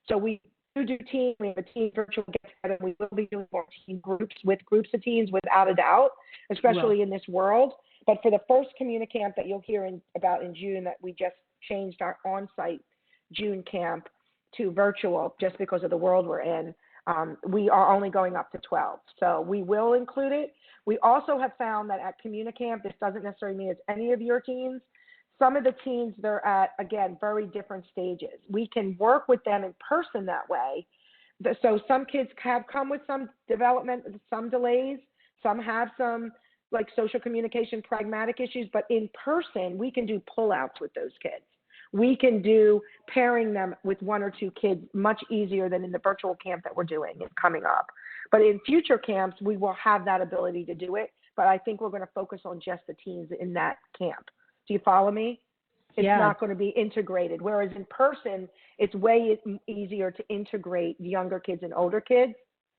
So we do teams. We have a teen virtual get together. We will be doing more teen groups with groups of teens without a doubt, especially in this world. But for the first Communicamp that you'll hear about in June, that we just changed our on-site June camp to virtual just because of the world we're in, we are only going up to 12. So we will include it. We also have found that at Communicamp, this doesn't necessarily mean it's any of your teens. Some of the teens, they're at, again, very different stages. We can work with them in person that way. So some kids have come with some development, some delays. Some have some like social communication, pragmatic issues, but in person, we can do pullouts with those kids. We can do pairing them with one or two kids much easier than in the virtual camp that we're doing and coming up. But in future camps, we will have that ability to do it. But I think we're going to focus on just the teens in that camp. Do you follow me? It's not going to be integrated. Whereas in person, it's way easier to integrate younger kids and older kids,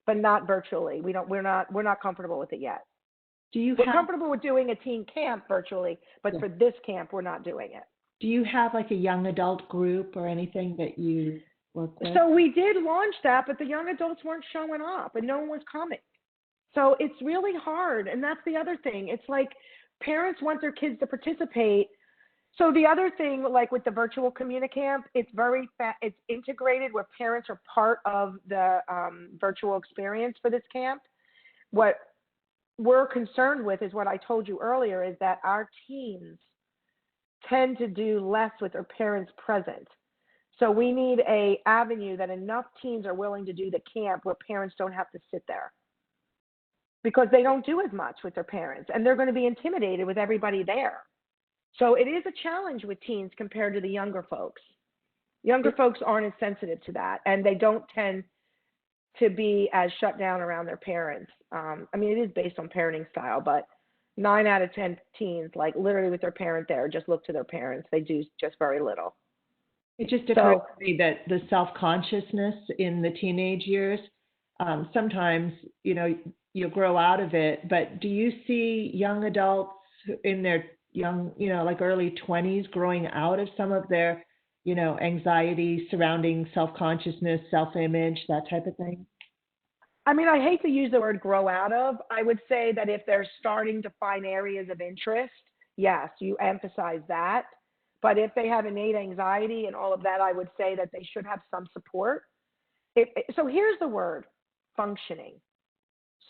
but not virtually. We're not comfortable with it yet. We're comfortable with doing a teen camp virtually, but for this camp, we're not doing it. Do you have like a young adult group or anything that you work with? So we did launch that, but the young adults weren't showing up and no one was coming. So it's really hard. And that's the other thing. It's like parents want their kids to participate. So the other thing, like with the virtual Communicamp, it's it's integrated where parents are part of the virtual experience for this camp. What we're concerned with is what I told you earlier, is that our teens tend to do less with their parents present. So we need a avenue that enough teens are willing to do the camp where parents don't have to sit there, because they don't do as much with their parents and they're going to be intimidated with everybody there. So it is a challenge with teens compared to the younger folks. Younger folks aren't as sensitive to that, and they don't tend to be as shut down around their parents. I mean, it is based on parenting style, but 9 out of 10 teens, like literally with their parent there, just look to their parents. They do just very little. It just occurs to me that the self-consciousness in the teenage years, sometimes, you grow out of it, but do you see young adults in their young, like early 20s growing out of some of their, anxiety surrounding self-consciousness, self-image, that type of thing? I mean, I hate to use the word grow out of. I would say that if they're starting to find areas of interest, yes, you emphasize that. But if they have innate anxiety and all of that, I would say that they should have some support. So here's the word: functioning.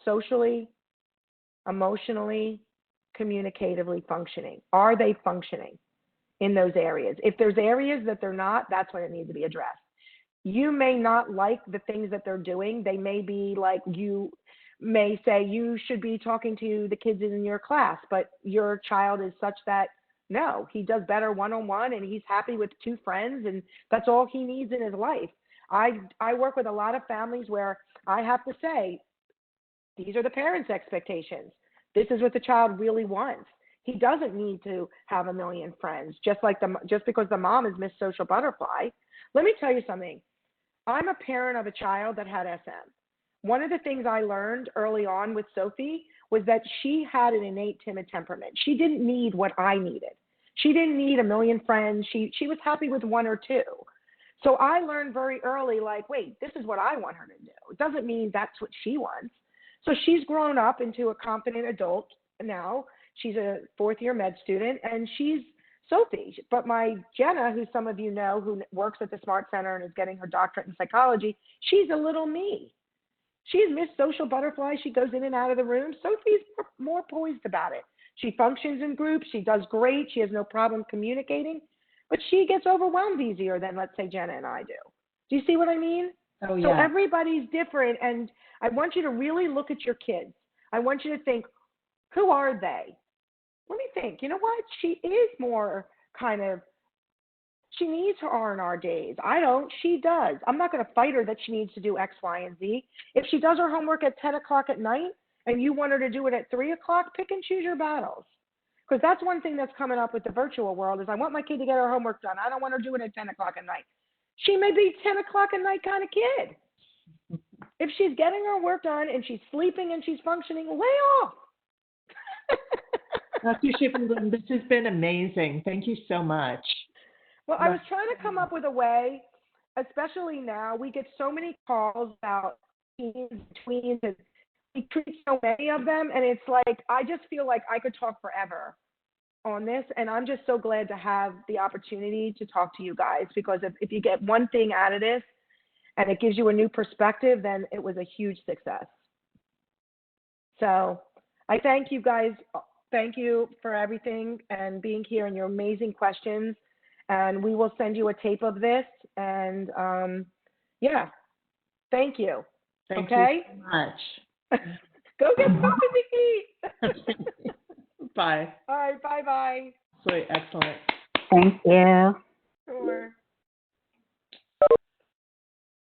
Socially, emotionally, communicatively functioning. Are they functioning in those areas? If there's areas that they're not, that's when it needs to be addressed. You may not like the things that they're doing. They may be like, you may say you should be talking to the kids in your class, but your child is such that, no, he does better one-on-one and he's happy with 2 friends and that's all he needs in his life. I work with a lot of families where I have to say, these are the parents' expectations. This is what the child really wants. He doesn't need to have a million friends, just because the mom is Miss Social Butterfly. Let me tell you something. I'm a parent of a child that had SM. One of the things I learned early on with Sophie was that she had an innate timid temperament. She didn't need what I needed. She didn't need a million friends. She was happy with 1 or 2. So I learned very early, like, wait, this is what I want her to do. It doesn't mean that's what she wants. So she's grown up into a confident adult now. She's a 4th-year med student, and she's Sophie. But my Jenna, who some of you know, who works at the Smart Center and is getting her doctorate in psychology, she's a little me. She's Miss Social Butterfly. She goes in and out of the room. Sophie's more poised about it. She functions in groups. She does great. She has no problem communicating. But she gets overwhelmed easier than, let's say, Jenna and I do. Do you see what I mean? Oh, yeah. So everybody's different. And I want you to really look at your kids. I want you to think, who are they? Let me think. You know what? She is more kind of, she needs her R&R days. I don't. She does. I'm not going to fight her that she needs to do X, Y, and Z. If she does her homework at 10 o'clock at night and you want her to do it at 3 o'clock, pick and choose your battles. Because that's one thing that's coming up with the virtual world is I want my kid to get her homework done. I don't want her to do it at 10 o'clock at night. She may be 10 o'clock at night kind of kid. If she's getting her work done and she's sleeping and she's functioning, lay off. Dr. Shippington, this has been amazing. Thank you so much. Well, I was trying to come up with a way, especially now, we get so many calls about teens, tweens, and we treat so many of them, and it's like, I just feel like I could talk forever on this, and I'm just so glad to have the opportunity to talk to you guys, because if you get one thing out of this, and it gives you a new perspective, then it was a huge success. So I thank you guys. Thank you for everything and being here and your amazing questions. And we will send you a tape of this. And yeah, thank you. Thank okay? you so much. Go get something to eat. Bye. All right, bye-bye. Sweet, excellent. Thank you.